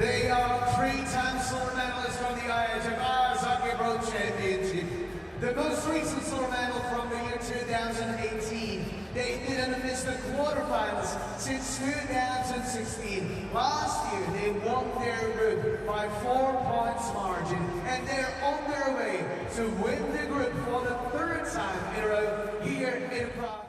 They are three-time silver medalists from the IIHF World Championship. The most recent silver medal from the year 2018. They didn't miss the quarterfinals since 2016. Last year, they won their group by 4 points margin, and they're on their way to win the group for the third time in a row here in Prague.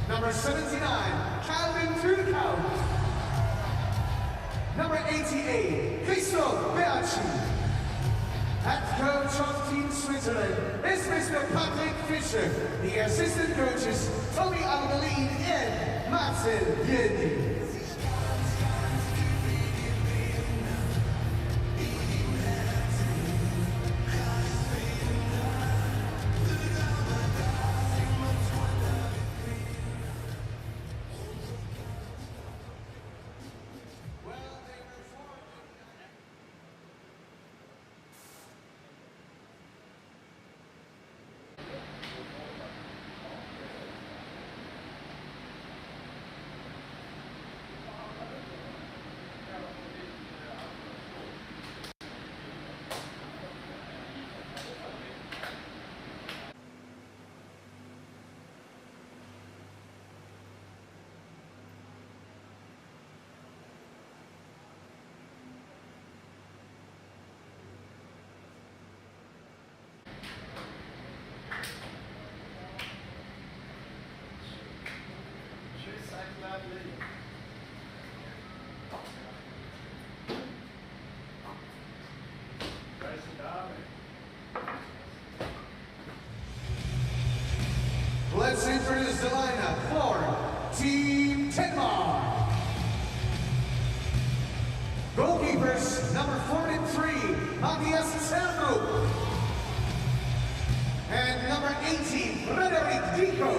Number 79, Calvin Turkau. Number 88, Christoph Beacci. Head coach of Team Switzerland is Mr. Patrick Fischer. The assistant coaches, Tommy Almelin and Marcel Jenny. Let's introduce the lineup for Team Denmark. Goalkeepers, number 43, Matthias Termo. And number 18, Frederick Dico.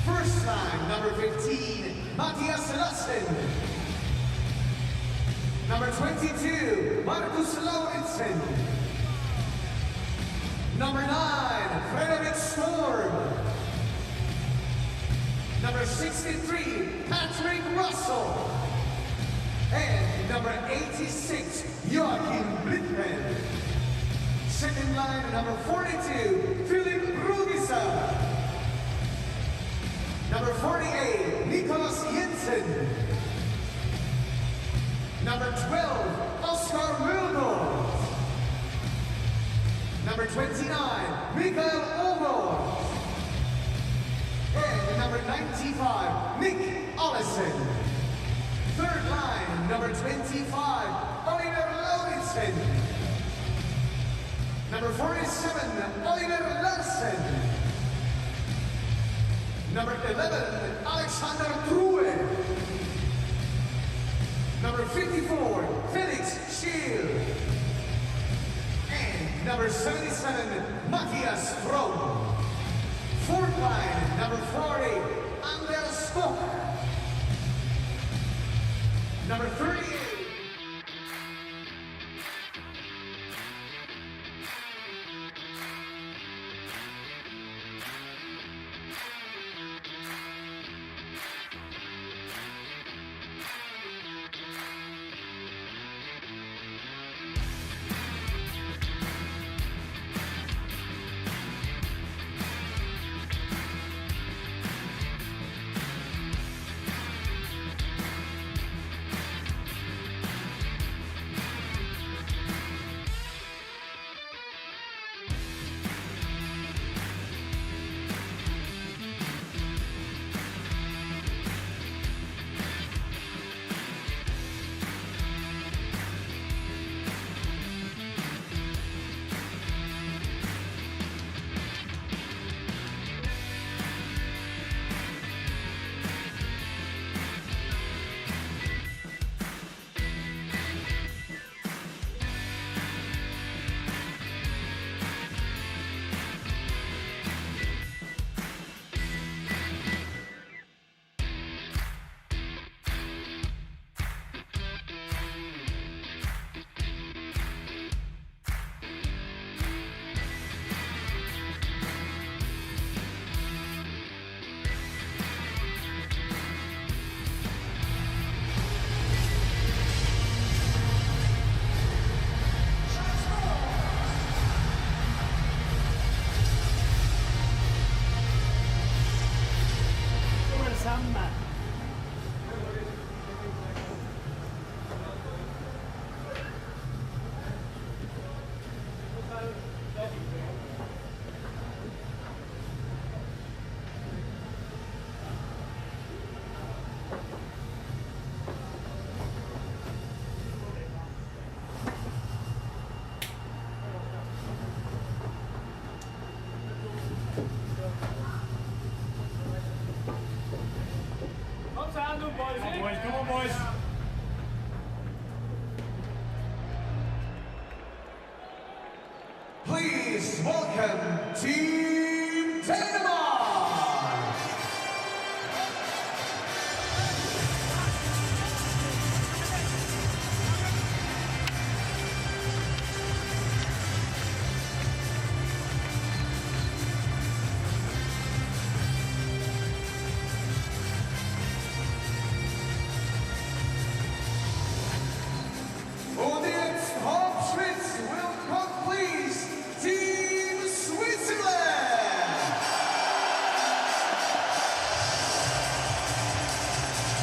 First line, number 15, Matthias Lasten. Number 22, Marcus Lauritsen. Number 9, Frederick Storm. Number 63, Patrick Russell. And number 86, Joachim Blickman. Second line, number 42, Philip Rugisa. Number 48, Nicholas Jensen. Number 12, Oscar Mulder. number 25, Oliver Lauritsen. Number 47, Oliver Larsen. Number 11, Alexander True. Number 54, Felix Schiel. And number 77, Matthias Fromm. Fourth line, number 40, Anders Stock. Number 38. Come on, boys. Please welcome Team Denmark.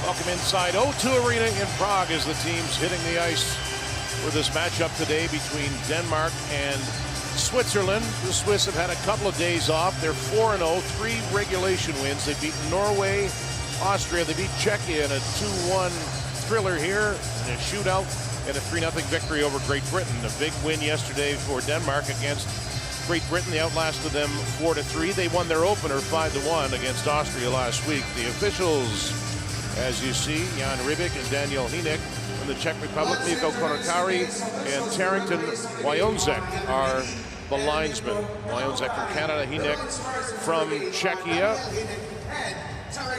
Welcome inside O2 Arena in Prague as the teams hitting the ice for this matchup today between Denmark and Switzerland. The Swiss have had a couple of days off. They're 4-0, 3 regulation wins. They've beaten Norway, Austria. They beat Czechia in a 2-1 thriller here, in a shootout, and a 3-0 victory over Great Britain. A big win yesterday for Denmark against Great Britain. They outlasted them 4-3. They won their opener 5-1 against Austria last week. The officials, as you see, Jan Rybik and Daniel Hinek from the Czech Republic, Mikko Korakari and Tarrington Wyonzek are the linesmen. Wyonzek from Canada, Hinek from Czechia.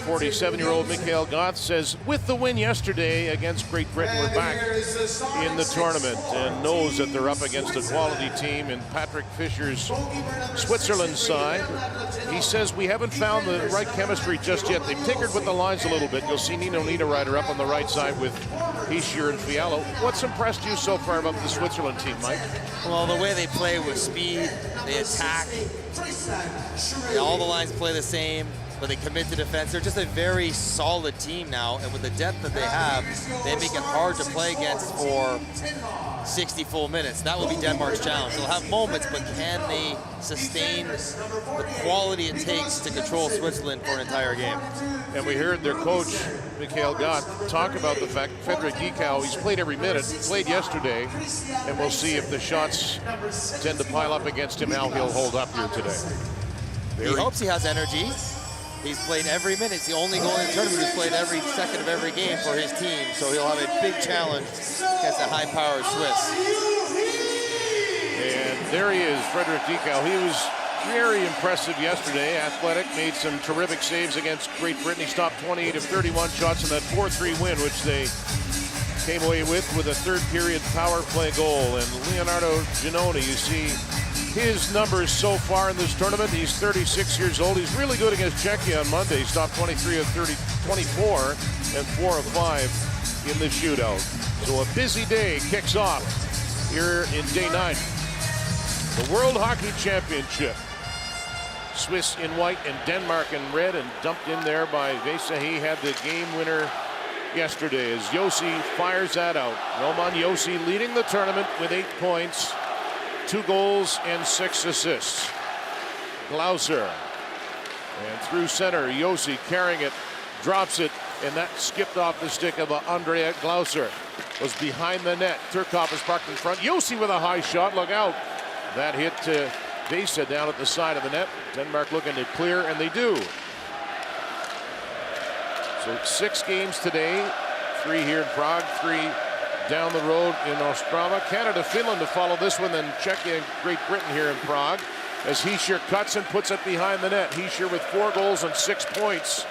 47-year-old Mikhail Goth says, with the win yesterday against Great Britain, we're back in the tournament, and knows that they're up against a quality team in Patrick Fischer's Switzerland side. He says, we haven't found the right chemistry just yet. They've tinkered with the lines a little bit. You'll see Nino Niederreiter up on the right side with Hischier and Fialo. What's impressed you so far about the Switzerland team, Mike? Well, the way they play with speed, they attack. All the lines play the same, but they commit to defense. They're just a very solid team now, and with the depth that they have, they make it hard to play against for 60 full minutes. That will be Denmark's challenge. They'll have moments, but can they sustain the quality it takes to control Switzerland for an entire game? And we heard their coach, Mikhail Gott, talk about the fact Frederick Dikau, he's played every minute, played yesterday, and we'll see if the shots tend to pile up against him, how he'll hold up here today. He hopes he has energy. He's played every minute. It's the only goalie in the tournament who's played every second of every game for his team, so he'll have a big challenge against the high-powered Swiss. And there he is, Frederick Dikau. He was very impressive yesterday. Athletic, made some terrific saves against Great Britain. He stopped 28 of 31 shots in that 4-3 win, which they came away with a third period power play goal. And Leonardo Giannone, you see his numbers so far in this tournament. He's 36 years old. He's really good against Czechia on Monday. He stopped 23 of 24 and 4 of 5 in the shootout. So a busy day kicks off here in day 9. The World Hockey Championship. Swiss in white and Denmark in red, and dumped in there by Vesa. He had the game winner yesterday as Josi fires that out. Roman Josi leading the tournament with 8 points, 2 goals and 6 assists. Glauser, and through center, Josi carrying it, drops it, and that skipped off the stick of Andrea Glauser. Was behind the net. Turkov is parked in front. Josi with a high shot. Look out. That hit to Vesa down at the side of the net. Denmark looking to clear, and they do. So 6 games today, 3 here in Prague, 3 down the road in Ostrava. Canada, Finland to follow this one, then Czechia and Great Britain here in Prague. As Hischier cuts and puts it behind the net. Hischier with 4 goals and 6 points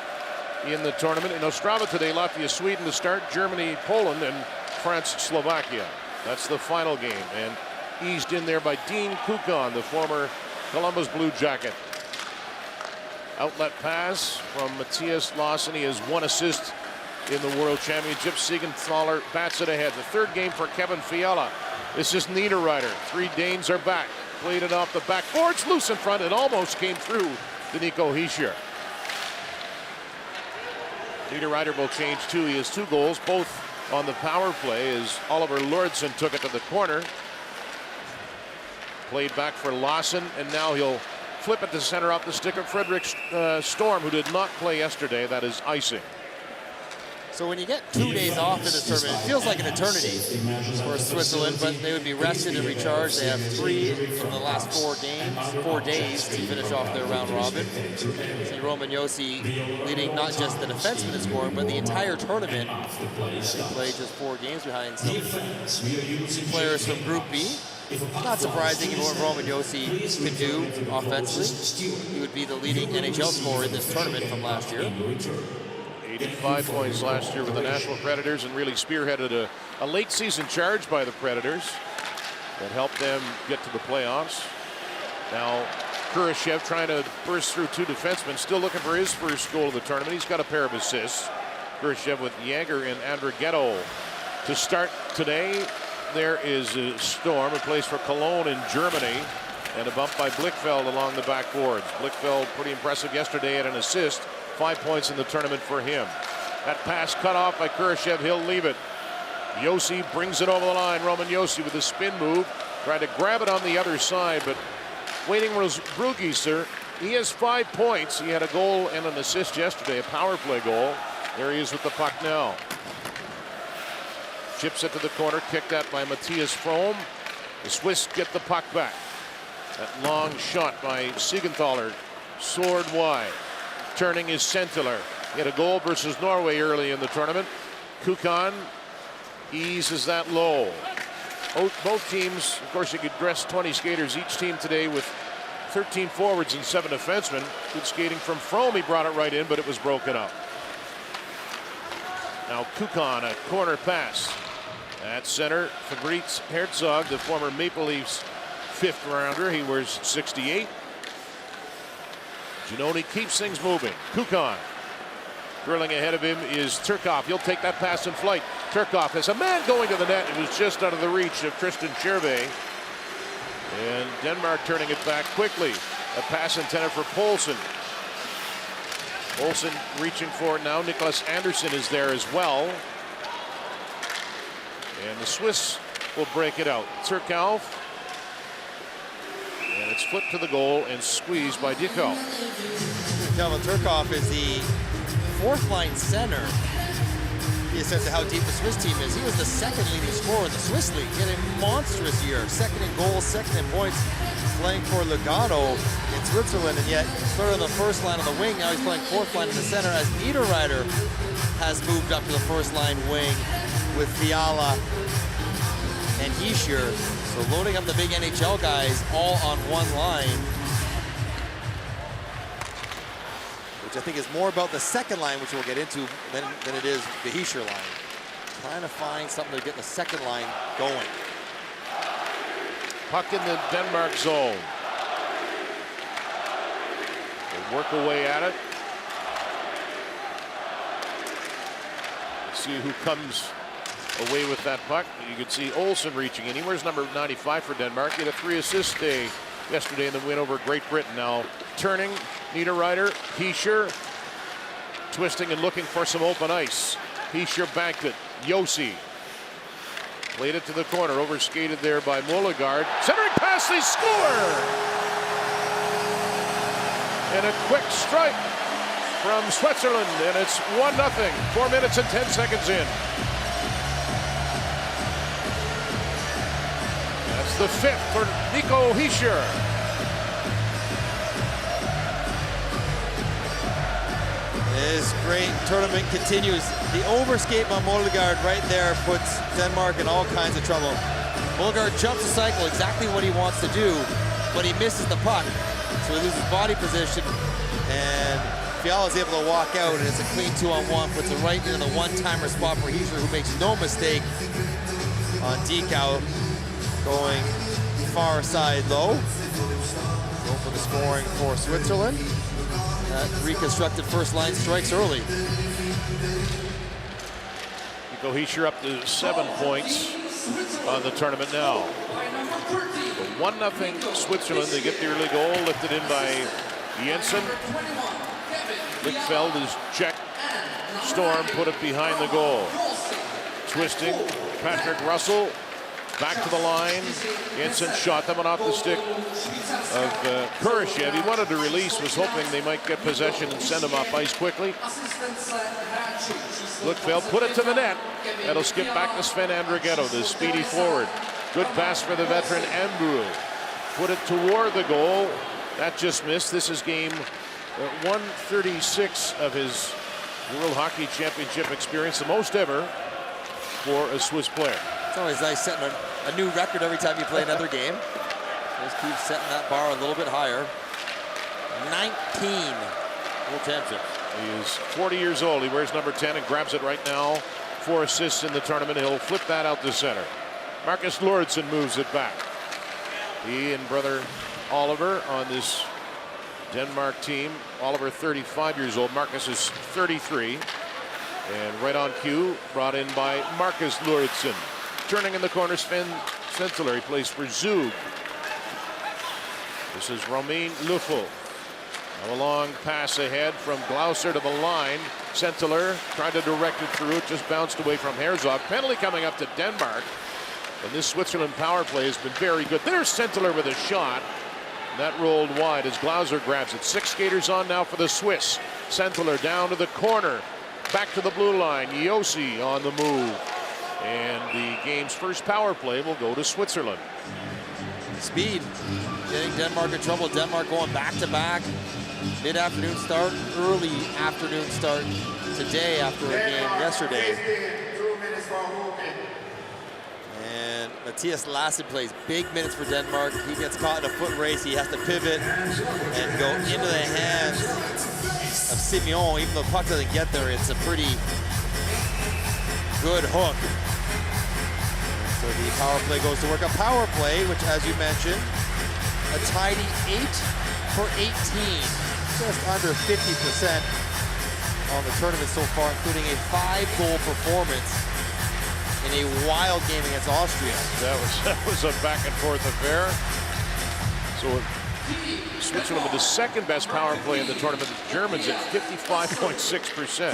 in the tournament. In Ostrava today, Latvia, Sweden to start, Germany, Poland, and France, Slovakia. That's the final game. And eased in there by Dean Kukan, the former Columbus Blue Jacket. Outlet pass from Matthias Lawson. He has 1 assist in the World Championship. Siegenthaler bats it ahead. The 3rd game for Kevin Fiala. This is Niederreiter. 3 Danes are back. Played it off the backboards, loose in front. It almost came through to Nico Hischier. Niederreiter will change too. He has 2 goals, both on the power play, as Oliver Lordson took it to the corner. Played back for Lawson, and now he'll flip it to center off the stick of Frederick Storm, who did not play yesterday. That is icing. So when you get 2 days off in this tournament, it feels like an eternity for Switzerland, but they would be rested and recharged. They have 3 in the last 4 days to finish off their round robin. See Roman Josi leading not just the defenseman in scoring, but the entire tournament. They played just 4 games behind some players from Group B. Not surprising given what Roman Josi could do offensively. He would be the leading NHL scorer in this tournament from last year. 85 points last year with the National Predators, and really spearheaded a late season charge by the Predators that helped them get to the playoffs. Now Kurashev trying to burst through 2 defensemen, still looking for his first goal of the tournament. He's got a pair of assists. Kurashev with Jäger and Andrighetto. To start today, there is a Storm, who plays for Cologne in Germany, and a bump by Blichfeld along the backboards. Blichfeld pretty impressive yesterday at an assist. 5 points in the tournament for him. That pass cut off by Kurashev. He'll leave it. Josi brings it over the line. Roman Josi with a spin move. Tried to grab it on the other side, but waiting was Brugiser. He has 5 points. He had a goal and an assist yesterday, a power play goal. There he is with the puck now. Chips it to the corner. Kicked out by Matthias Fromm. The Swiss get the puck back. That long shot by Siegenthaler. Soared wide. Turning is Sentler. He had a goal versus Norway early in the tournament. Kukan eases that low. Both teams, of course, you could dress 20 skaters each team today with 13 forwards and 7 defensemen. Good skating from Fromm. He brought it right in, but it was broken up. Now Kukan, a corner pass. At center, Fabrizio Herzog, the former Maple Leafs 5th rounder. He wears 68. Giannone keeps things moving. Kukan. Drilling ahead of him is Turkov. He'll take that pass in flight. Turkov has a man going to the net. It was just out of the reach of Tristan Chervais. And Denmark turning it back quickly. A pass intended for Poulsen. Poulsen reaching for it now. Nicholas Anderson is there as well. And the Swiss will break it out. Turkov. And it's flipped to the goal and squeezed by Dikov. Kelvin Turkov is the fourth-line center. He says how deep the Swiss team is. He was the second leading scorer in the Swiss league. He had a monstrous year. Second in goals, second in points, playing for Lugano in Switzerland, and yet started on the first line on the wing. Now he's playing fourth line in the center as Niederreiter has moved up to the first line wing with Fiala and Hischier. So loading up the big NHL guys all on one line, which I think is more about the second line, which we'll get into, than it is the Hischier line. Trying to find something to get the second line going. Puck in the Denmark zone. They work away at it. See who comes away with that puck. You can see Olsen reaching in. He wears number 95 for Denmark. He had a 3-assist day yesterday in the win over Great Britain. Now turning, Niederreiter, Hischier, twisting and looking for some open ice. Hischier banked it. Josi played it to the corner, overskated there by Mollegard. Centering pass, they score! And a quick strike from Switzerland, and it's 1-0. 4 minutes and 10 seconds in. That's the fifth for Nico Hischier. This great tournament continues. The overskate by Mollegard right there puts Denmark in all kinds of trouble. Mollegard jumps the cycle, exactly what he wants to do, but he misses the puck. So he loses body position, and Fiala is able to walk out, and it's a clean 2-on-1, puts it right into the one-timer spot for Hischier, who makes no mistake on Dikau, going far side low. Go for the scoring for Switzerland. That reconstructed first line strikes early. Nico Hischier up to 7 points on the tournament now. 1-0 Switzerland. They get the early goal, lifted in by Jensen. Lichfeld is checked. Storm put it behind the goal. Twisting, Patrick Russell back to the line. Jensen shot that one off the stick of Kurashev. He wanted to release, was hoping they might get possession and send him off ice quickly. Lichfeld put it to the net. That'll skip back to Sven Andrighetto, the speedy forward. Good pass for the veteran Ambrew. Put it toward the goal. That just missed. This is game 136 of his World Hockey Championship experience, the most ever for a Swiss player. It's always nice setting a new record every time you play another game. Just keep setting that bar a little bit higher. 19 World Championship. He is 40 years old. He wears number 10 and grabs it right now. 4 assists in the tournament. He'll flip that out to center. Marcus Lauritsen moves it back. He and brother Oliver on this Denmark team. Oliver 35 years old. Marcus is 33. And right on cue, brought in by Marcus Lauritsen. Turning in the corner, Sven Sentler. He plays for Zug. This is Romain Leffel. A long pass ahead from Glauser to the line. Sentler tried to direct it through. It just bounced away from Herzog. Penalty coming up to Denmark. And this Switzerland power play has been very good. There's Sentler with a shot. And that rolled wide as Glauser grabs it. 6 skaters on now for the Swiss. Sentler down to the corner. Back to the blue line. Josi on the move. And the game's first power play will go to Switzerland. Speed getting Denmark in trouble. Denmark going back-to-back. Mid-afternoon start, early afternoon start today after a game yesterday. And Matthias Lassen plays big minutes for Denmark. He gets caught in a foot race. He has to pivot and go into the hands of Simeon. Even though the puck doesn't get there, it's a pretty good hook. So the power play goes to work. A power play, which, as you mentioned, a tidy 8 for 18. Just under 50% on the tournament so far, including a 5-goal performance in a wild game against Austria. That was a back and forth affair. So Switzerland with the second best power play in the tournament. The Germans at 55.6%.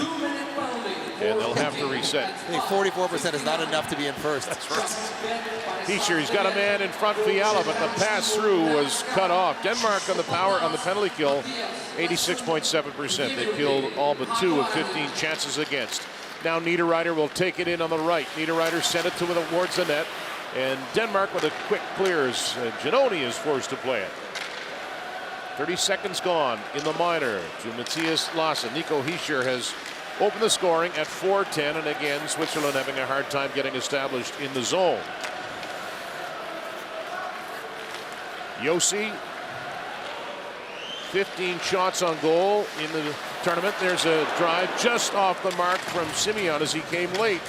and they'll have to reset. I think 44% is not enough to be in first. That's right. He's got a man in front, Fiala, but the pass through was cut off. Denmark on the penalty kill, 86.7%. They killed all but 2 of 15 chances against. Now Niederreiter will take it in on the right. Niederreiter sent it towards the net, and Denmark with a quick clear as Giannoni is forced to play it. 30 seconds gone in the minor to Matthias Lasse. Nico Hischier has opened the scoring at 4-10, and again Switzerland having a hard time getting established in the zone. Josi, 15 shots on goal in the tournament. There's a drive just off the mark from Simeon as he came late.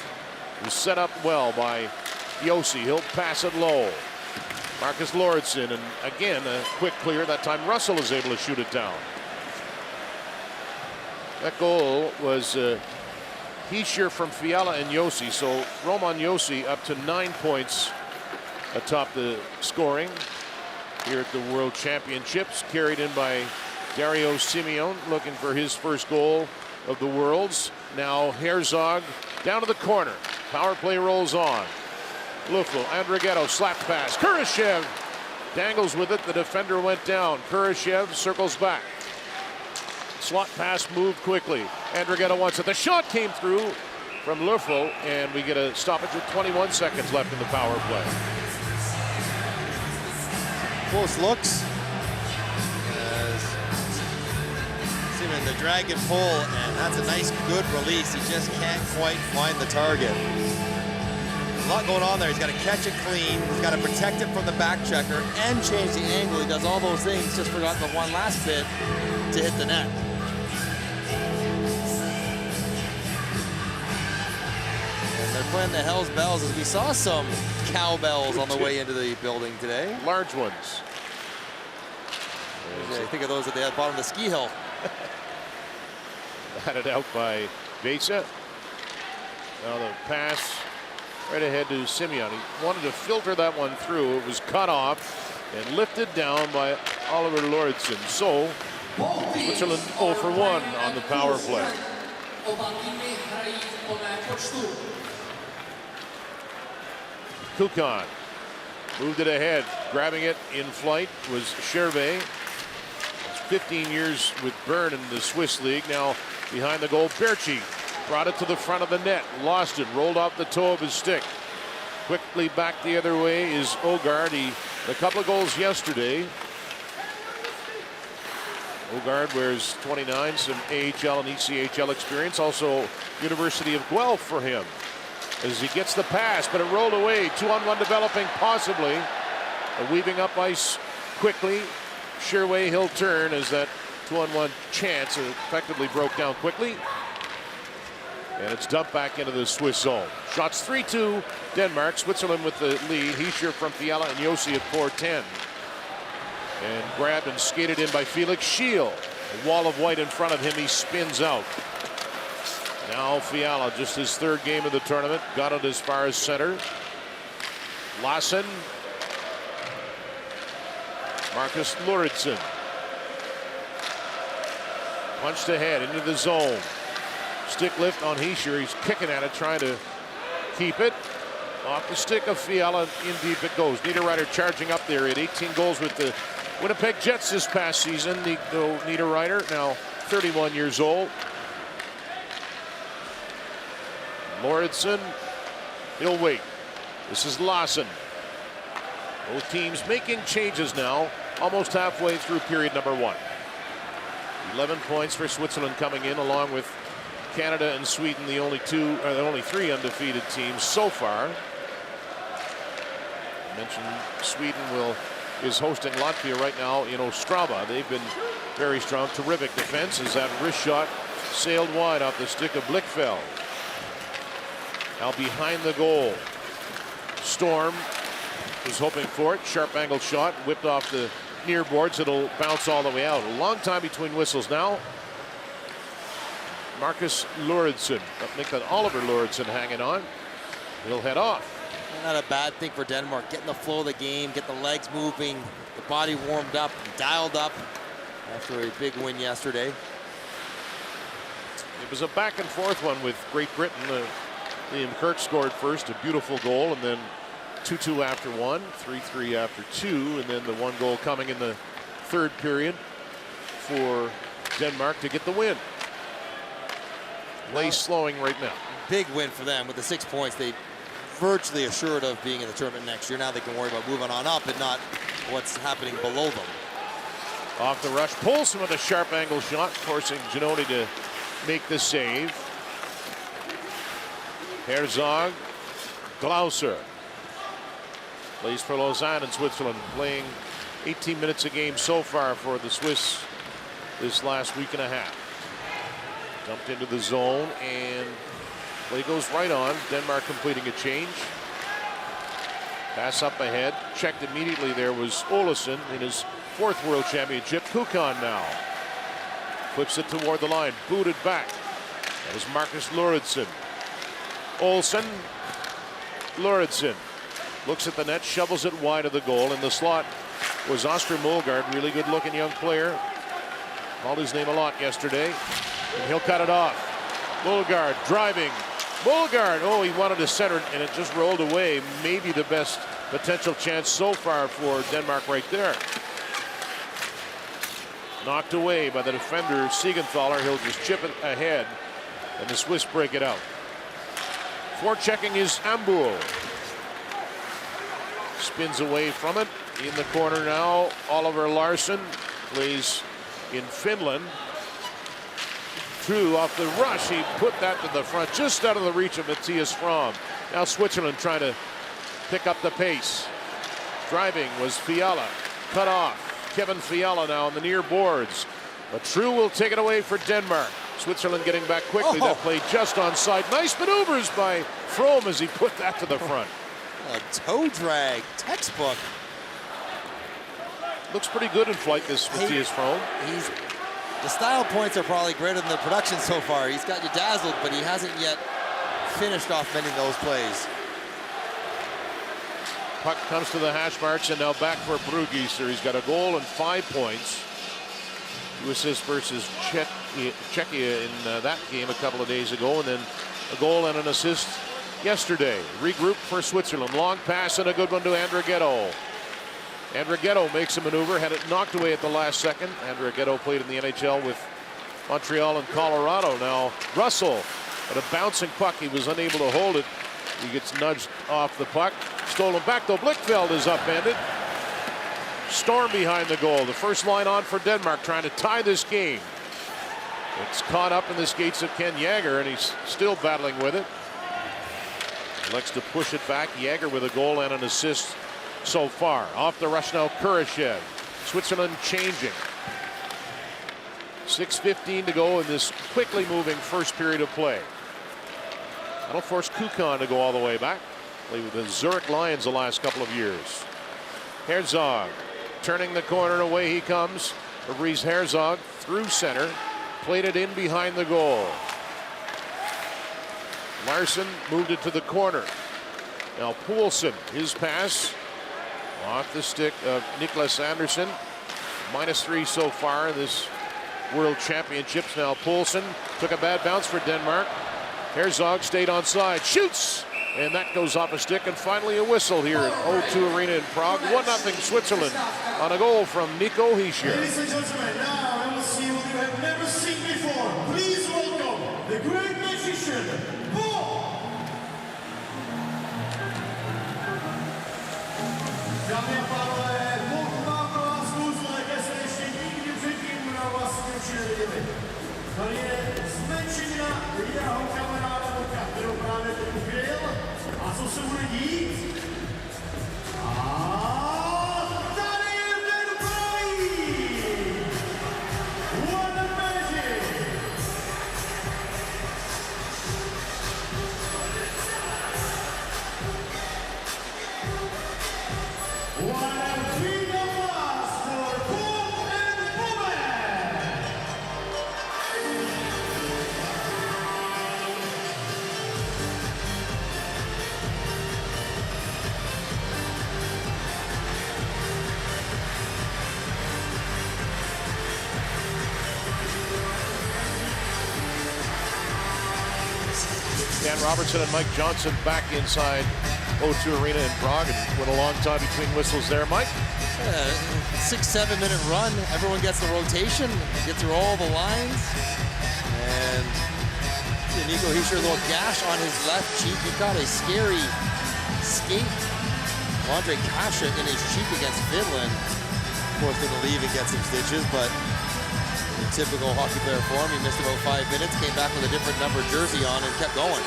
It was set up well by Josi. He'll pass it low. Marcus Lauritsen, and again a quick clear. That time Russell is able to shoot it down. That goal was Hischier from Fiala and Josi. So Roman Josi up to 9 points atop the scoring here at the World Championships, carried in by Dario Simeone, looking for his first goal of the Worlds. Now Herzog down to the corner. Power play rolls on. Luflo, Andrighetto, slap pass. Kurashev dangles with it. The defender went down. Kurashev circles back. Slot pass moved quickly. Andrighetto wants it. The shot came through from Luflo, and we get a stoppage with 21 seconds left in the power play. Close looks. Simeon, the drag and pull, and that's a nice, good release. He just can't quite find the target. There's a lot going on there. He's got to catch it clean. He's got to protect it from the back checker and change the angle. He does all those things. Just forgot the one last bit to hit the net. And they're playing the Hell's Bells as we saw some cowbells on the way into the building today. Large ones. I think of those at the bottom of the ski hill. Batted out by Besa. Now the pass right ahead to Simeon. He wanted to filter that one through. It was cut off and lifted down by Oliver Lauritsen. So Switzerland 0 for 1 on the power play. Kukan moved it ahead. Grabbing it in flight was Scherve. 15 years with Bern in the Swiss league. Now behind the goal, Berchi brought it to the front of the net, lost it, rolled off the toe of his stick. Quickly back the other way is Ogard. He a couple of goals yesterday. Ogard wears 29, some AHL and ECHL experience. Also University of Guelph for him as he gets the pass, but it rolled away. 2-on-1 developing possibly. A weaving up ice quickly. Sherway, he'll turn as that 2-on-1 chance effectively broke down quickly. And it's dumped back into the Swiss zone. Shots 3-2 Denmark. Switzerland with the lead. Hischier from Fiala and Josi at 4-10. And grabbed and skated in by Felix Schiel. A wall of white in front of him. He spins out. Now Fiala, just his third game of the tournament. Got it as far as center. Lassen. Marcus Lauritsen. Punched ahead into the zone. Stick lift on Hischier. He's kicking at it, trying to keep it. Off the stick of Fiala, in deep it goes. Niederreiter charging up there. He had 18 goals with the Winnipeg Jets this past season. Niederreiter, now 31 years old. Lauritsen, he'll wait. This is Lassen. Both teams making changes now, almost halfway through period number 1. 11 points for Switzerland coming in, along with Canada and Sweden, the only 3 undefeated teams so far. I mentioned Sweden is hosting Latvia right now in Ostrava. They've been very strong. Terrific defense as that wrist shot sailed wide off the stick of Blichfeld. Now behind the goal, Storm was hoping for it. Sharp angle shot, whipped off the near boards. It'll bounce all the way out. A long time between whistles now. Marcus Lauritsen, Oliver Lauritsen hanging on. He'll head off. Not a bad thing for Denmark. Getting the flow of the game, get the legs moving, the body warmed up, dialed up after a big win yesterday. It was a back and forth one with Great Britain. Liam Kirk scored first, a beautiful goal, and then 2-2 after one, 3-3 after two, and then the one goal coming in the third period for Denmark to get the win. Play slowing right now. Big win for them with the 6 points. They virtually assured of being in the tournament next year. Now they can worry about moving on up and not what's happening below them. Off the rush, Poulsen with a sharp angle shot, forcing Giannone to make the save. Herzog, Glauser plays for Lausanne in Switzerland, playing 18 minutes a game so far for the Swiss this last week and a half. Dumped into the zone, and play goes right on. Denmark completing a change. Pass up ahead, checked immediately. There was Olesen in his 4th World Championship. Kukan now flips it toward the line, booted back. That was Marcus Lauridsen. Olsen, Lauridsen looks at the net, shovels it wide of the goal. In the slot was Oscar Molgaard, really good looking young player. Called his name a lot yesterday, and he'll cut it off. Molgaard driving. Molgaard, oh, he wanted to center it, and it just rolled away. Maybe the best potential chance so far for Denmark right there. Knocked away by the defender, Siegenthaler. He'll just chip it ahead, and the Swiss break it out. Forechecking is Ambuhl. Spins away from it. In the corner now, Oliver Larsson plays in Finland. True off the rush, he put that to the front, just out of the reach of Matthias Fromm. Now Switzerland trying to pick up the pace. Driving was Fiala, cut off. Kevin Fiala now on the near boards. But True will take it away for Denmark. Switzerland getting back quickly. That play just onside. Nice maneuvers by Fromm as he put that to the front. A toe drag, textbook. Looks pretty good in flight, this Matthias Fromm. The style points are probably greater than the production so far. He's got you dazzled, but he hasn't yet finished off many of those plays. Puck comes to the hash marks, and now back for Bruggeser. He's got a goal and 5 points. 2 assists versus Czechia in that game a couple of days ago, and then a goal and an assist yesterday. Regroup for Switzerland. Long pass and a good one to Andrighetto. Andrighetto makes a maneuver, had it knocked away at the last second. Andrighetto played in the NHL with Montreal and Colorado. Now Russell, but a bouncing puck, he was unable to hold it. He gets nudged off the puck. Stolen back, though. Blichfeld is upended. Storm behind the goal. The first line on for Denmark, trying to tie this game. It's caught up in the skates of Ken Jäger, and he's still battling with it. Likes to push it back. Jäger with a goal and an assist so far. Off the rush now, Kurashev. Switzerland changing. 6:15 to go in this quickly moving first period of play. That'll force Kukan to go all the way back. Played with the Zurich Lions the last couple of years. Herzog turning the corner, away he comes. Fabrice Herzog through center. Played it in behind the goal. Larsson moved it to the corner. Now Poulsen, his pass off the stick of Niklas Andersson. -3 so far in this World Championships. Now Poulsen took a bad bounce for Denmark. Herzog stayed onside, shoots, and that goes off a stick, and finally a whistle here at O2 Arena in Prague. 1-0 Switzerland on a goal from Nico Hischier. Ladies and gentlemen, now we will see what you have never seen before. Please welcome the great magician, Paul. Dámy a pánové, Bůh má pro vás různé, jaké jste ještě nikdy předtím na vlastní oči neviděli. Tady je zmenšenina jeho kamaráda Boka, kterou právě teď ukryl. A co se bude dít? A tady je ten pravý! What a magic! What a treat of us for Paul and Bobek! Robertson and Mike Johnson back inside O2 Arena in Prague, and went a long time between whistles there. Mike? 6-7 minute run. Everyone gets the rotation, get through all the lines. And Nico Hischier, a little gash on his left cheek. He got a scary skate. Andre Kasha in his cheek against Finland. Of course, going to leave and get some stitches, but in typical hockey player form, he missed about 5 minutes, came back with a different number jersey on and kept going.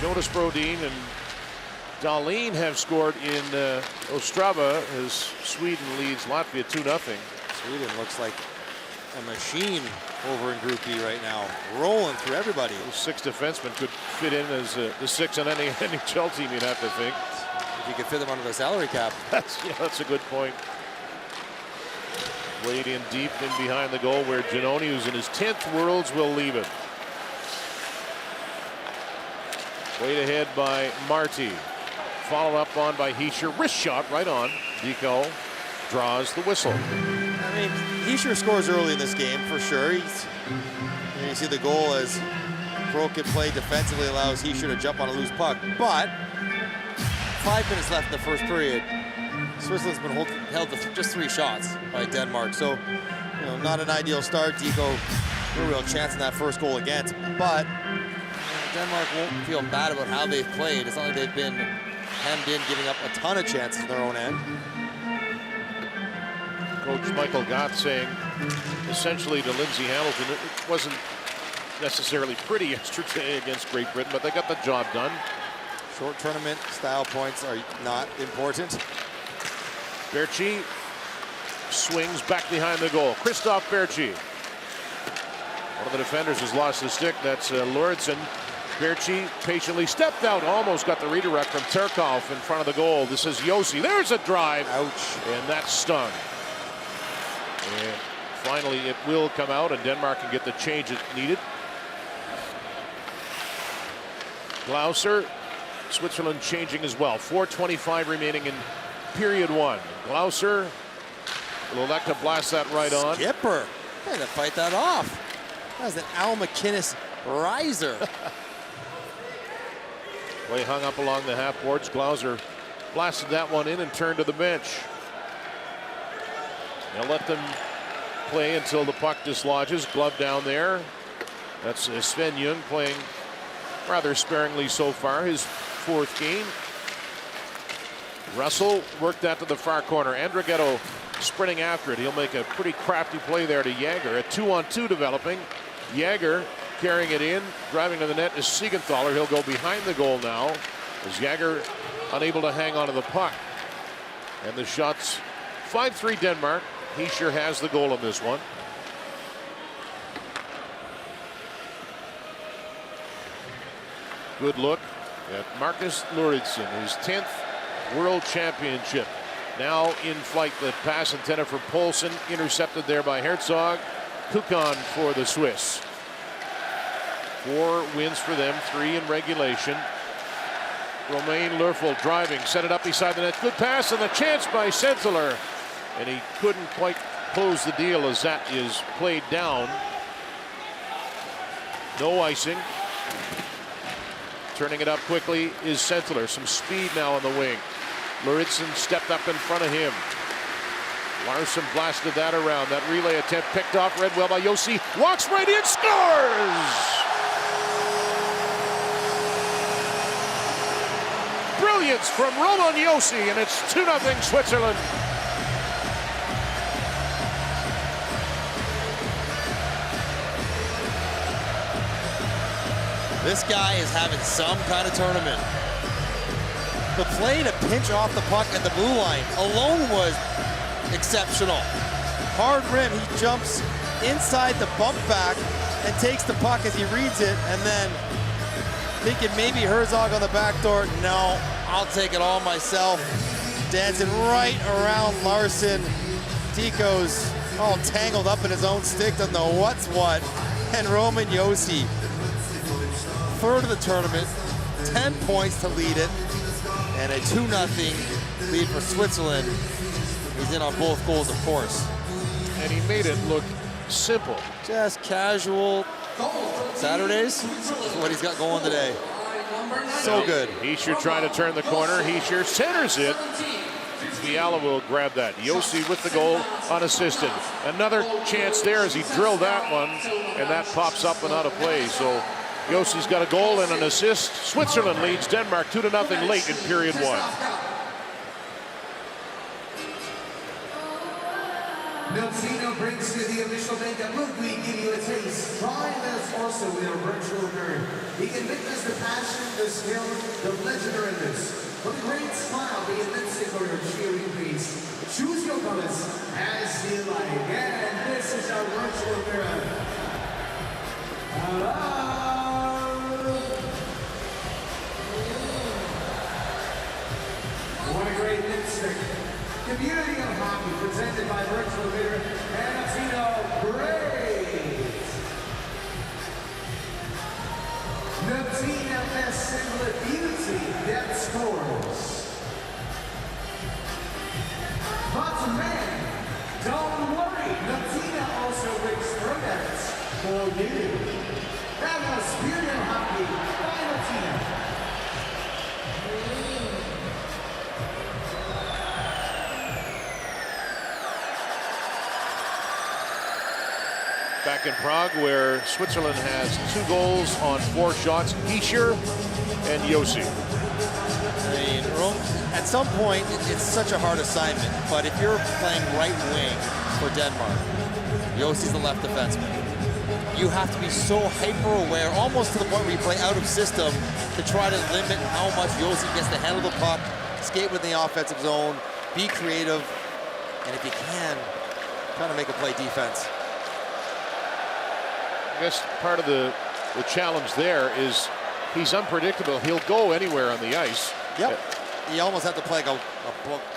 Jonas Brodin and Dahlin have scored in Ostrava as Sweden leads Latvia 2-0. Sweden looks like a machine over in Group B right now, rolling through everybody. Those 6 defensemen could fit in as the 6 on any NHL team, you'd have to think. If you could fit them under the salary cap. That's a good point. Laid in deep in behind the goal where Giannoni, who's in his 10th Worlds, will leave it. Wait ahead by Marty. Followed up on by Hischier. Wrist shot right on. Deco draws the whistle. I mean, Hischier scores early in this game for sure. You see the goal as broken play defensively allows Hischier to jump on a loose puck. But 5 minutes left in the first period. Switzerland's been held to just 3 shots by Denmark. So, you know, not an ideal start. Deco, no real chance in that first goal against. But Denmark won't feel bad about how they've played. It's not like they've been hemmed in, giving up a ton of chances on their own end. Coach Michael Gott saying essentially to Lindsay Hamilton, it wasn't necessarily pretty yesterday against Great Britain, but they got the job done. Short tournament style points are not important. Berchi swings back behind the goal. Christoph Berchi. One of the defenders has lost the stick. That's Lauritsen. Berchi patiently stepped out, almost got the redirect from Terkov in front of the goal. This is Yossi. There's a drive. Ouch. And that stung. And finally it will come out and Denmark can get the change it needed. Glauser, Switzerland changing as well. 4:25 remaining in period 1. Glauser will elect to blast that right on. Skipper, trying to fight that off. That was an Al McInnes riser. Way hung up along the half boards. Glauser blasted that one in and turned to the bench. They'll let them play until the puck dislodges. Glove down there. That's Sven Ljung playing rather sparingly so far, his 4th game. Russell worked that to the far corner. Andrighetto sprinting after it. He'll make a pretty crafty play there to Jäger. A 2-on-2 developing. Jäger carrying it in. Driving to the net is Siegenthaler. He'll go behind the goal now as Jäger unable to hang onto the puck. And the shots 5-3 Denmark. Hischier has the goal in this one. Good look at Marcus Lauritsen, his 10th World Championship. Now in flight, the pass intended for Poulsen, intercepted there by Herzog. Kukan for the Swiss. 4 wins for them, 3 in regulation. Romain Lerfel driving, set it up beside the net. Good pass and the chance by Sentler. And he couldn't quite close the deal as that is played down. No icing. Turning it up quickly is Sentler. Some speed now on the wing. Lauritsen stepped up in front of him. Larsson blasted that around. That relay attempt picked off, read well by Yossi. Walks right in, scores! Brilliance from Roman Yossi, and it's 2-0 Switzerland. This guy is having some kind of tournament. The play to pinch off the puck at the blue line alone was exceptional. Hard rim, he jumps inside the bump back and takes the puck as he reads it, and then thinking maybe Herzog on the back door. No, I'll take it all myself. Dancing right around Larsson. Tico's all tangled up in his own stick, doesn't know what's what. And Roman Yossi, 3rd of the tournament, 10 points to lead it, and a 2-0 lead for Switzerland. He's in on both goals, of course. And he made it look simple. Just casual Saturdays is what he's got going today. So good. Hischier trying to turn the corner. Hischier centers it. Fiala will grab that. Yossi with the goal unassisted. Another chance there as he drilled that one, and that pops up and out of play. So Yossi's got a goal and an assist. Switzerland leads Denmark 2-0 late in period 1. Miltino brings to the official bank a look, we give you a taste. Try this also with a virtual nerd. He can witness the passion, the skill, the legendariness. For the great smile, the immense or your cheering face. Choose your colors as you like. And this is our virtual mirror. Hello! What a great lipstick. The beauty of hockey presented by virtual mirror and Miltino Braves. Miltino best singlet beauty depth scores. But man, don't worry, Miltino also brings products for you. That was beauty of hockey by Miltino. Back in Prague, where Switzerland has 2 goals on 4 shots. Hischier and Yossi. I mean, at some point, it's such a hard assignment, but if you're playing right wing for Denmark, Yossi's the left defenseman. You have to be so hyper-aware, almost to the point where you play out of system to try to limit how much Yossi gets to handle the puck, skate within the offensive zone, be creative, and if you can, try to make a play defense. I guess part of the challenge there is he's unpredictable. He'll go anywhere on the ice. Yep. You almost have to play like a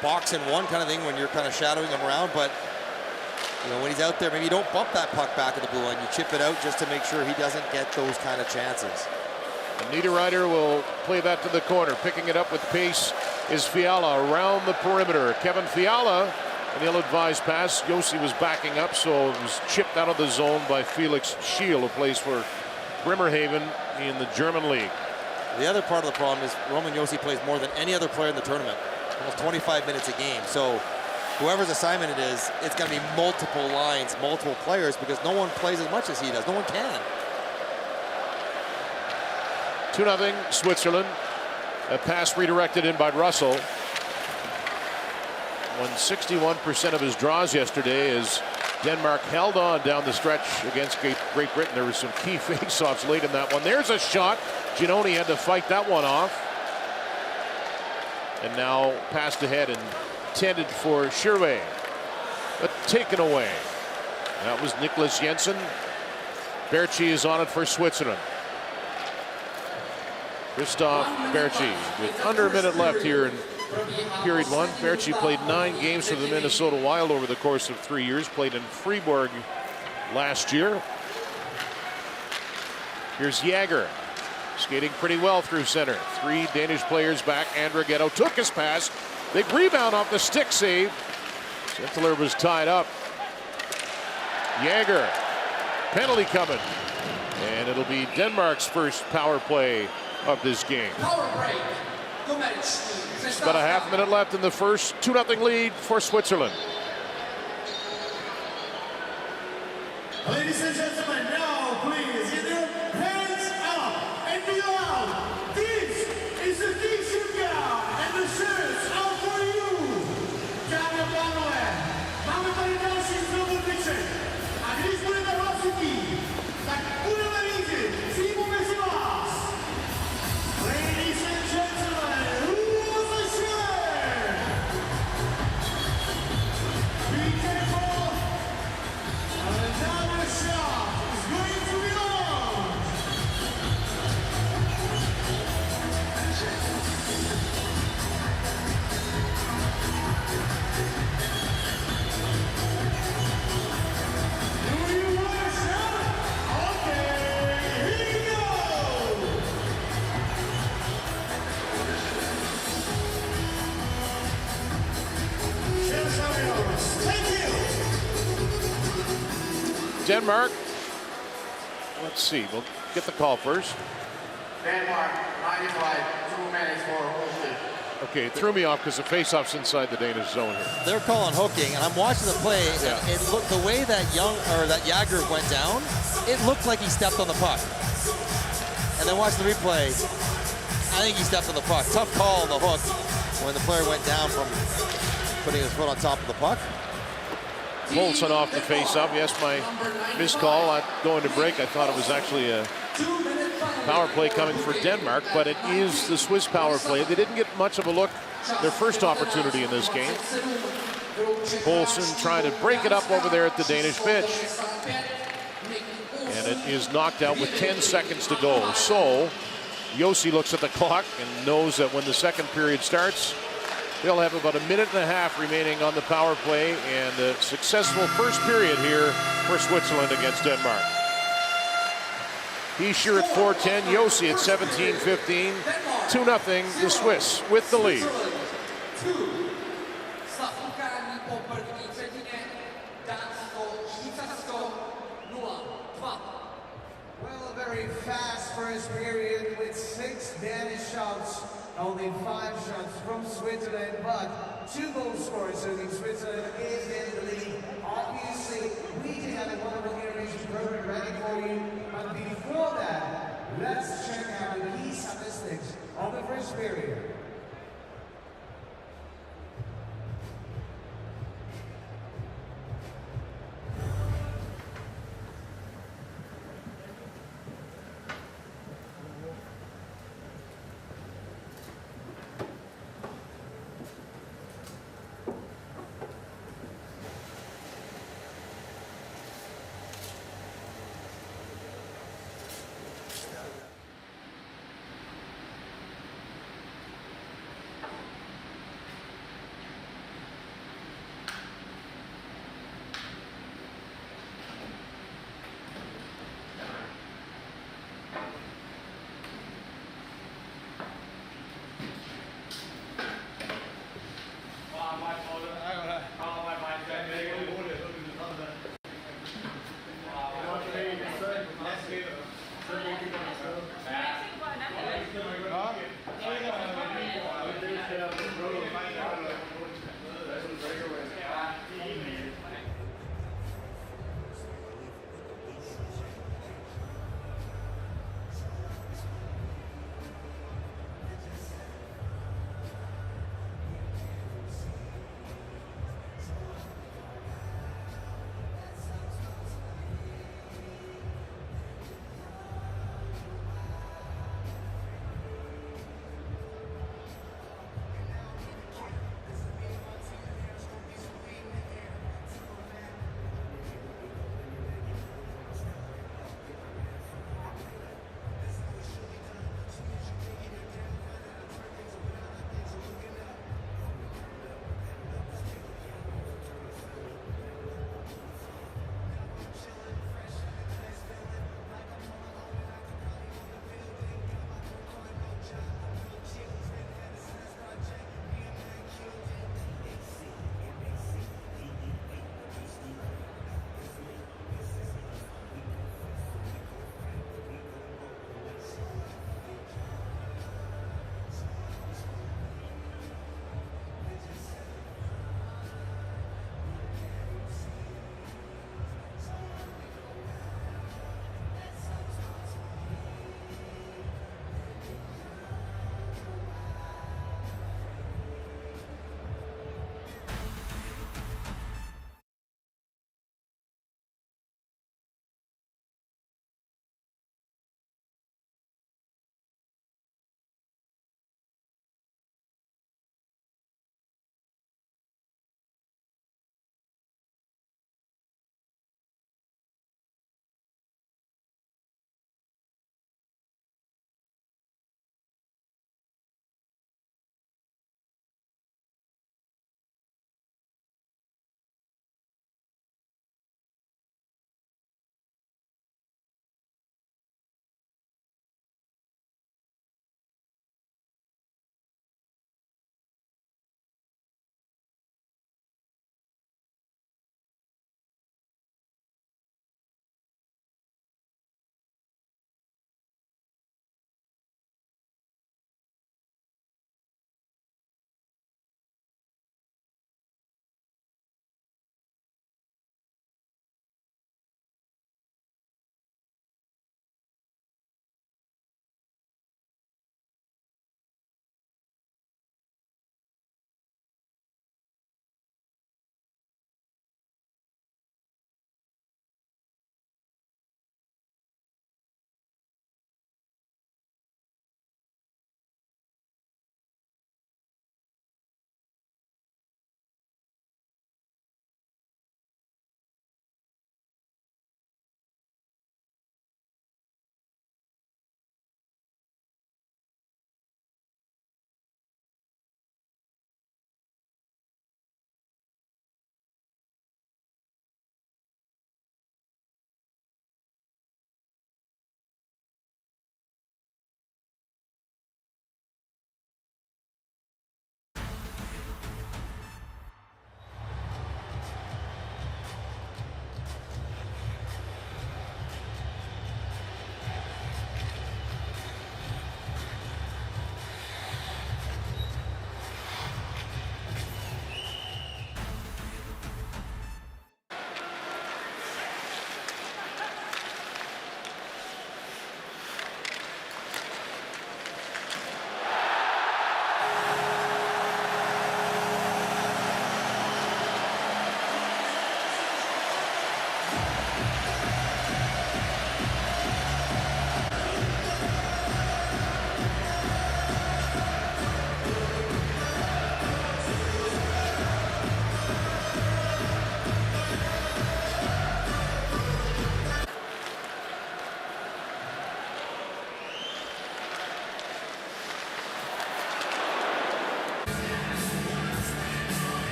box in one kind of thing when you're kind of shadowing him around, but you know, when he's out there, maybe you don't bump that puck back at the blue line. You chip it out just to make sure he doesn't get those kind of chances. And Niederreiter will play that to the corner. Picking it up with pace is Fiala around the perimeter. Kevin Fiala, an ill-advised pass. Yossi was backing up, so it was chipped out of the zone by Felix Schiel, who plays for Bremerhaven in the German league. The other part of the problem is Roman Yossi plays more than any other player in the tournament, almost 25 minutes a game. So whoever's assignment it is, it's going to be multiple lines, multiple players, because no one plays as much as he does. No one can. 2-0 Switzerland. A pass redirected in by Russell. Won 61% of his draws yesterday as Denmark held on down the stretch against Great Britain. There were some key face-offs late in that one. There's a shot. Giannoni had to fight that one off. And now passed ahead and intended for Schirwe, but taken away. That was Niklas Jensen. Berchi is on it for Switzerland. Christoph Berchi with under a minute left here in period 1. Berchi played 9 games for the Minnesota Wild over the course of 3 years. Played in Fribourg last year. Here's Jäger skating pretty well through center. 3 Danish players back. Andrighetto took his pass. Big rebound off the stick save. Sittler was tied up. Jäger, penalty coming. And it'll be Denmark's first power play of this game. About a half minute left in the first. 2-0 lead for Switzerland. Ladies and gentlemen, now please get your hands up and be loud. This is the t-shirt gown and the shirts are for you. Dámy a pánové, máme tady další znovu tyček. A když budete hlasití, tak budeme řídit přímo mezi vás. Ladies and gentlemen, who was the shirt? Be careful. Another shot. Denmark. Let's see, we'll get the call first. Denmark, 95, 2 minutes for hosting. Okay, it threw me off because the face-off's inside the Danish zone here. They're calling hooking, and I'm watching the play. Yeah. And it looked, the way that Jagger went down, it looked like he stepped on the puck. And then watch the replay. I think he stepped on the puck. Tough call on the hook when the player went down from putting his foot on top of the puck. Poulsen off the face-off. Yes, my missed call. Going to break, I thought it was actually a power play coming for Denmark, but it is the Swiss power play. They didn't get much of a look their first opportunity in this game. Poulsen trying to break it up over there at the Danish bench. And it is knocked out with 10 seconds to go. So Josi looks at the clock and knows that when the second period starts, they'll have about a minute and a half remaining on the power play, and a successful first period here for Switzerland against Denmark. Hischier at 4:10, Josi at 17:15. 2-0, the Swiss with the lead. Well, a very fast first period with 6 Danish shots. Only 5 shots from Switzerland, but 2 goal scorers, so Switzerland is in the lead. Obviously, we did have a wonderful intermission program ready for you, but before that, let's check out the key statistics of the first period.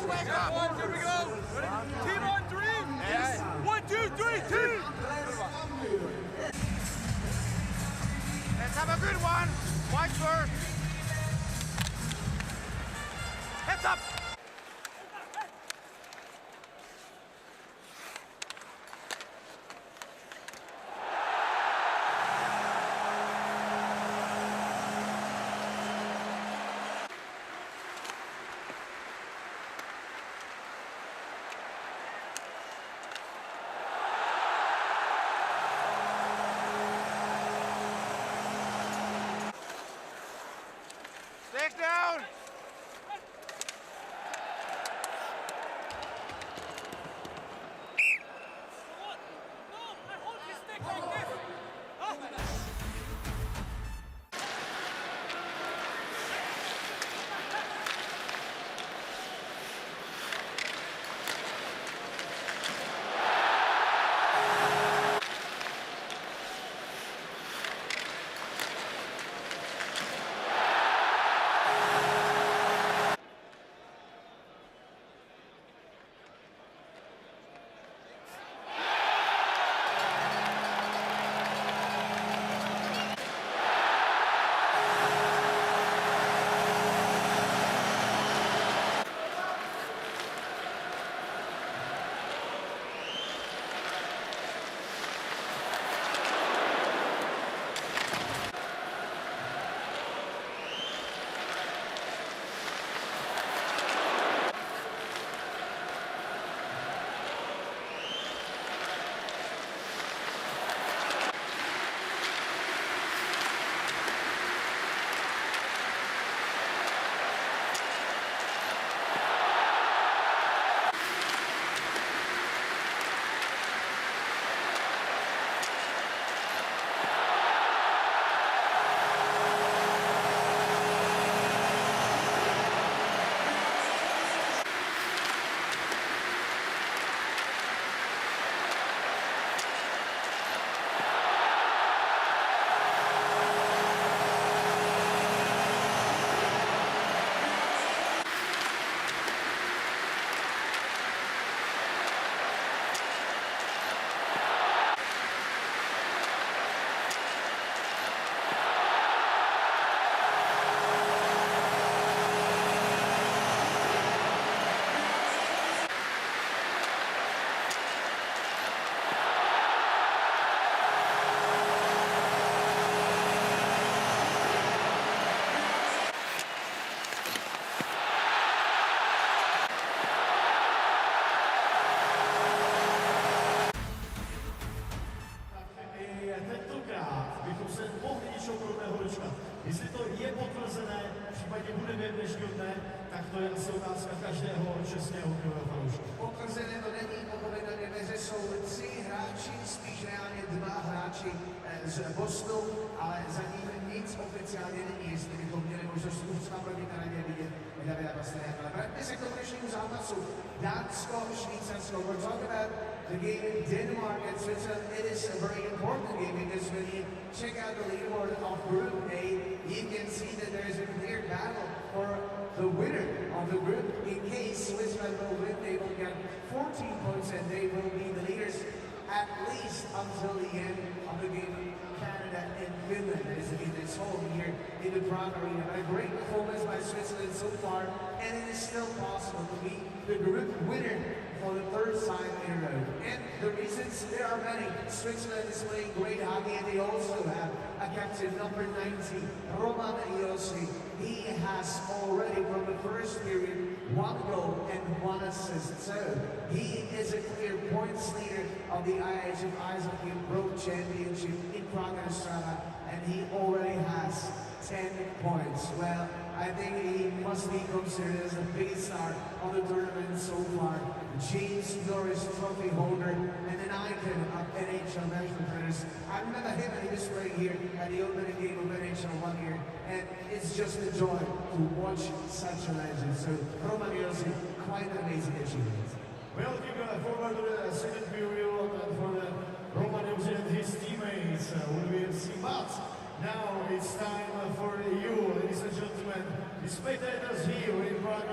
wake up. Here we go. Team on three. Yes. 1, 2, 3, team. Let's have a good one. White first. Heads up. Stick down. Jestli to je potvrzené, případně budeme dnešního dne, tak to je asi otázka každého českého fanouška. Potvrzené to není, opovedané mezi jsou 3 hráči, spíš reálně 2 hráči z Bostonu, ale za ním nic oficiálně není, jestli bychom měli možnost už proti Kanadě vidět Davida Pastrňáka. Ale vraťme se k tomu dnešnímu zápasu. Dánsko, Švýcarsko. We're talking about the game in Denmark and Switzerland. It is a very important game because when you check out the leaderboard of Group A, you can see that there is a clear battle for the winner of the group. In case Switzerland will win, they will get 14 points and they will be the leaders at least until the end of the game. Canada and Finland is in its home here in the Prague arena. But a great performance by Switzerland so far, and it is still possible to be the group winner for the 3rd time in a row. And the reasons, there are many. Switzerland is playing great hockey, and they also have a captain, number 90, Roman Josi. He has already, from the first period, 1 goal and 1 assist. So he is a clear points leader of the IIHF Ice Hockey Pro Championship in Prague, Australia, and he already has 10 points. Well, I think he must be considered as the biggest star of the tournament so far. James Norris trophy holder and an icon of NHL national players. I remember him and he was playing here at the opening game of NHL 1 year, and it's just a joy to watch such a legend. So Roman Josi, quite an amazing achievement. Well, looking forward to the second period for the Roman Josi and his teammates. We will see, but now it's time for you, ladies and gentlemen, the spectators here in Prague.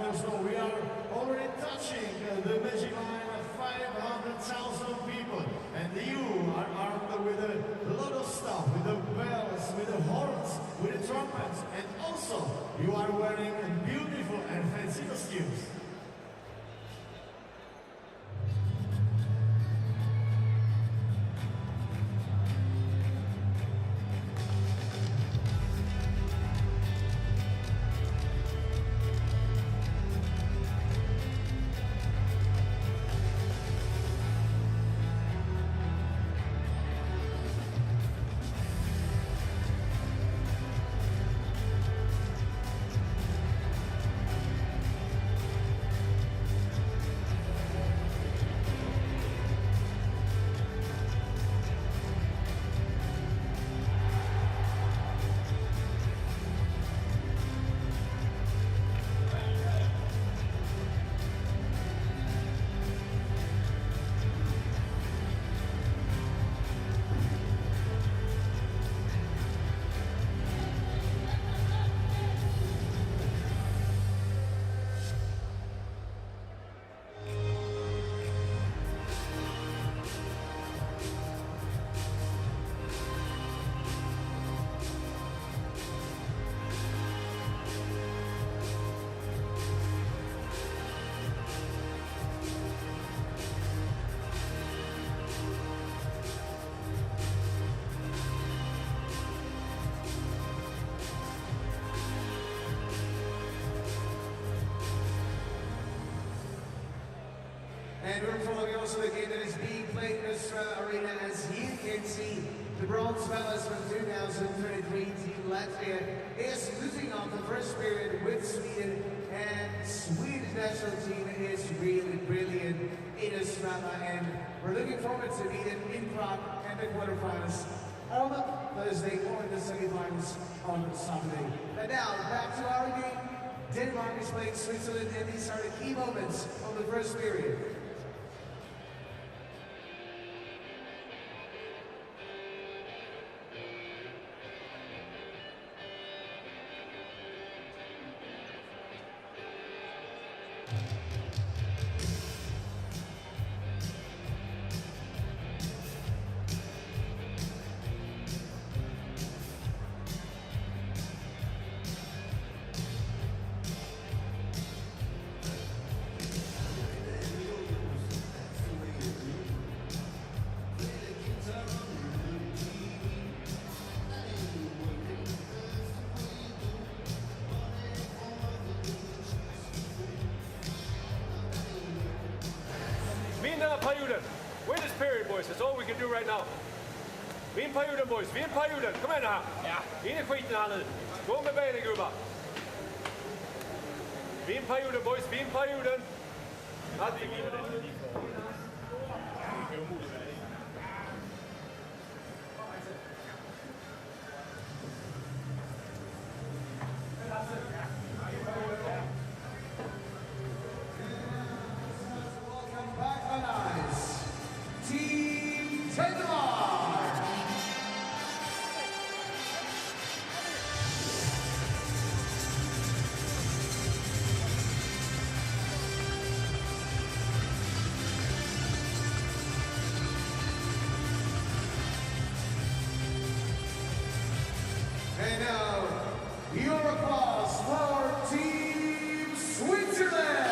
We are already touching the magic line of 500,000 people. And you are armed with a lot of stuff, with the bells, with the horns, with the trumpets, and also you are wearing beautiful and fancy costumes. And we're following also the game that is being played in this arena. As you can see, the bronze medalist from 2023, Team Latvia, is losing off the first period with Sweden, and Swedish national team is really brilliant in this drama, and we're looking forward to meet them in Prague and the quarterfinals on Thursday or the semifinals on Sunday. And now, back to our game. Denmark is playing Switzerland, and these are the key moments of the first period. Vin den här perioden. Win this period, boys. That's all we can do right now. Vin perioden, boys. Vin perioden. Kom igen här. Ja. In i skiten här nu. Gå med benen, gubbar. Vin perioden, boys. Vin perioden. Allting in det. And now, your applause for Team Switzerland!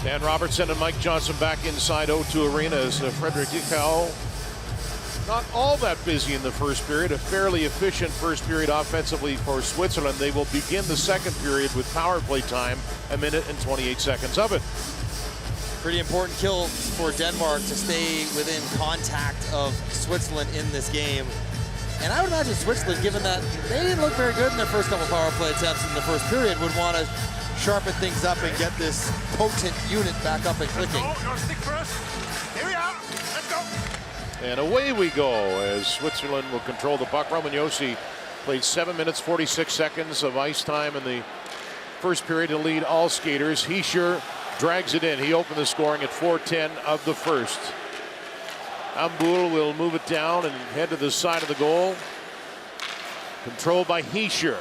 Dan Robertson and Mike Johnson back inside O2 Arena as Frederick Dikau not all that busy in the first period. A fairly efficient first period offensively for Switzerland. They will begin the second period with power play time, 1 minute and 28 seconds of it. Pretty important kill for Denmark to stay within contact of Switzerland in this game. And I would imagine Switzerland, given that they didn't look very good in their first couple power play attempts in the first period, would want to sharpen things up and get this potent unit back up and clicking. Stick first. Here we are. Let's go. And away we go as Switzerland will control the puck. Roman Josi played 7 minutes 46 seconds of ice time in the first period to lead all skaters. Hischier drags it in. He opened the scoring at 4:10 of the first. Ambuhl will move it down and head to the side of the goal. Controlled by Hischier.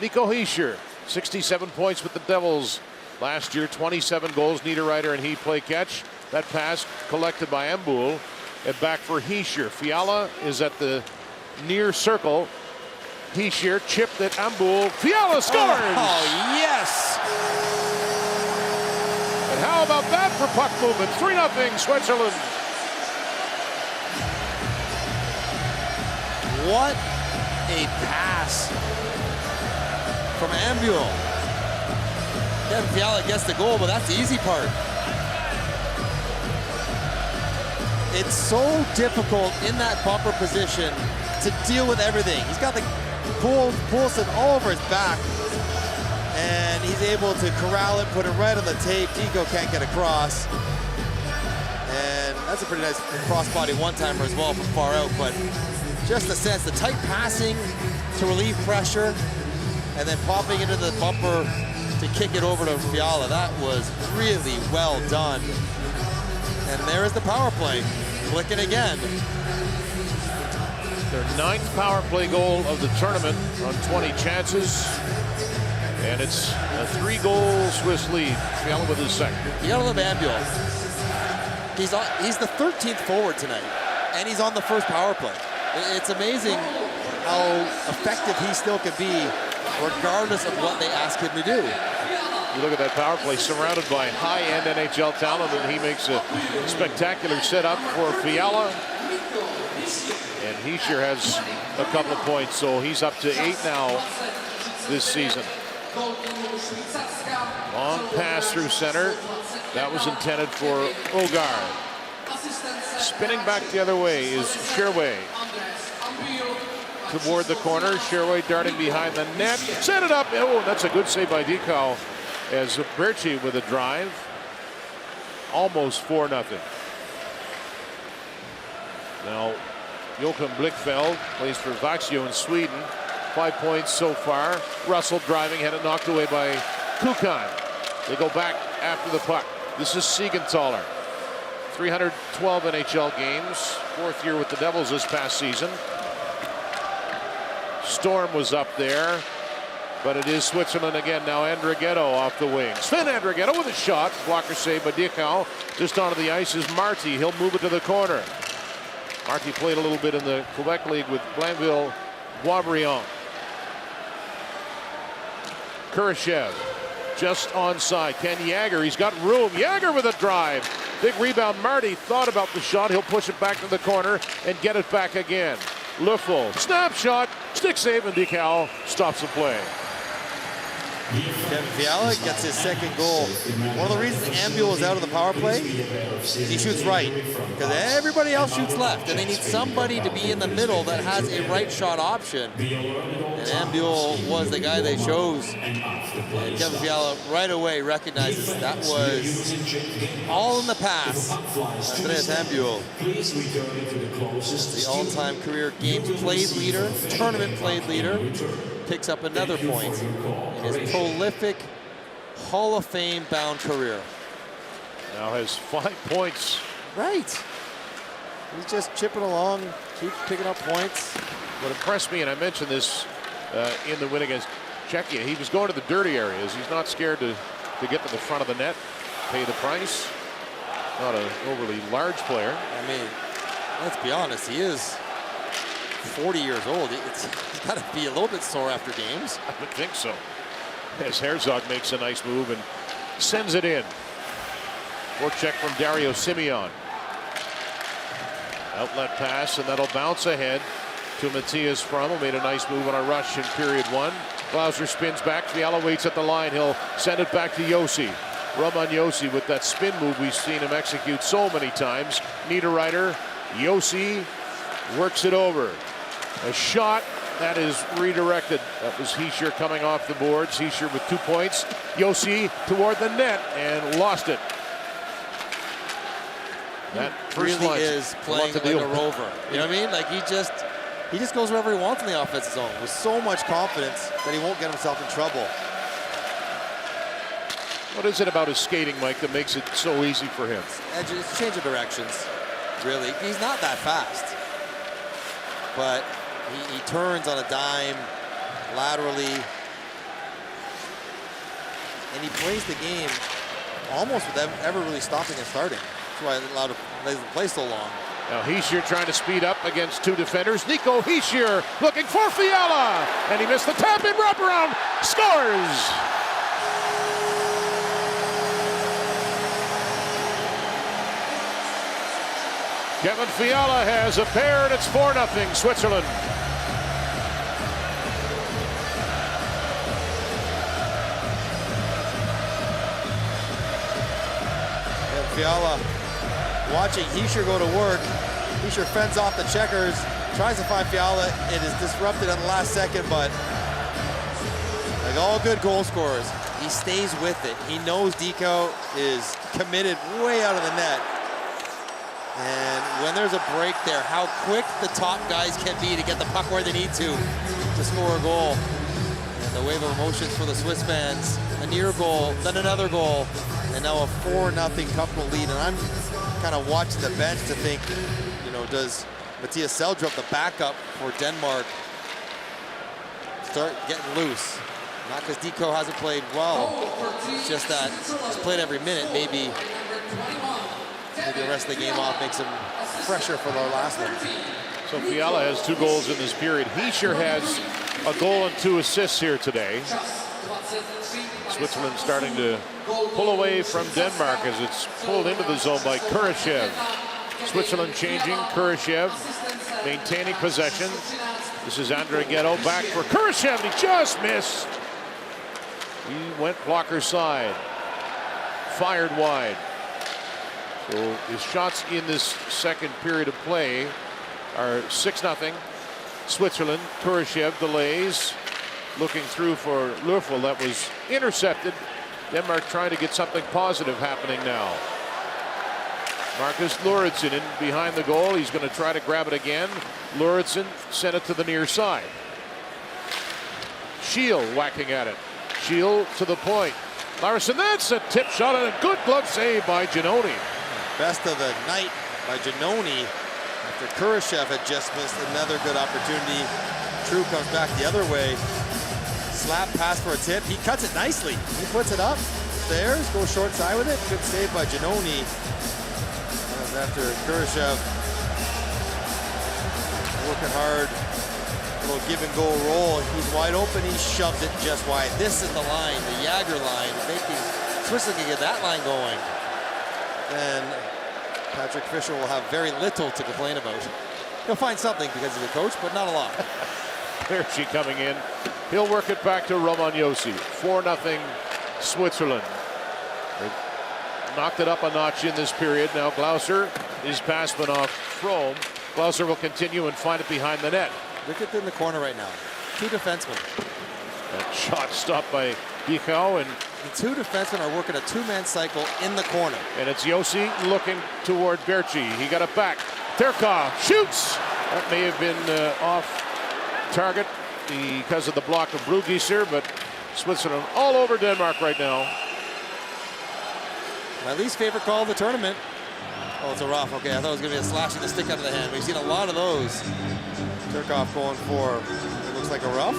Nico Hischier, 67 points with the Devils last year, 27 goals. Niederreiter and he play catch. That pass collected by Ambuhl and back for Hischier. Fiala is at the near circle. Hischier chipped at Ambuhl. Fiala scores! Oh, yes! And how about that for puck movement? 3-0 Switzerland. What a pass from Ambuhl. Kevin Fiala gets the goal, but that's the easy part. It's so difficult in that bumper position to deal with everything. He's got the Poulsen all over his back, and he's able to corral it, put it right on the tape. Dico can't get across. And that's a pretty nice crossbody one-timer as well from far out, but just the sense, the tight passing to relieve pressure, and then popping into the bumper to kick it over to Fiala. That was really well done. And there is the power play, clicking again. Their 9th power play goal of the tournament on 20 chances. And it's a 3-goal Swiss lead. Fiala with his second. You gotta love Ambuhl. He's the 13th forward tonight, and he's on the first power play. It's amazing how effective he still can be, regardless of what they ask him to do. You look at that power play surrounded by high-end NHL talent, and he makes a spectacular setup for Fiala. And Hischier has a couple of points, so he's up to 8 now this season. Long pass through center. That was intended for Ogard. Spinning back the other way is Sherway. Toward the corner, Sherway darting behind the net. Set it up. Oh, that's a good save by Dico as Berchi with a drive. Almost 4-0. Now, Joachim Blickfeld plays for Vaxio in Sweden. 5 points so far. Russell driving, had it knocked away by Kukan. They go back after the puck. This is Siegenthaler. 312 NHL games. 4th year with the Devils this past season. Storm was up there, but it is Switzerland again. Now Andrighetto off the wing. Sven Andrighetto with a shot. Blocker save by Dickau. Just onto the ice is Marty. He'll move it to the corner. Marty played a little bit in the Quebec League with Blainville Boisbriand. Kurashev just onside. Ken Jagger, he's got room. Jagger with a drive. Big rebound. Marty thought about the shot. He'll push it back to the corner and get it back again. Leffel, snap shot, stick save, and Dickau stops the play. Kevin Fiala gets his second goal. One of the reasons Ambuhl is out of the power play, he shoots right, because everybody else shoots left, and they need somebody to be in the middle that has a right shot option. And Ambuhl was the guy they chose. And Kevin Fiala right away recognizes that was all in the pass. Andreas Ambuhl, the all-time career games played leader, tournament played leader, picks up another point in his prolific Hall of Fame bound career. Now has 5 points. Right. He's just chipping along, keeps picking up points. What impressed me, and I mentioned this in the win against Czechia, he was going to the dirty areas. He's not scared to get to the front of the net, pay the price. Not an overly large player. I mean, let's be honest, he is 40 years old. He's got to be a little bit sore after games. I would think so. As Herzog makes a nice move and sends it in. Forecheck from Dario Simeon. Outlet pass, and that'll bounce ahead to Matthias Fromm, who made a nice move on a rush in period 1. Glauser spins back. Fiala waits at the line. He'll send it back to Yossi. Roman Yossi with that spin move we've seen him execute so many times. Niederreiter, Yossi works it over. A shot that is redirected. That was Hischier coming off the boards. Hischier with 2 points. Yossi toward the net and lost it. That first really is playing like a rover. You know what I mean? Like he just goes wherever he wants in the offensive zone with so much confidence that he won't get himself in trouble. What is it about his skating, Mike, that makes it so easy for him? It's change of directions, really. He's not that fast, but he turns on a dime laterally, and he plays the game almost without ever really stopping and starting. That's why he allowed to play so long. Now Hischier trying to speed up against 2 defenders. Nico Hischier looking for Fiala, and he missed the tap in wraparound. Scores! Kevin Fiala has a pair, and it's 4-0 Switzerland. And Fiala watching Hischier go to work. Hischier fends off the checkers, tries to find Fiala. It is disrupted on the last second, but like all good goal scorers, he stays with it. He knows Deco is committed way out of the net. And when there's a break there, how quick the top guys can be to get the puck where they need to score a goal. And the wave of emotions for the Swiss fans. A near goal, then another goal, and now a 4-0 comfortable lead. And I'm kind of watching the bench to think, you know, does Matthias Seldrup, the backup for Denmark, start getting loose? Not because Deco hasn't played well, it's just that he's played every minute. Maybe the rest of the game off makes him fresher for the last one. So Fiala has 2 goals in this period. Hischier has a goal and 2 assists here today. Switzerland starting to pull away from Denmark as it's pulled into the zone by Kurashev. Switzerland changing. Kurashev maintaining possession. This is Andre Ghetto back for Kurashev, and he just missed. He went blocker side. Fired wide. So his shots in this second period of play are 6-0 Switzerland. Kurashev delays, looking through for Löffel. That was intercepted. Denmark trying to get something positive happening now. Marcus Lauritsen in behind the goal. He's going to try to grab it again. Lauritsen sent it to the near side. Shield whacking at it. Shield to the point. Larson, that's a tip shot and a good glove save by Giannoni. Best of the night by Giannoni after Kurashev had just missed another good opportunity. True comes back the other way. Slap pass for a tip. He cuts it nicely. He puts it up. Stairs, goes short side with it. Good save by Giannoni. After Kurashev working hard. A little give and go roll. He's wide open. He shoves it just wide. This is the line, the Jagger line. Making Switzerland can get that line going. Then Patrick Fischer will have very little to complain about. He'll find something because he's a coach, but not a lot. Berchi coming in. He'll work it back to Roman Yossi. 4-0 Switzerland. They've knocked it up a notch in this period. Now Glauser is passed off Frome. Glauser will continue and find it behind the net. Look at them in the corner right now. 2 defensemen. That shot stopped by Dichau, and the 2 defensemen are working a 2-man cycle in the corner. And it's Yossi looking toward Berchi. He got it back. Terkov shoots. That may have been off target because of the block of Brugieser, but Switzerland all over Denmark right now. My least favorite call of the tournament. Oh, it's a rough. Okay, I thought it was going to be a slashing the stick out of the hand. We've seen a lot of those. Terkov going for, it looks like a rough.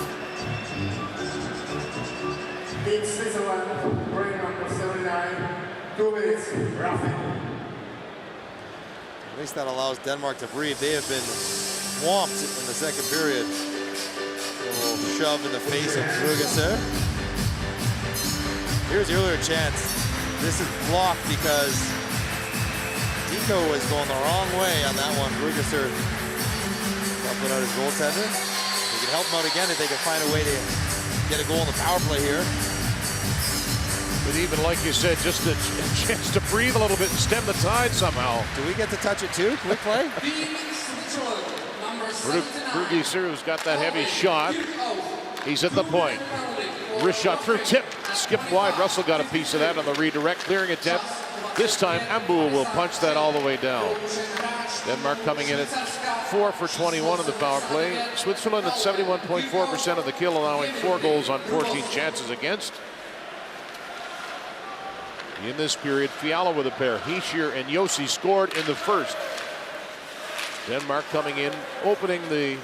In Switzerland, break number 79, 2 minutes, roughing. At least that allows Denmark to breathe. They have been swamped in the second period. A little shove in the face of Brugieser. Here's the earlier chance. This is blocked because Dico was going the wrong way on that one. Brugesser helping out his goaltender. They can help him out again if they can find a way to get a goal in the power play here. But even like you said, just a chance to breathe a little bit and stem the tide somehow. Do we get to touch it too? Quick play? Brugesser, who's got that heavy shot. He's at the point. Wrist shot through, tip, skipped wide. Russell got a piece of that on the redirect, clearing attempt. This time, Ambu will punch that all the way down. Denmark coming in at 4 for 21 in the power play. Switzerland at 71.4% of the kill, allowing 4 goals on 14 chances against. In this period, Fiala with a pair. Hischier and Josi scored in the first. Denmark coming in, opening the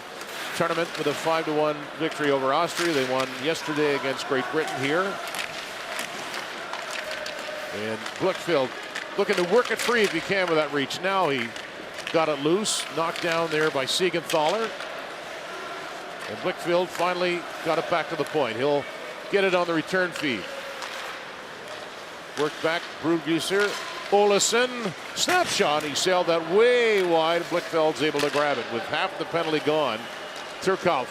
tournament with a 5-1 victory over Austria. They won yesterday against Great Britain here. And Blichfeld looking to work it free if he can with that reach. Now he got it loose, knocked down there by Siegenthaler. And Blichfeld finally got it back to the point. He'll get it on the return feed. Worked back, Brugesser, Olesen, snapshot. He sailed that way wide. Blichfeld's able to grab it with half the penalty gone. Turkov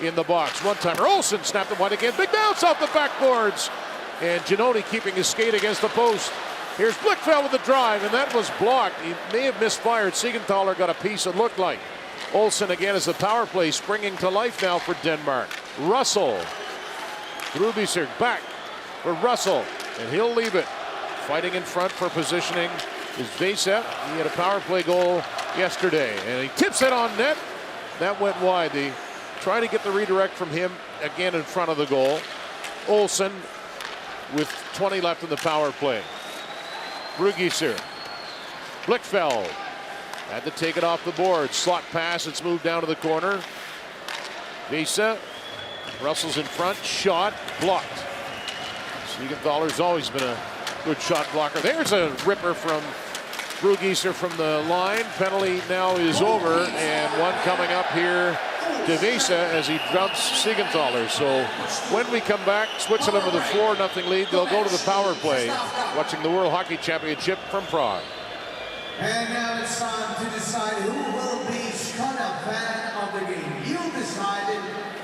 in the box. One-timer. Olsen snapped it wide again. Big bounce off the backboards. And Giannoni keeping his skate against the post. Here's Blichfeld with the drive, and that was blocked. He may have misfired. Siegenthaler got a piece, it looked like. Olsen again as the power play springing to life now for Denmark. Russell. Brugesser back for Russell, and he'll leave it. Fighting in front for positioning is Vesa. He had a power play goal yesterday, and he tips it on net. That went wide. They try to get the redirect from him again in front of the goal. Olsen with 20 left in the power play. Brugesser. Blichfeld had to take it off the board. Slot pass, it's moved down to the corner. Vesa. Russell's in front, shot, blocked. Siegenthaler's always been a good shot blocker. There's a ripper from Brugesser from the line. Penalty now is over, and one coming up here to Vesa as he dumps Siegenthaler. So when we come back, Switzerland with a 4-0 lead. They'll go to the power play, watching the World Hockey Championship from Prague. And now it's time to decide who will be Skoda fan of the game. You decided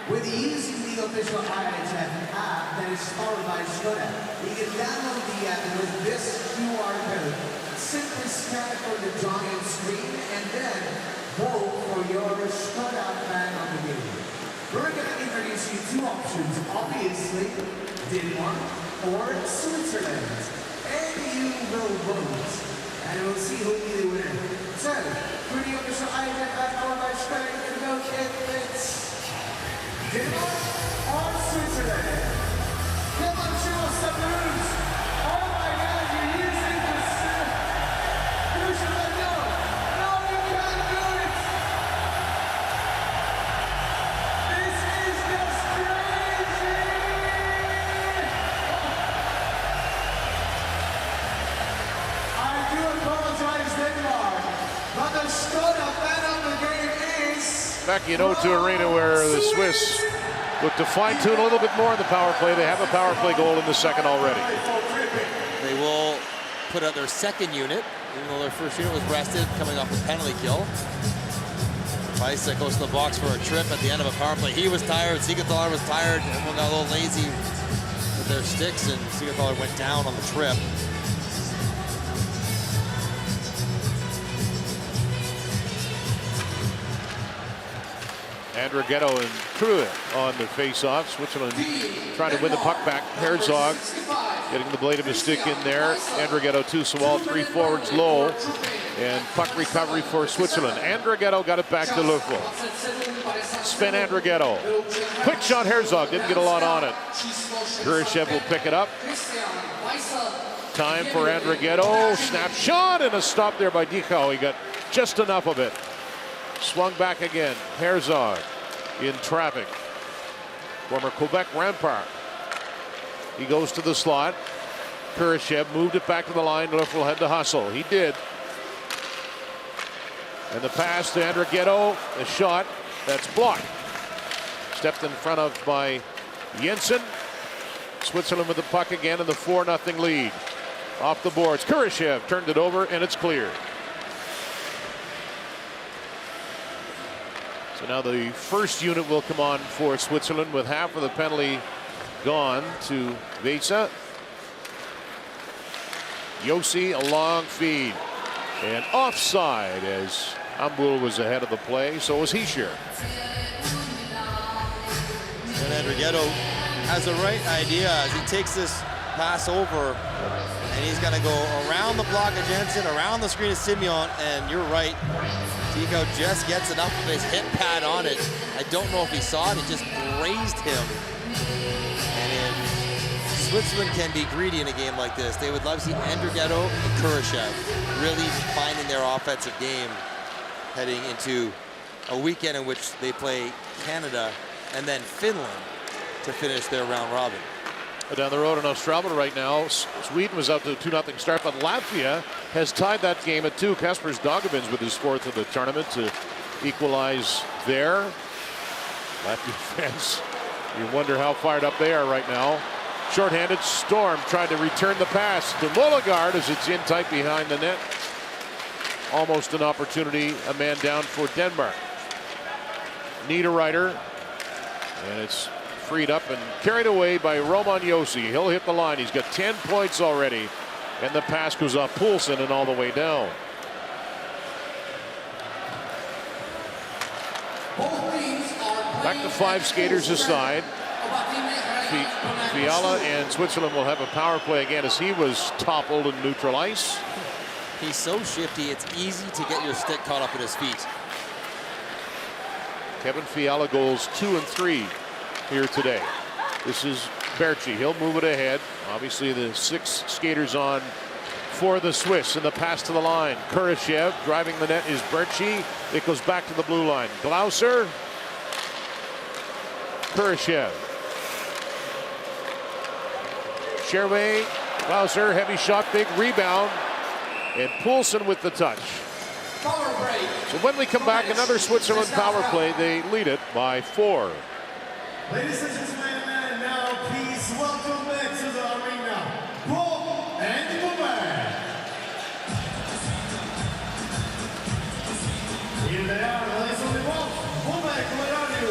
with using the official IIHF app that is powered by Skoda. You can download the app with this QR code. Simply scan it on the giant screen and then vote for your Skoda fan of the game. We're going to introduce you 2 options, obviously Denmark or Switzerland. And you will vote. And we'll see who will be the winner. So, for the official IIHF app powered by Skoda, you can vote if it's Denmark or Switzerland. Come on, show us some moves. Oh my God, you're using this. No, you can't do it. This is just crazy. I do apologize, Denmark, but the Skoda fan of the game is Back in O2 Arena where the Swiss look to fine-tune a little bit more in the power play. They have a power play goal in the second already. They will put out their second unit, even though their first unit was rested, coming off a penalty kill. Weiss goes to the box for a trip at the end of a power play. He was tired, Siegenthaler was tired, everyone got a little lazy with their sticks, and Siegenthaler went down on the trip. Andrighetto and Truitt on the face-off. Switzerland trying to win the puck back. Herzog getting the blade of his stick in there. Andrighetto too, so all 3 forwards low. And puck recovery for Switzerland. Andrighetto got it back to Löffel. Sven Andrighetto. Quick shot, Herzog. Didn't get a lot on it. Kurashev will pick it up. Time for Andrighetto. Snap shot and a stop there by Dico. He got just enough of it. Swung back again. Herzog in traffic. Former Quebec Rampart. He goes to the slot. Kurashev moved it back to the line. Löffel had to hustle. He did. And the pass to Andrighetto. The shot. That's blocked. Stepped in front of by Jensen. Switzerland with the puck again in the 4-0 lead. Off the boards. Kurashev turned it over and it's cleared. So now the first unit will come on for Switzerland with half of the penalty gone to Vesa. Yossi, a long feed. And offside as Ambul was ahead of the play. So was Hischier. And Andrighetto has the right idea as he takes this pass over. And he's going to go around the block of Jensen, around the screen of Simeon. And you're right. Tico just gets enough of his hip pad on it. I don't know if he saw it. It just grazed him. And if Switzerland can be greedy in a game like this, they would love to see Andrighetto and Kurashev really finding their offensive game heading into a weekend in which they play Canada and then Finland to finish their round robin. Down the road in Australia right now, Sweden was up to a 2-0 start, but Latvia has tied that game at 2. Kaspers Dagobins with his 4th of the tournament to equalize there. Latvian fans, you wonder how fired up they are right now. Short-handed, Storm tried to return the pass to Mullegard as it's in tight behind the net. Almost an opportunity, a man down for Denmark. Niederreiter, and it's freed up and carried away by Roman Yossi. He'll hit the line. He's got 10 points already. And the pass goes off Poulsen and all the way down. Back to 5 skaters aside. Fiala and Switzerland will have a power play again as he was toppled in neutral ice. He's so shifty, it's easy to get your stick caught up at his feet. Kevin Fiala goals 2 and 3 here today. This is Berchi. He'll move it ahead. Obviously the 6 skaters on for the Swiss, and the pass to the line. Kurashev driving the net is Berchi. It goes back to the blue line. Glauser. Kurashev. Sherway. Glauser, heavy shot, big rebound. And Poulsen with the touch. So when we come back, another Switzerland power play. They lead it by 4. Ladies and gentlemen, now please welcome back to the arena, Bob and Bobek. Here they are, ladies and gentlemen. Bobek, where are you?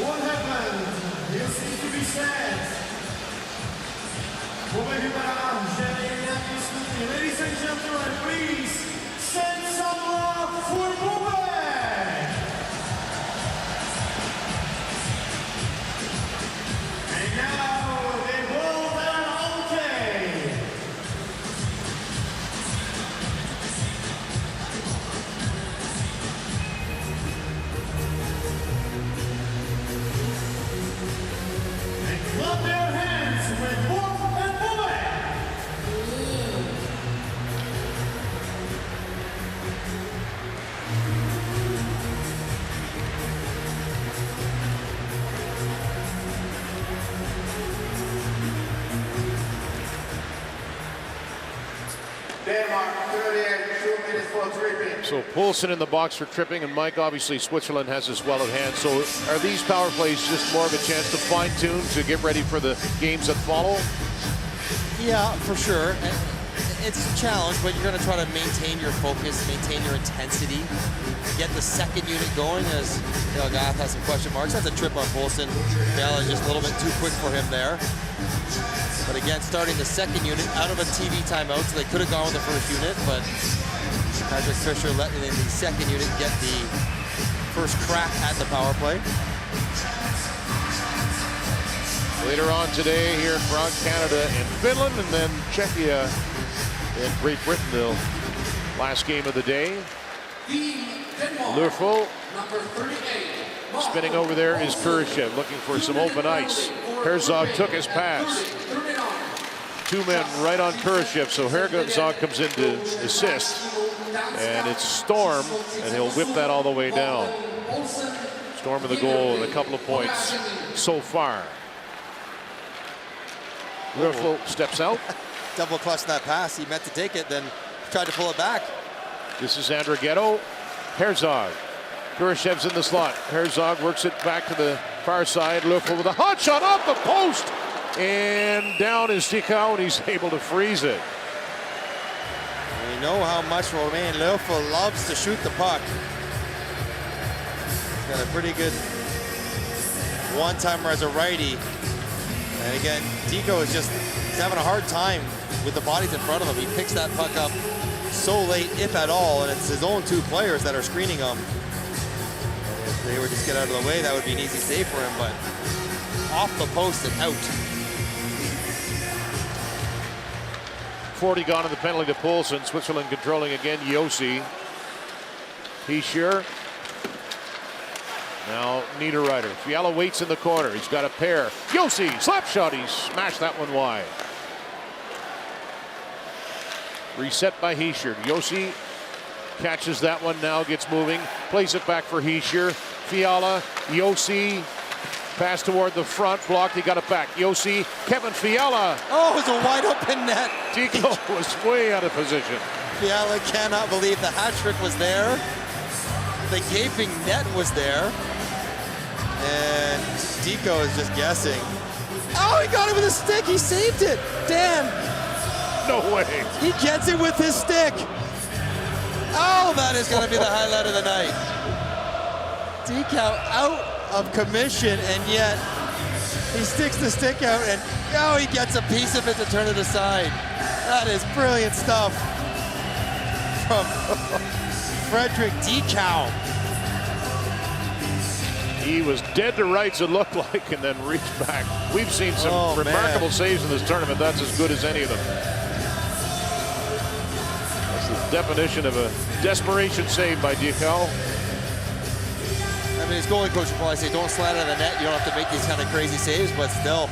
What happened? You seem to be sad. Bobek vypadá, že je nějaký smutný. Ladies and gentlemen, please send some love for Bobek. So Poulsen in the box for tripping, and Mike, obviously Switzerland has this well at hand. So are these power plays just more of a chance to fine tune to get ready for the games that follow? Yeah, for sure. And it's a challenge, but you're going to try to maintain your focus, maintain your intensity, get the second unit going as Gath has some question marks. That's a trip on Poulsen. Fiala just a little bit too quick for him there. But again, starting the second unit out of a TV timeout, so they could have gone with the first unit, but Patrick Fisher letting in the second unit get the first crack at the power play. Later on today here in Prague, Canada and Finland, and then Czechia and Great Britain, the last game of the day. Lurfo spinning over there is Kurashev looking for some open ice. Herzog took his pass. 2 men right on Kurashev, so Herzog comes in to assist. And it's Storm, and he'll whip that all the way down. Storm with the goal and a couple of points so far. Lurfo steps out. Double clutched that pass. He meant to take it, then tried to pull it back. This is Andrighetto. Herzog. Kurashev's in the slot. Herzog works it back to the far side. Lurfo with a hot shot off the post. And down is Tikau, and he's able to freeze it. We know how much Romain Lurfo loves to shoot the puck. got a pretty good one-timer as a righty. And again, Deco is just, he's having a hard time with the bodies in front of him. He picks that puck up so late, if at all, and it's his own two players that are screening him. If they were just get out of the way, that would be an easy save for him, but off the post and out. 40 gone in the penalty to Poulsen. Switzerland controlling again. Yossi. Hischier. Now Niederreiter. Fiala waits in the corner. He's got a pair. Yossi, slap shot. He smashed that one wide. Reset by Hischier. Yossi catches that one now, gets moving. Plays it back for Hischier. Fiala, Yossi. Pass toward the front, blocked, he got it back. Yossi, Kevin Fiala. Oh, it's a wide open net. Deco was way out of position. Fiala cannot believe the hat trick was there. The gaping net was there. And Deco is just guessing. Oh, he got it with a stick, he saved it. Dan. No way. He gets it with his stick. Oh, that is gonna be the highlight of the night. Deco out of commission, and yet he sticks the stick out, and oh, he gets a piece of it to turn it aside. That is brilliant stuff from Frederick Deco. He was dead to rights, it looked like, and then reached back. We've seen some remarkable saves in this tournament. That's as good as any of them. That's the definition of a desperation save by Deco. I mean, his goalie coach would probably say, don't slide out of the net. You don't have to make these kind of crazy saves, but still,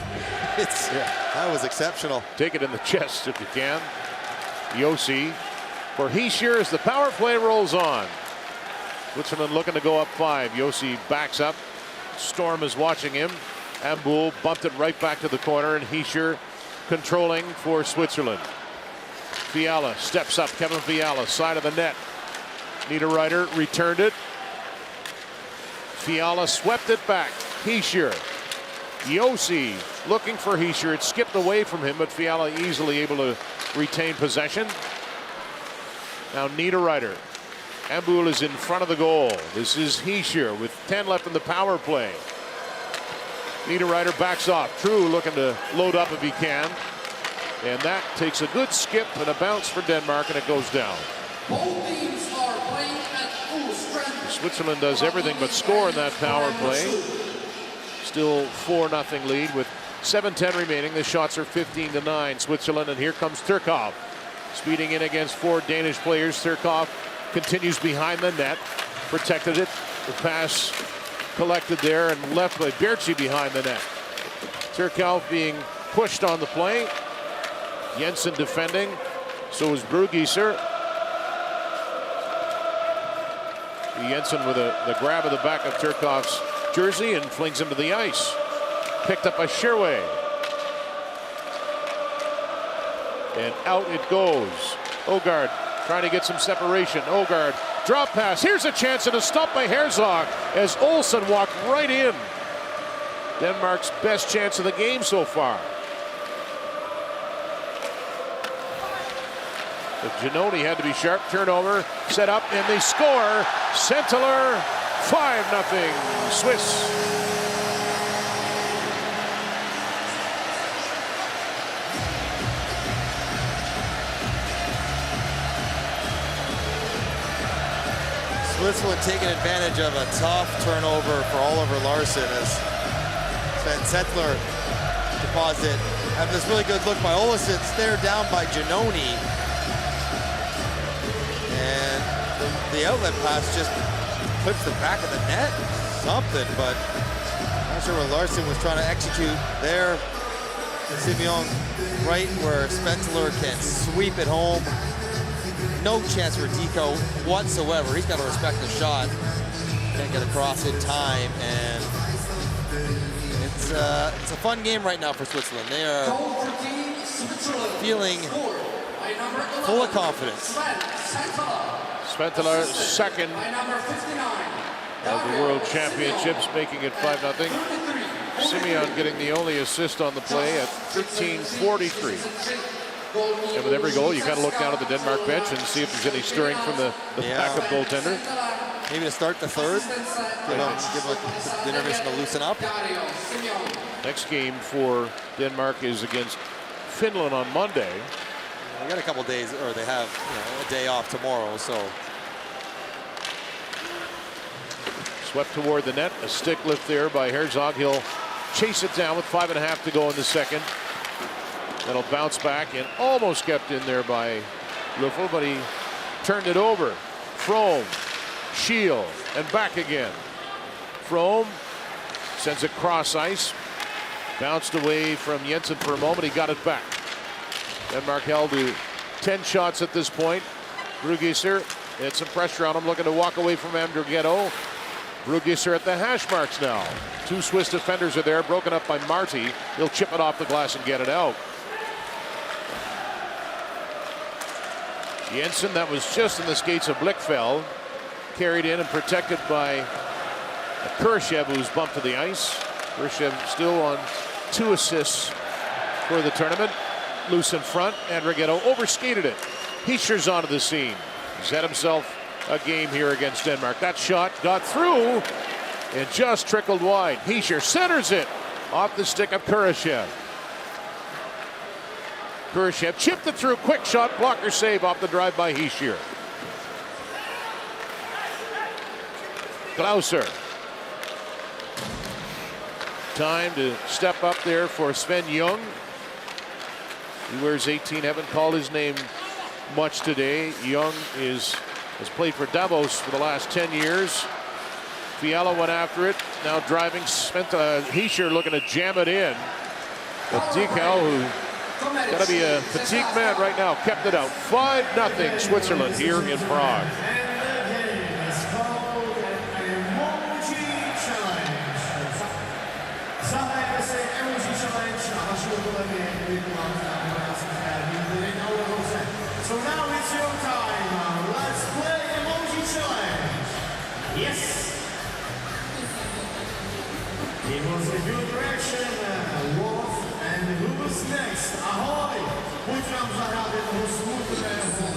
that was exceptional. Take it in the chest if you can. Yossi for Hischier as the power play rolls on. Switzerland looking to go up 5. Yossi backs up. Storm is watching him. Ambuhl bumped it right back to the corner, and Hischier controlling for Switzerland. Fiala steps up. Kevin Fiala, side of the net. Niederreiter returned it. Fiala swept it back. Hischier. Yossi looking for Hischier. It skipped away from him, but Fiala easily able to retain possession. Now Niederreiter. Ambuhl is in front of the goal. This is Hischier with 10 left in the power play. Niederreiter backs off. True looking to load up if he can. And that takes a good skip and a bounce for Denmark, and it goes down. Both teams are playing at full strength. Switzerland does everything but score in that power play. Still 4-0 lead with 7:10 remaining. The shots are 15-9 Switzerland, and here comes Turkov. Speeding in against 4 Danish players. Turkov continues behind the net. Protected it. The pass collected there and left by Berchi behind the net. Turkov being pushed on the play. Jensen defending. So is Brugieser. Jensen with the grab of the back of Turkov's jersey and flings him to the ice. Picked up by Sherway. And out it goes. Ogard trying to get some separation. Ogard, drop pass. Here's a chance, and a stop by Herzog as Olsen walked right in. Denmark's best chance of the game so far. But Giannone had to be sharp. Turnover, set up, and they score. Sentler, 5-0 Swiss. Switzerland taking advantage of a tough turnover for Oliver Larsson as Sven Sentler deposit. Have this really good look by Olsen, stared down by Giannone. And the outlet pass just clips the back of the net. Something, but not sure what Larsson was trying to execute there. Simeon right where Spenteler can sweep it home. No chance for Deco whatsoever. He's got to respect the shot. Can't get across in time, and it's a fun game right now for Switzerland. They are feeling full of confidence. Spenteler second of the World Championships, making it 5-0. Simeon getting the only assist on the play at 13:43. And with every goal, you kind of look down at the Denmark bench and see if there's any stirring from the backup goaltender. maybe to start the third. Give them the intermission to loosen up. Next game for Denmark is against Finland on Monday. They got a couple days, or they have a day off tomorrow, so. Swept toward the net, a stick lift there by Herzog. He'll chase it down with 5.5 to go in the second. That'll bounce back and almost kept in there by Löffel, but he turned it over. Frome, Shield, and back again. Frome sends it cross ice. Bounced away from Jensen for a moment. He got it back. Denmark held to 10 shots at this point. Brugisser had some pressure on him, looking to walk away from Andrighetto. Brugisser at the hash marks now. 2 Swiss defenders are there, broken up by Marty. He'll chip it off the glass and get it out. Jensen, that was just in the skates of Blichfeld. Carried in and protected by Kurashev, who's bumped to the ice. Kurashev still on 2 assists for the tournament. Loose in front. Andrighetto overskated it. Hischer's onto the scene. He's had himself a game here against Denmark. That shot got through and just trickled wide. Hischer centers it off the stick of Kurashev. Kurashev chipped it through. Quick shot. Blocker save off the drive by Hischer. Glauser. Time to step up there for Sven Ljung. He wears 18. Haven't called his name much today. Ljung has played for Davos for the last 10 years. Fiala went after it. Now driving. Hischer looking to jam it in. But Dikau, who got to be a fatigued man right now, kept it out. 5-0 Switzerland here in Prague. So now it's your time. Let's play Emoji Challenge. Yes. It was a good direction. Wolf, and who's next? Ahoj. Pojď nám zahrát jednoho smutného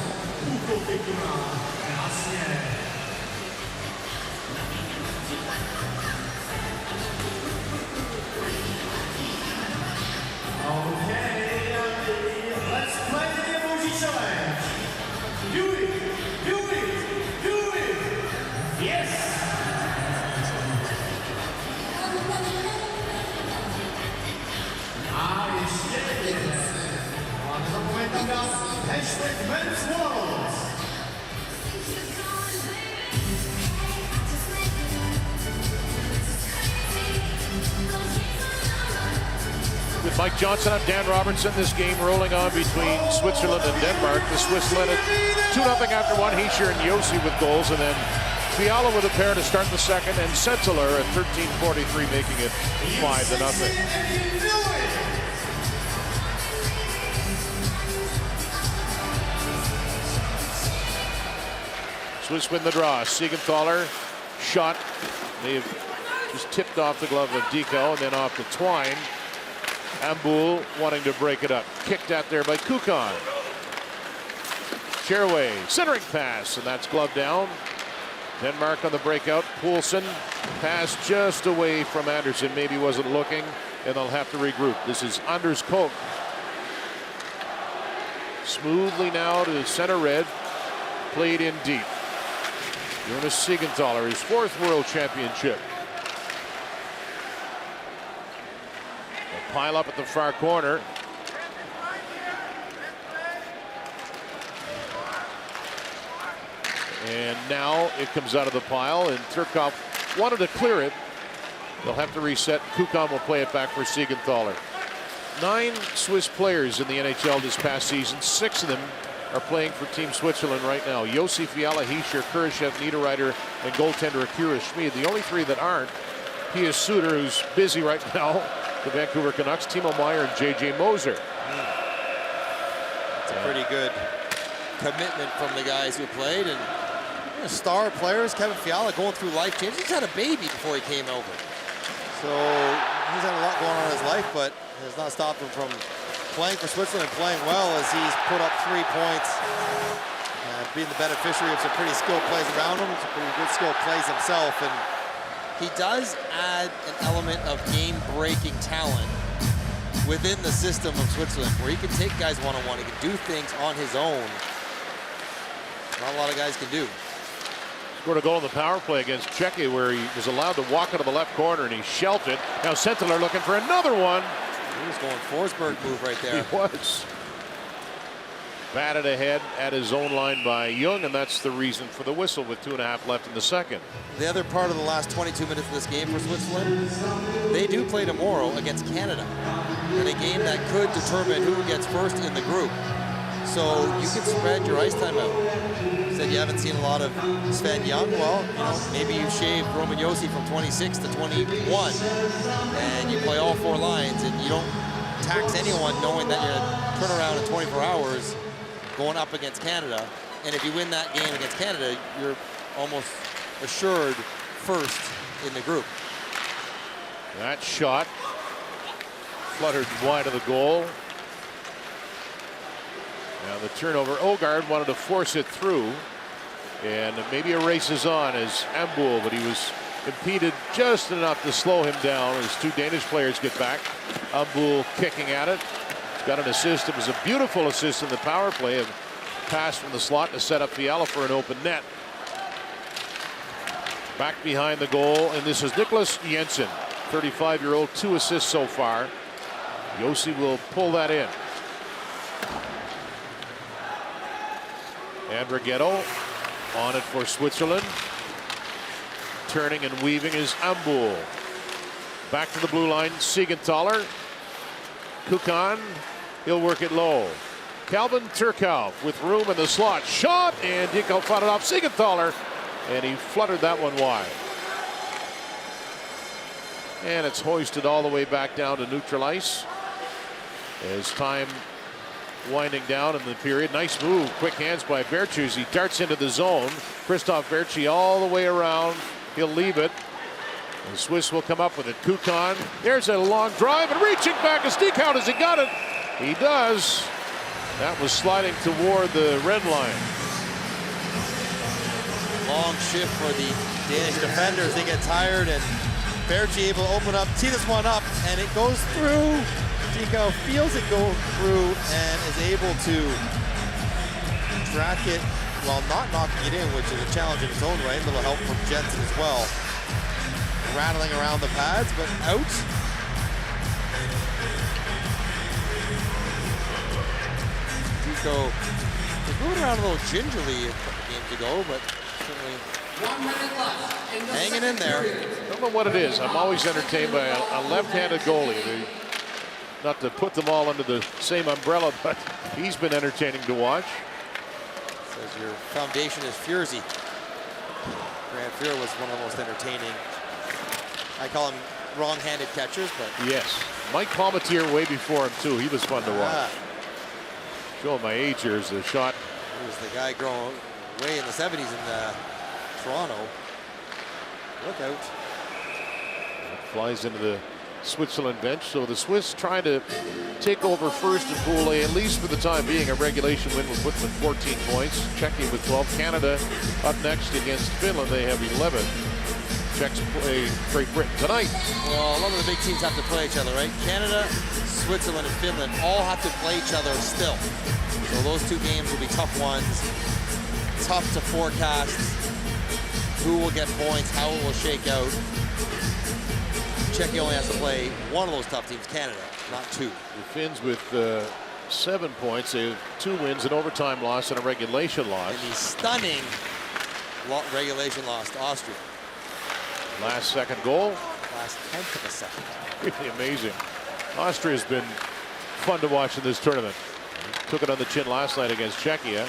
útočníka. Jasně. Okay, let's play the Emoji Challenge. Do it, do it, do it. Yes. A ještě jeden. A nezapomeňte dát hashtag Men's World. With Mike Johnson and Dan Robertson, this game rolling on between Switzerland and Denmark. The Swiss led it 2-0 after one. Hischer and Yossi with goals, and then Fiala with a pair to start the second, and Sensler at 13:43 making it 5-0. Swiss win the draw. Siegenthaler shot. They've just tipped off the glove of Dikau and then off the twine. Ambuhl wanting to break it up. Kicked out there by Kukan. Cherway, centering pass, and that's gloved down. Denmark on the breakout. Poulsen, pass just away from Anderson. Maybe wasn't looking, and they'll have to regroup. This is Anders Koch. Smoothly now to center red. Played in deep. Jonas Siegenthaler, his 4th world championship. Pile up at the far corner. And now it comes out of the pile, and Turkov wanted to clear it. They'll have to reset. Kukan will play it back for Siegenthaler. 9 Swiss players in the NHL this past season. 6 of them are playing for Team Switzerland right now. Yossi, Fiala, Hischer, Kurashev, Niederreiter, and goaltender Akira Schmid. The only 3 that aren't, he is Suter, who's busy right now. The Vancouver Canucks, Timo Meier, and J.J. Moser. It's a pretty good commitment from the guys who played. And star players, Kevin Fiala going through life changes. He's had a baby before he came over. So he's had a lot going on in his life, but it has not stopped him from playing for Switzerland and playing well as he's put up 3 points being the beneficiary of some pretty skilled plays around him, some pretty good skilled plays himself, and he does add an element of game-breaking talent within the system of Switzerland, where he can take guys one-on-one, he can do things on his own. Not a lot of guys can do. Scored a goal in the power play against Czechia, where he was allowed to walk into the left corner and he shelved it. Now Sentler looking for another one. He was going Forsberg move right there. He was. Batted ahead at his own line by Young, and that's the reason for the whistle with 2.5 left in the second. The other part of the last 22 minutes of this game for Switzerland, they do play tomorrow against Canada in a game that could determine who gets first in the group. So you can spread your ice time out. You said you haven't seen a lot of Sven Young. Well, you know, maybe you shave Roman Josi from 26 to 21, and you play all 4 lines, and you don't tax anyone knowing that you're going to turn around in 24 hours going up against Canada. And if you win that game against Canada, you're almost assured first in the group. That shot fluttered wide of the goal. Now the turnover, Ogard wanted to force it through, and maybe a race is on as Ambull, but he was impeded just enough to slow him down as 2 Danish players get back. Ambull kicking at it. Got an assist. It was a beautiful assist in the power play. A pass from the slot to set up Fiala for an open net. Back behind the goal, and this is Nicholas Jensen, 35-year-old, 2 assists so far. Josi will pull that in. Andrighetto on it for Switzerland. Turning and weaving is Ambull. Back to the blue line, Siegenthaler. Kukan, he'll work it low. Calvin Turkow with room in the slot. Shot, and Dicko fought it off Siegenthaler, and he fluttered that one wide. And it's hoisted all the way back down to neutral ice. As time winding down in the period. Nice move, quick hands by Bertuzzi. He darts into the zone. Christoph Bertuzzi all the way around. He'll leave it. The Swiss will come up with it. Kukan, there's a long drive, and reaching back is Dicko. Has he got it? He does. That was sliding toward the red line. Long shift for the Danish defenders. They get tired, and Bertuzzi able to open up, tee this one up, and it goes through. Dicko feels it go through and is able to track it while not knocking it in, which is a challenge in its own right. A little help from Jensen as well. Rattling around the pads, but out. Dicko was moving around a little gingerly a couple games ago, but certainly 1 minute left. hanging in there. I don't know what it is. I'm always entertained by a left-handed goalie. Not to put them all under the same umbrella, but he's been entertaining to watch. Says your foundation is Furzy. Grant Fuhr was one of the most entertaining. I call him wrong-handed catchers, but yes, Mike Palmetier way before him too. He was fun to watch. Showing my age here is the shot. He was the guy growing way in the 70s in Toronto. Look out. It flies into the Switzerland bench. So the Swiss trying to take over first in Pool A, at least for the time being. A regulation win will put them at 14 points. Czechia with 12. Canada up next against Finland. They have 11. Czechs play Great Britain tonight. Well, a lot of the big teams have to play each other, right? Canada, Switzerland, and Finland all have to play each other still. So those 2 games will be tough ones. Tough to forecast who will get points, how it will shake out. Czechia only has to play one of those tough teams, Canada, not 2. The Finns with 7 points. They have 2 wins, an overtime loss, and a regulation loss. And the stunning regulation loss to Austria. Last second goal. Last 10th of a second. Really amazing. Austria's been fun to watch in this tournament. Took it on the chin last night against Czechia.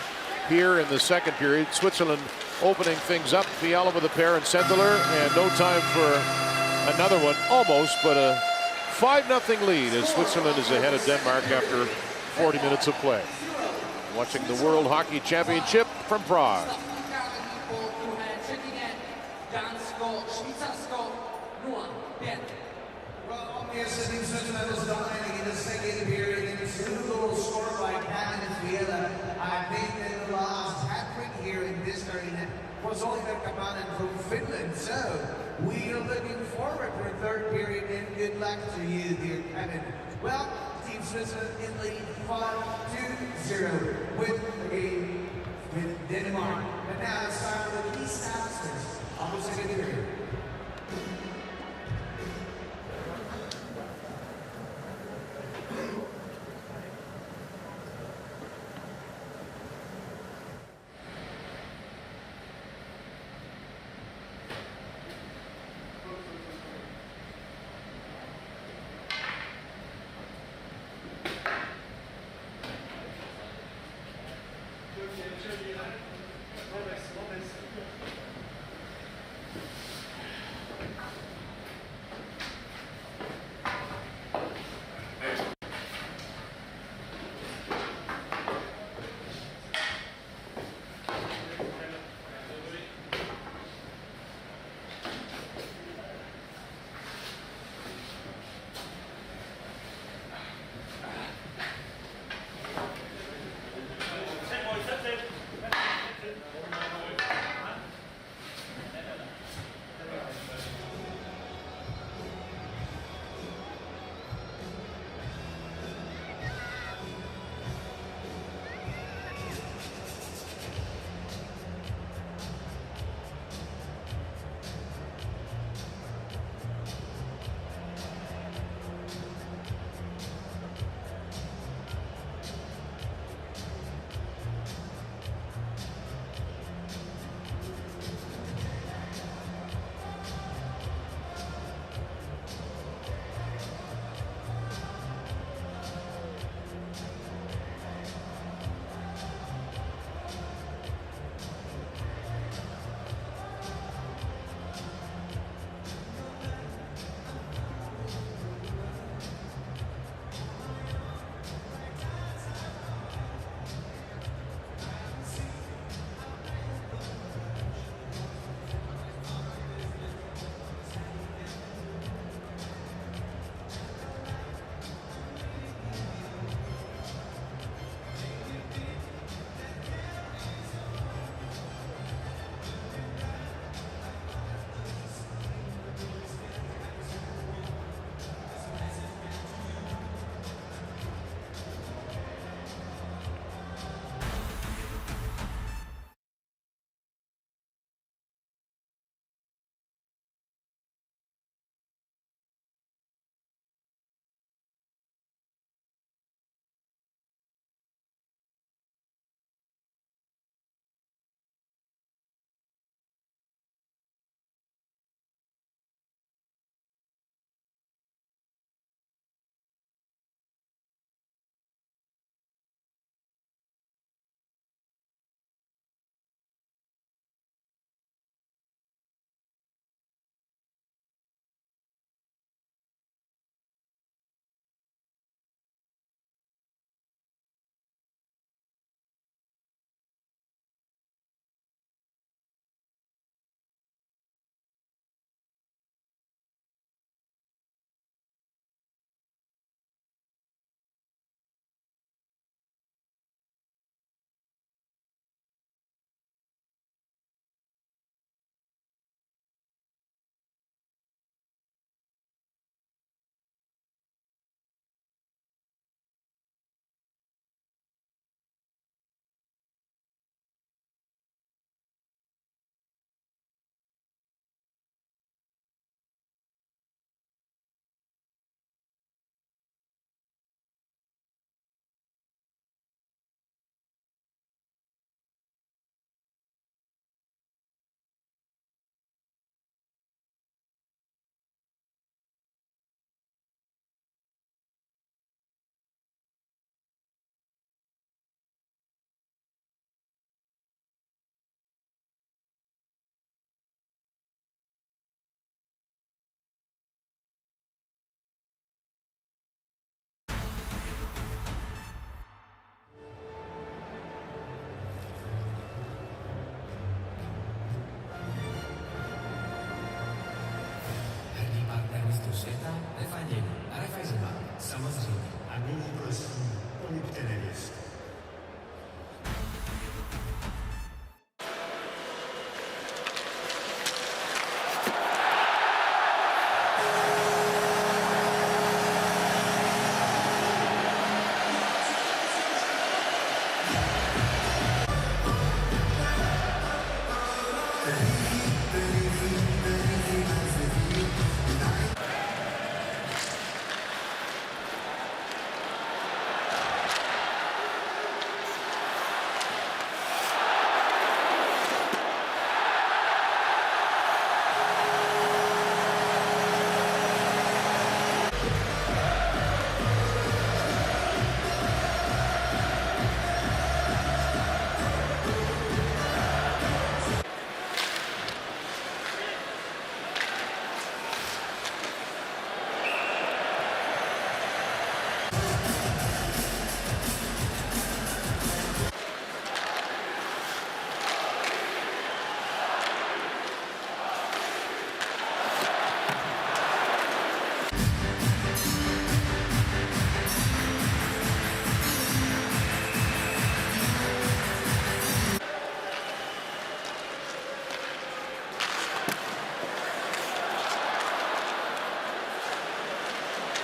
Here in the second period, Switzerland opening things up. Fiala with a pair and Sentler, and no time for another one, almost, but a 5-0 lead as Switzerland is ahead of Denmark after 40 minutes of play. Watching the World Hockey Championship from Prague. Well, obviously, Switzerland was dominating in the second period, and 2 goals scored by Calvin Fiala. I think in the last half was Oliver Kamanen from Finland. So we are looking forward to the third period, and good luck to you, dear Kevin. Well, Team Switzerland in lead 5-2-0 with the game with Denmark. And now it's time for the key stats of the second period.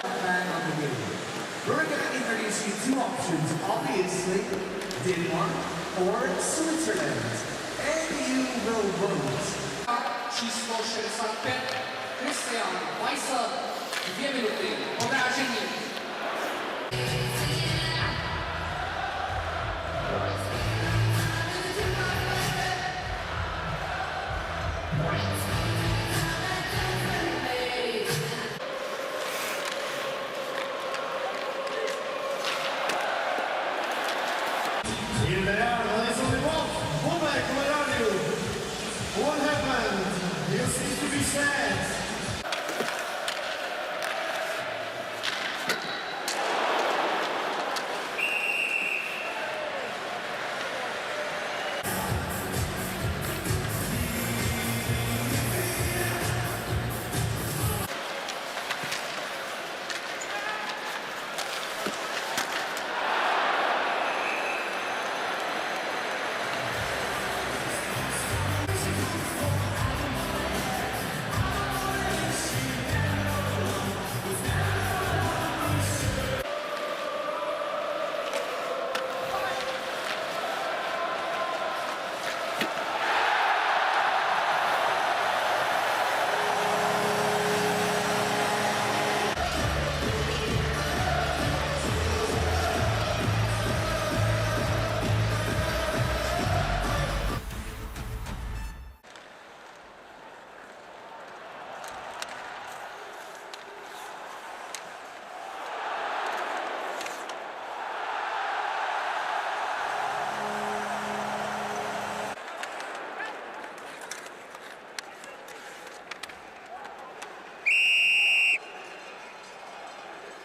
Man on the game. We're going to introduce you two options, obviously, Denmark or Switzerland. And you will vote. Číslo 65, Christian Weiser, 2 minuty, podrážení. In the air, there's only one. Bobek, where are you? What happened? You seem to be sad.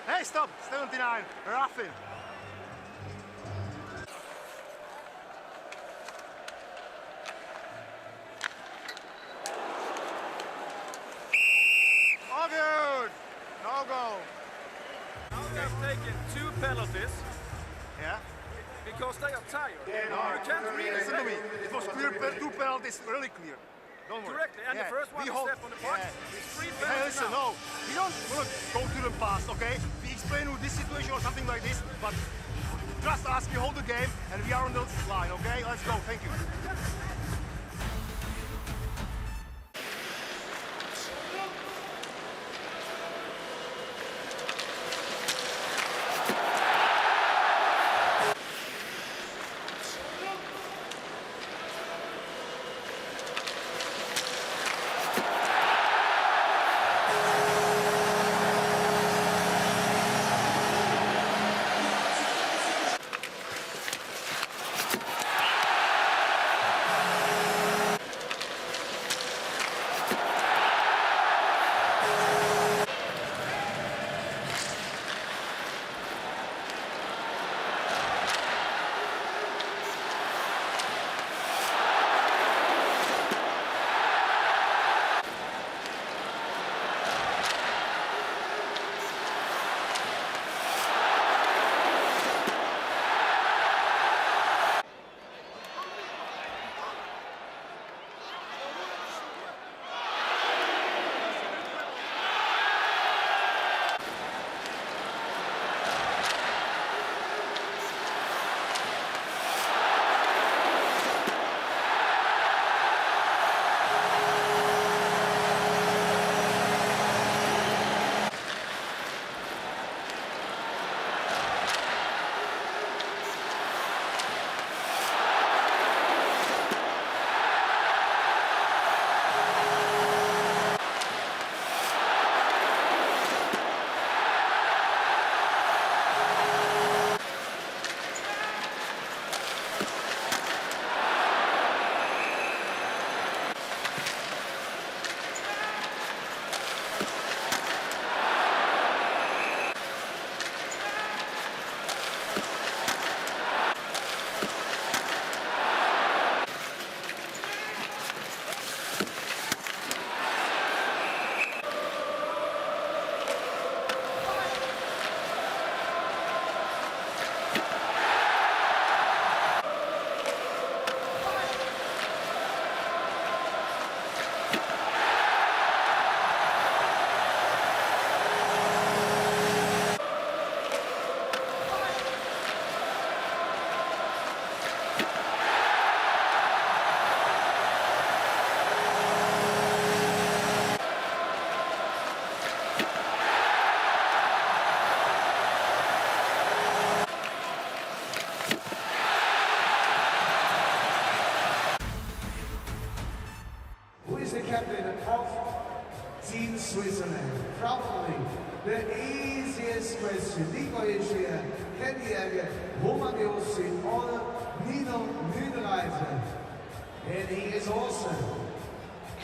Hey, stop! 79, roughing. All good! No go. Now they have taken 2 penalties Yeah? because they are tired. No, You can't really listen to me. It was clear, 2 penalties, really clear. Don't worry. Correctly, and the first one we is hold- step on the puck. yeah. It's 3 Hey, penalties listen, now. no. We don't want to go to them past, okay? We explain with this situation or something like this, but trust us, we hold the game and we are on the line, okay? Let's go, thank you. probably the easiest question. Niko je Kendiaga, Homadiosi, on Nino Nunalizer. And he is also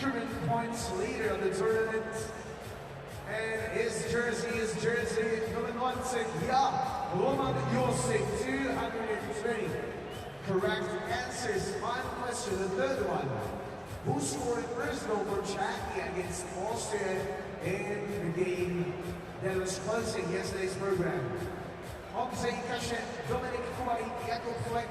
current points leader of the tournament. And his jersey number 1 yeah, Homadiosi, 220. Correct answers. Final question, the third one. Who scored first goal for Czechia against Austria in the game that was closing yesterday's program? Ondřej Kaše, Dominik Kuaj, Jakub Flek,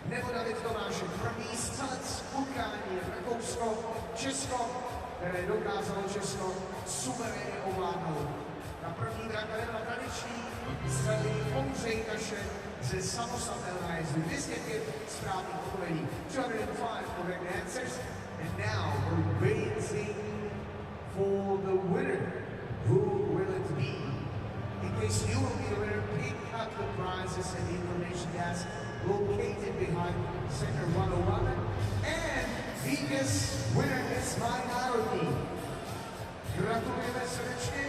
nebo David Tomášek. První střelec utkání Rakousko, Česko, které dokázalo Česko suverénně ovládnout. Na první dráka tradiční střelí Ondřej Kaše ze samostatné nájezdy. 205 správných odpovědí, 205 correct answers. And now we're waiting for the winner. Who will it be? In case you will be the winner, pick up the prizes and the information desk located behind Sector 101. And biggest winner is my národní. Gratulujeme srdečně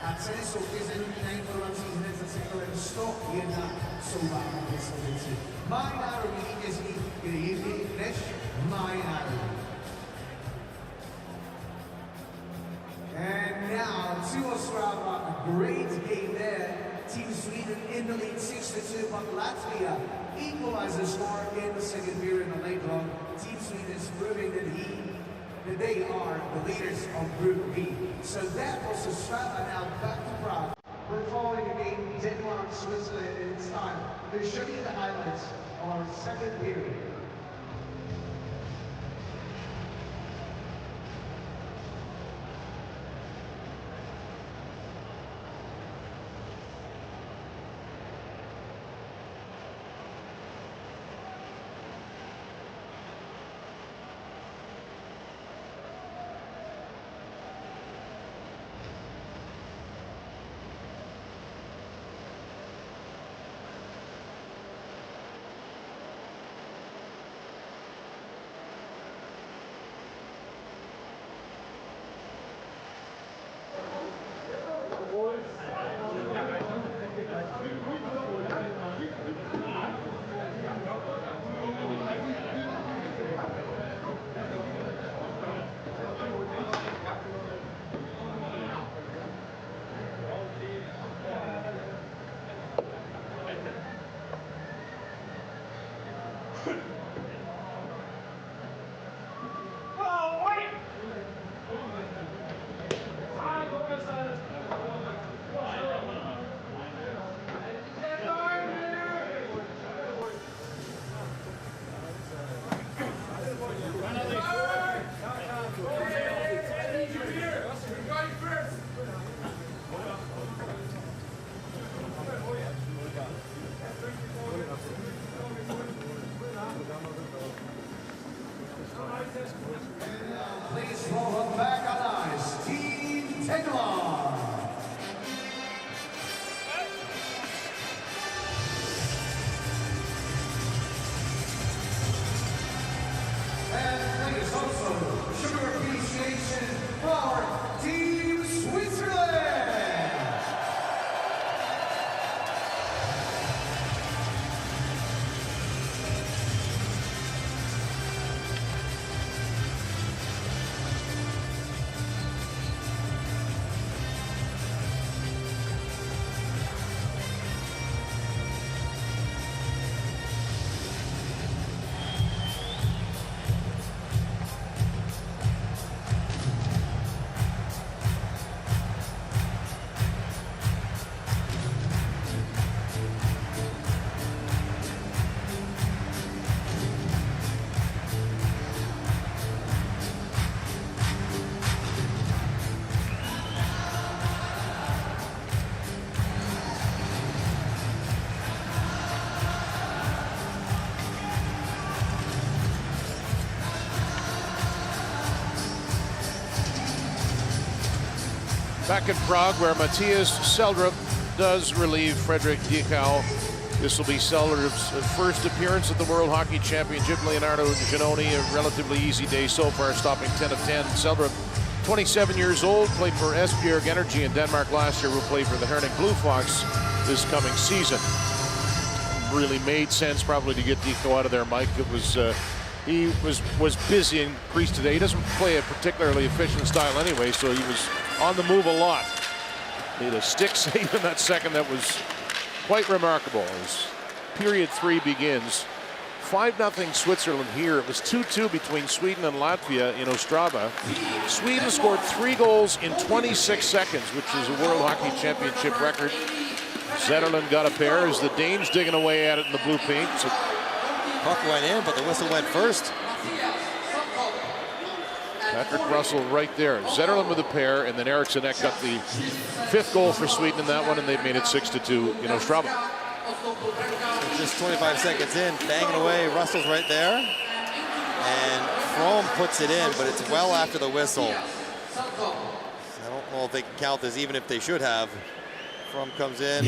a ceny soutěže na informací hned za sektorem 101 jsou vám k dispozici. My národní vítězí je jiný než my národní. And now, to Ostrava, a great game there. Team Sweden in the lead 6-2, but Latvia equalized the score in the second period in the late run. Team Sweden is proving that they are the leaders of Group B. So that was Ostrava. Now back to Prague. We're following the game Denmark, Switzerland, and it's time to show you the highlights of our second period. Please welcome back on ice, Team Tagalog. And please also show your appreciation for Team Switzerland. Back in Prague, where Matthias Seldrup does relieve Frederick Diekau. This will be Seldrup's first appearance at the World Hockey Championship. Leonardo Giannoni, a relatively easy day so far, stopping 10 of 10. Seldrup 27 years old, played for Esbjerg Energy in Denmark last year, will play for the Herning Blue Fox this coming season. Really made sense probably to get Nico out of there, Mike. It was he was busy in Greece today. He doesn't play a particularly efficient style anyway, so he was on the move a lot. Made a stick save in that second that was quite remarkable as period 3 begins. 5-0 Switzerland here. It was 2-2 between Sweden and Latvia in Ostrava. Sweden scored 3 goals in 26 seconds, which is a World Hockey Championship record. Zetterlund got a pair as the Danes digging away at it in the blue paint. So puck went in, but the whistle went first. Patrick Russell right there. Zetterlund with a pair, and then Eriksson got the 5th goal for Sweden in that one, and they've made it 6-2 in Ostrava. So just 25 seconds in, banging away. Russell's right there, and From puts it in, but it's well after the whistle. I don't know if they can count this, even if they should have. From comes in,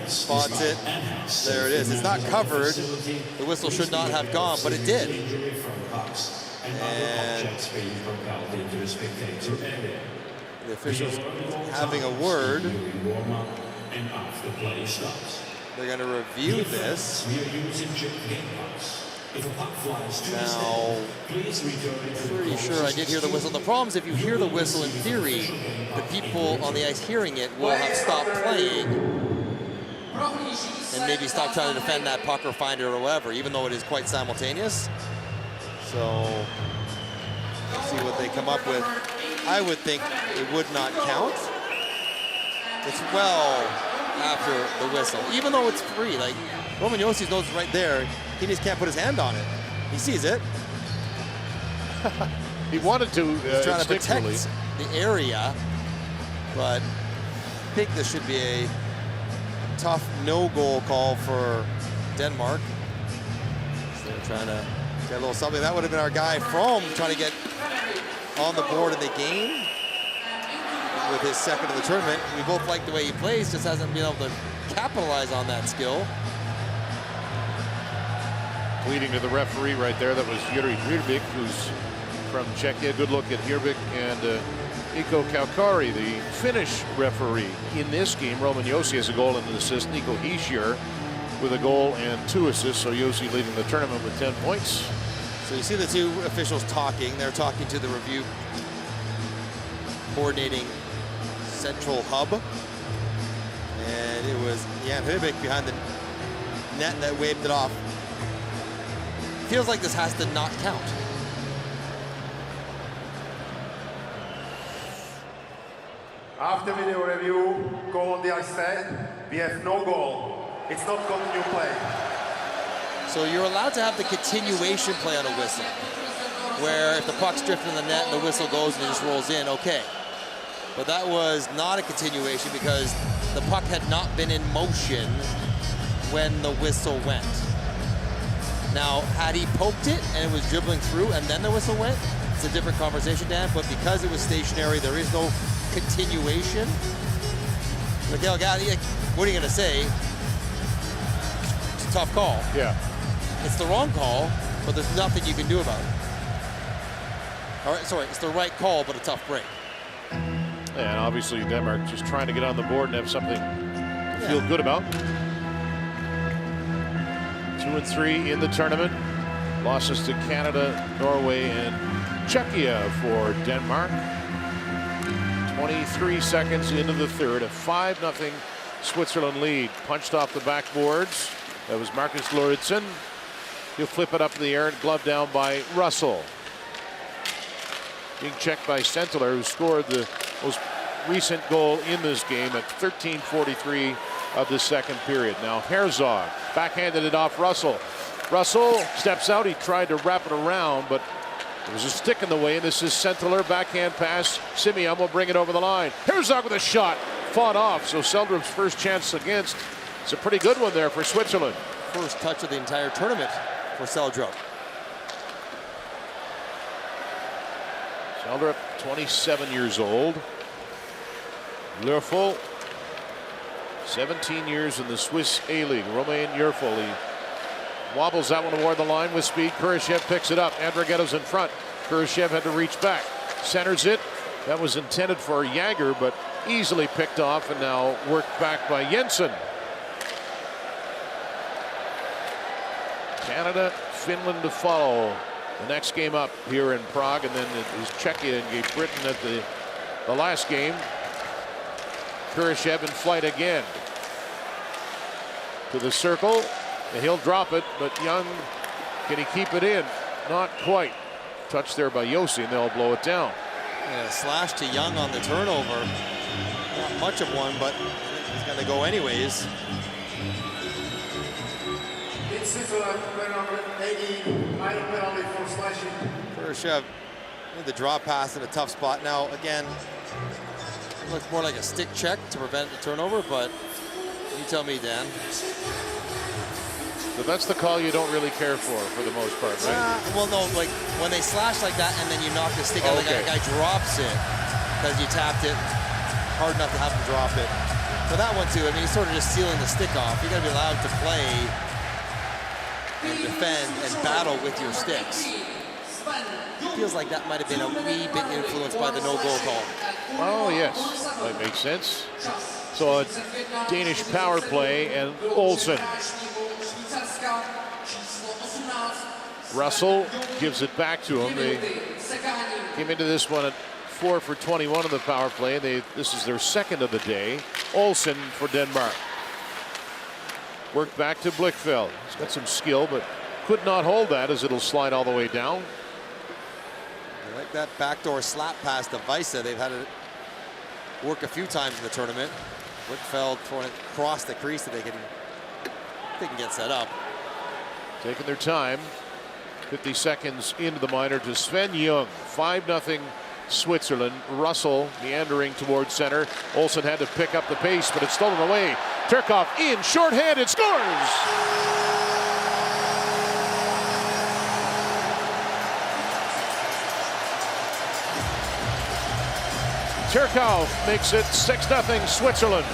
spots it. There it is. It's not covered. The whistle should not have gone, but it did. And the officials having a word. They're going to review this. Now, pretty sure I did hear the whistle. The problem is if you hear the whistle in theory, the people on the ice hearing it will have stopped playing and maybe stop trying to defend that puck or find it or whatever, even though it is quite simultaneous. So, let's see what they come up with. I would think it would not count. It's well after the whistle, even though it's free. Like, Roman Josi knows it's right there. He just can't put his hand on it. He sees it. He wanted to. He's trying to protect the area, but I think this should be a tough no-goal call for Denmark. So they're trying to get a little something. That would have been our guy From trying to get on the board in the game with his second of the tournament. We both like the way he plays, just hasn't been able to capitalize on that skill. Leading to the referee right there, that was Jiri Hirbik, who's from Czechia. Good look at Hirbik and Iko Kaukari, the Finnish referee. In this game, Roman Josi has a goal and an assist. Nico Hischier with a goal and 2 assists. So Josi leading the tournament with 10 points. So you see the two officials talking. They're talking to the review coordinating central hub. And it was Jan Hirbik behind the net that waved it off. Feels like this has to not count. After video review, go on the ice side. We have no goal. It's not continue play. So you're allowed to have the continuation play on a whistle, where if the puck's drifting in the net and the whistle goes and it just rolls in, okay. But that was not a continuation because the puck had not been in motion when the whistle went. Now, had he poked it and it was dribbling through and then the whistle went, it's a different conversation, Dan, but because it was stationary, there is no continuation. Miguel Gatti, what are you going to say? It's a tough call. Yeah. It's the wrong call, but there's nothing you can do about it. All right, sorry, it's the right call, but a tough break. And obviously Denmark just trying to get on the board and have something to feel good about. 2-3 in the tournament. Losses to Canada, Norway, and Czechia for Denmark. 23 seconds into the third, a 5-0 Switzerland lead. Punched off the backboards. That was Marcus Lauritsen. He'll flip it up in the air and glove down by Russell. Being checked by Sentler, who scored the most recent goal in this game at 13:43 of the second period. Now Herzog backhanded it off Russell. Russell steps out. He tried to wrap it around, but there was a stick in the way, and this is Sentler, backhand pass. Simeon will bring it over the line. Herzog with a shot, fought off. So Seldrup's first chance against. It's a pretty good one there for Switzerland. First touch of the entire tournament for Seldrup. Seldrup, 27 years old. Lerfel, 17 years in the Swiss A-League. Romain Yerfel, he wobbles that one toward the line with speed. Kurashev picks it up. Andrighetto's in front. Kurashev had to reach back. Centers it. That was intended for Jagger, but easily picked off and now worked back by Jensen. Canada, Finland to follow. The next game up here in Prague, and then it is Czechia and Great Britain at the last game. Kurashev in flight again. To the circle, and he'll drop it, but Young, can he keep it in? Not quite. Touched there by Yossi, and they'll blow it down. Yeah, slash to Young on the turnover. Not much of one, but he's going to go anyways. In Switzerland, number 18, final penalty for slashing. Kurashev with the draw pass in a tough spot. Now, again, it looks more like a stick check to prevent the turnover, but you tell me, Dan. But that's the call you don't really care for the most part, right? Well, no, like when they slash like that and then you knock the stick out, like a guy drops it because you tapped it hard enough to have him drop it. So that one too, I mean, he's sort of just sealing the stick off. You got to be allowed to play and defend and battle with your sticks. It feels like that might have been a wee bit influenced by the no-goal call. Oh, yes, that makes sense. So a Danish power play, and Olsen. Russell gives it back to him. They came into this one at 4 for 21 of the power play. This is their second of the day. Olsen for Denmark. Work back to Blichfeld. He's got some skill, but could not hold that as it'll slide all the way down. I like that backdoor slap pass to Weisse. They've had it work a few times in the tournament. Blichfeld throwing it across the crease that they can get set up. Taking their time. 50 seconds into the minor to Sven Young. 5-0 Switzerland. Russell meandering towards center. Olsen had to pick up the pace, but it's stolen away. Turkov in, shorthanded, scores! Turkov makes it 6-0 Switzerland.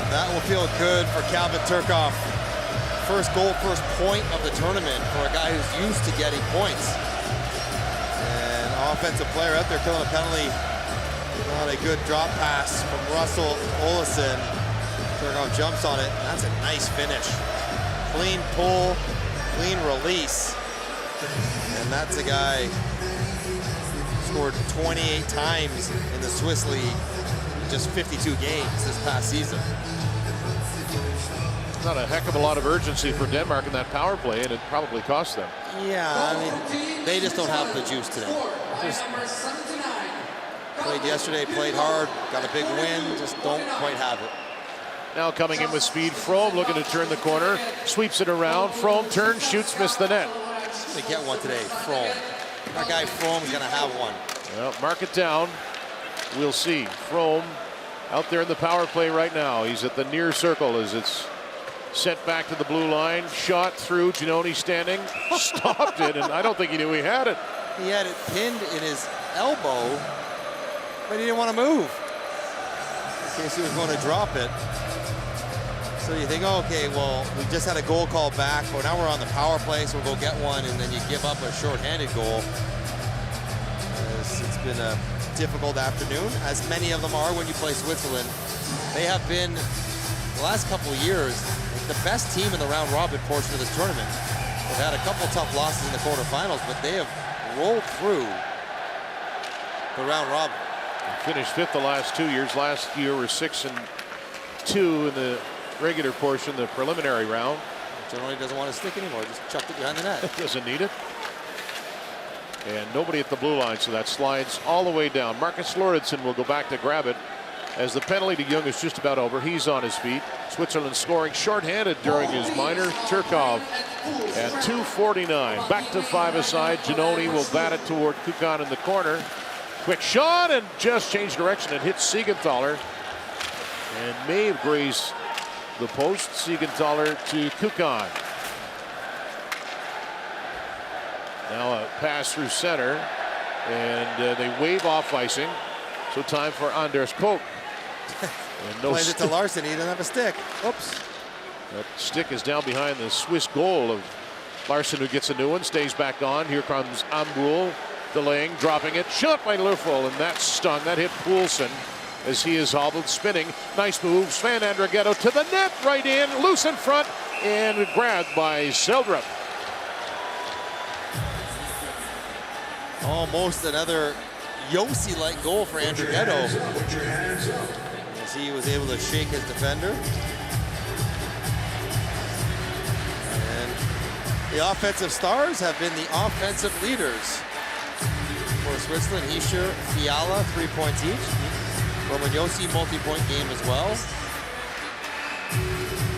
That will feel good for Calvin Turkov. First goal, first point of the tournament for a guy who's used to getting points. And offensive player out there killing a penalty. Not a good drop pass from Russell Olesen. Turkov jumps on it. That's a nice finish. Clean pull, clean release. And that's a guy who scored 28 times in the Swiss League in just 52 games this past season. Not a heck of a lot of urgency for Denmark in that power play, and it probably cost them. Yeah, I mean, they just don't have the juice today. Just played yesterday, played hard, got a big win, just don't quite have it. Now coming in with speed, Frome looking to turn the corner, sweeps it around, Frome turns, shoots, missed the net. They get one today, Frome. Our guy Frome is gonna have one. Well, mark it down. We'll see. Frome out there in the power play right now. He's at the near circle as it's sent back to the blue line, shot through, Giannoni standing, stopped it, and I don't think he knew he had it. He had it pinned in his elbow, but he didn't want to move in case he was going to drop it. So you think, oh, okay, well, we just had a goal call back, but now we're on the power play, so we'll go get one, and then you give up a shorthanded goal. It's been a difficult afternoon, as many of them are when you play Switzerland. They have been, the last couple of years, the best team in the round robin portion of this tournament. They've had a couple tough losses in the quarterfinals, but they have rolled through the round robin. Finished fifth the last 2 years. Last year were 6-2 in the regular portion, the preliminary round. Generally doesn't want to stick anymore, just chucked it behind the net. Doesn't need it. And nobody at the blue line, so that slides all the way down. Marcus Lauritsen will go back to grab it as the penalty to Young is just about over. He's on his feet. Switzerland scoring shorthanded during his minor. Turkov at 2:49. Back to 5-a-side. Giannoni will bat it toward Kukan in the corner. Quick shot and just changed direction and hit Siegenthaler. And may have grazed the post. Siegenthaler to Kukan. Now a pass through center. And they wave off icing. So time for Anders Koch. No plays it to Larson. He doesn't have a stick. Oops. That stick is down behind the Swiss goal of Larson, who gets a new one, stays back on. Here comes Ambrul. Delaying, dropping it, shot by Lurful, and that stung. That hit Poulsen as he is hobbled, spinning. Nice move. Sven Andrighetto to the net, right in, loose in front, and grabbed by Seldrup. Almost another Josi-like goal for Andrighetto, as he was able to shake his defender. And the offensive stars have been the offensive leaders for Switzerland. Hischier, Fiala, 3 points each. Roman Josi, multi-point game as well.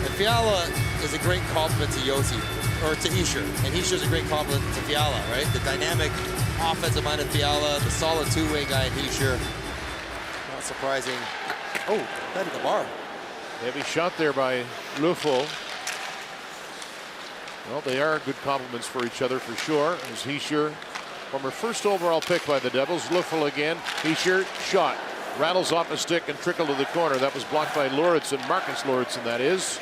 And Fiala is a great compliment to Josi, or to Hischier. And Hischier's a great compliment to Fiala, right? The dynamic offensive-minded Fiala, the solid two-way guy in Hischier. Not surprising. Oh, that hit the bar. Heavy shot there by Lurful. Well, they are good compliments for each other for sure. As Hischier, former first overall pick by the Devils. Lurful again. Hischier, shot. Rattles off a stick and trickled to the corner. That was blocked by Lauritsen, Marcus Lauritsen, that is.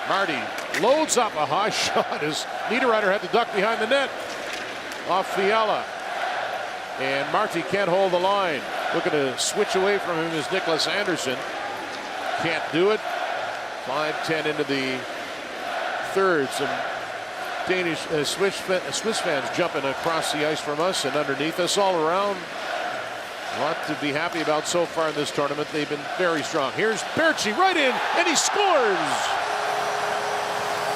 Marty loads up a high shot as Niederreiter had to duck behind the net. Off Fiala. And Marty can't hold the line. Looking to switch away from him is Nicholas Anderson. Can't do it. 5:10 into the third. Some Danish, Swiss fans jumping across the ice from us and underneath us all around. A lot to be happy about so far in this tournament. They've been very strong. Here's Berchi right in, and he scores!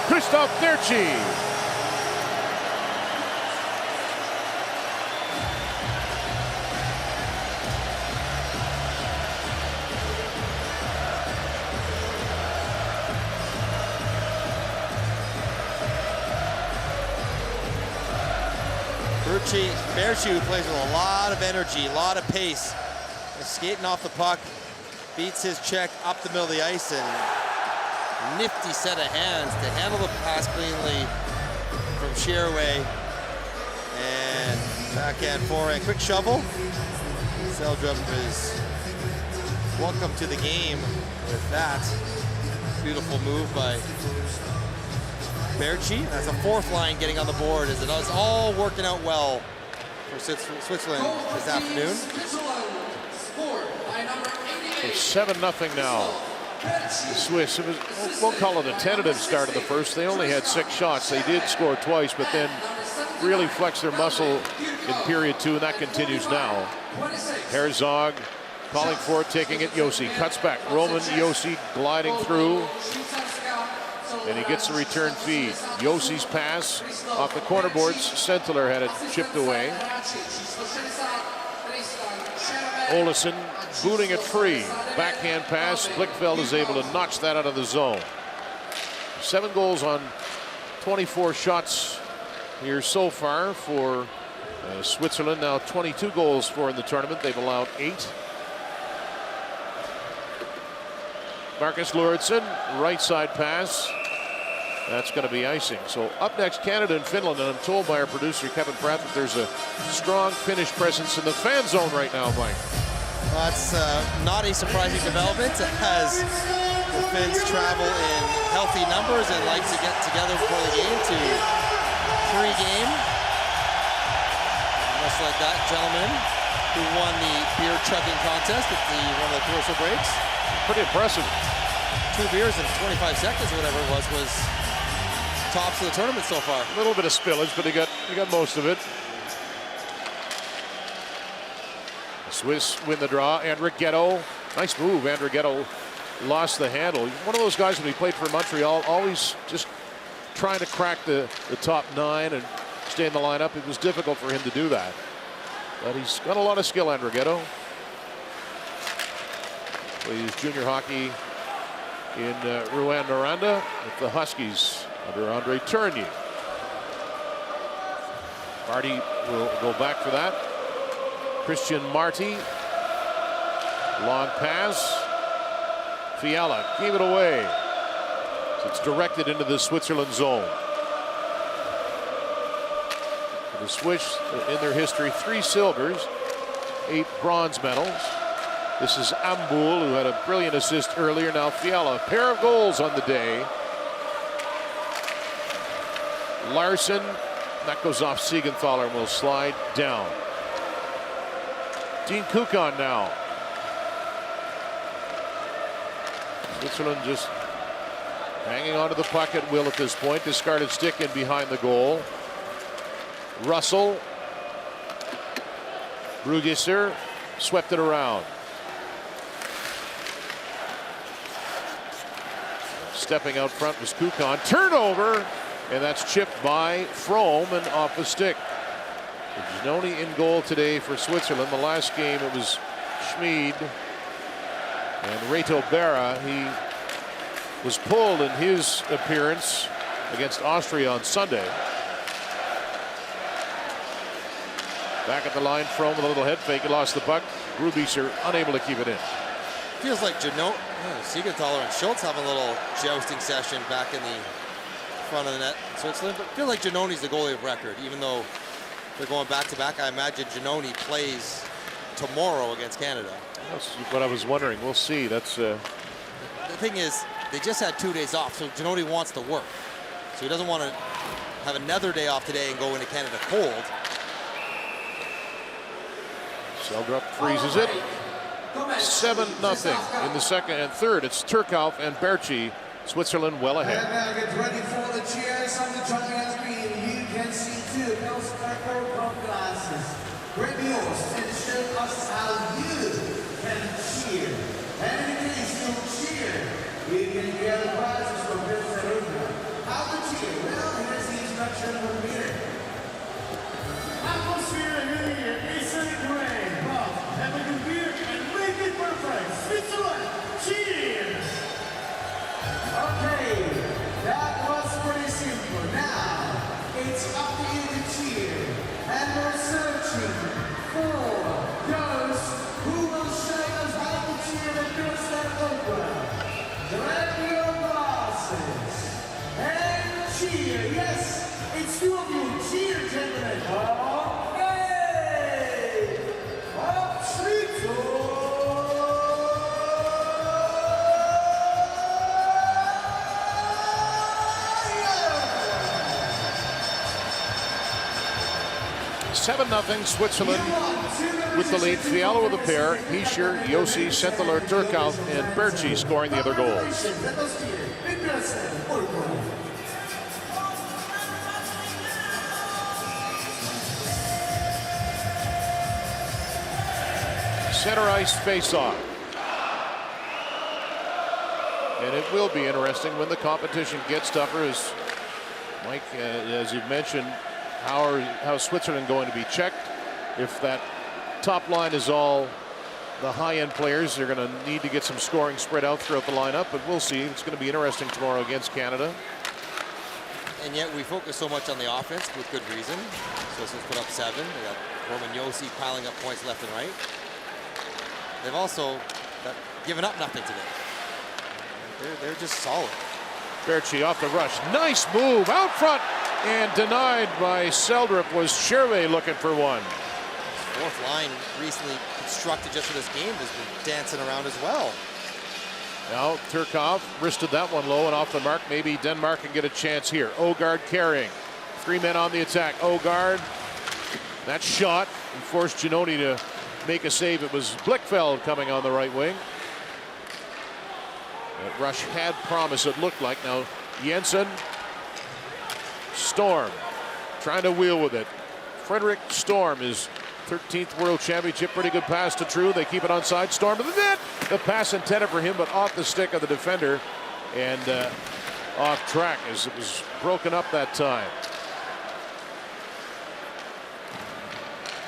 Christoph Berchi. Berchi, who plays with a lot of energy, a lot of pace, is skating off the puck, beats his check up the middle of the ice, and nifty set of hands to handle the pass cleanly from Shearway, and backhand forehand, quick shovel. Seldrup is welcome to the game with that beautiful move by Berchi. That's a fourth line getting on the board as it is all working out well for Switzerland this afternoon. It's 7-0 now. The Swiss, it was, we'll call it a tentative start of the first. They only had 6 shots. They did score twice, but then really flexed their muscle in period 2, and that continues now. Herzog calling for it, taking it. Josi cuts back. Roman Josi gliding through. And he gets the return feed. Josi's pass off the corner boards. Sentler had it chipped away. Olesen booting it free. Backhand pass. Blickfeld is able to notch that out of the zone. 7 goals on 24 shots here so far for Switzerland. Now 22 goals for in the tournament. They've allowed 8. Marcus Lauritsen, right side pass. That's going to be icing. So up next, Canada and Finland, and I'm told by our producer Kevin Pratt that there's a strong Finnish presence in the fan zone right now, Mike. Well, that's not a surprising development as the Finns travel in healthy numbers and like to get together before the game to pre-game. Just like that gentleman who won the beer chugging contest at one of the commercial breaks. Pretty impressive. 2 beers in 25 seconds or whatever it was tops of the tournament so far. A little bit of spillage, but he got most of it. The Swiss win the draw. Andrighetto, nice move. Andrighetto lost the handle. One of those guys when he played for Montreal, always just trying to crack the top 9 and stay in the lineup. It was difficult for him to do that. But he's got a lot of skill, Andrighetto. Plays junior hockey in Rwanda with the Huskies under Andre Tourigny. Marty will go back for that. Christian Marty. Long pass. Fiala gave it away. So it's directed into the Switzerland zone. The Swiss, in their history, 3 silvers, 8 bronze medals. This is Ambuhl, who had a brilliant assist earlier. Now Fiala, a pair of goals on the day. Larson That goes off Siegenthaler and will slide down. Dean Kukan now. Switzerland just hanging onto the puck at will at this point. Discarded stick in behind the goal. Russell. Brugisser swept it around. Stepping out front was Kukan. Turnover, and that's chipped by Frome and off the stick. Giannoni in goal today for Switzerland. The last game it was Schmid and Reto Berra. He was pulled in his appearance against Austria on Sunday. Back at the line, Frome with a little head fake. He lost the puck. Grubauer unable to keep it in. Feels like Siegenthaler and Schultz have a little jousting session back in the front of the net in Switzerland. But I feel like Giannoni's the goalie of record, even though they're going back to back. I imagine Giannoni plays tomorrow against Canada. That's what I was wondering. We'll see. That's the thing is, they just had 2 days off, so Giannoni wants to work. So he doesn't want to have another day off today and go into Canada cold. Seldrup freezes it. 7-0 in the second and third. It's Turkov and Berchi. Switzerland well ahead. And now get ready for the cheers on the champions green. You can see two Pils purple glasses. Grab yours and show us how you can cheer. And in case you cheer, you can get the prizes from Pils Arena. How to cheer? Well, here's the instruction from here. Atmosphere here is a great, but have a good beer and make it perfect. Switzerland, cheers! Okay, that was pretty simple. Now, it's up to you to cheer. And we're searching for those who will show us how to cheer the Pilsner Opera. Grab your glasses and cheer. Yes, it's two of you. Cheer, gentlemen. Okay! Up, Schlitzow! 7-0 Switzerland with the lead. Fiala with a pair. Hischier, Yossi, Senthaler, Turkov, and Berchi scoring the other goals. Center ice face-off. And it will be interesting when the competition gets tougher, as Mike, as you've mentioned. How is Switzerland going to be checked? If that top line is all the high-end players, they're going to need to get some scoring spread out throughout the lineup, but we'll see. It's going to be interesting tomorrow against Canada. And yet we focus so much on the offense with good reason. Switzerland's put up 7. They got Roman Yossi piling up points left and right. They've also given up nothing today. They're just solid. Berchi off the rush. Nice move out front, and denied by Seldrup. Was Sherway looking for one. Fourth line recently constructed just for this game has been dancing around as well. Now Turkov wristed that one low and off the mark. Maybe Denmark can get a chance here. Ågaard carrying. 3 men on the attack. Ågaard. That shot and forced Giannoni to make a save. It was Blichfeld coming on the right wing. That rush had promise, it looked like. Now Jensen. Storm trying to wheel with it. Frederick Storm, his 13th World Championship. Pretty good pass to True. They keep it onside. Storm to the net. The pass intended for him, but off the stick of the defender and off track as it was broken up that time.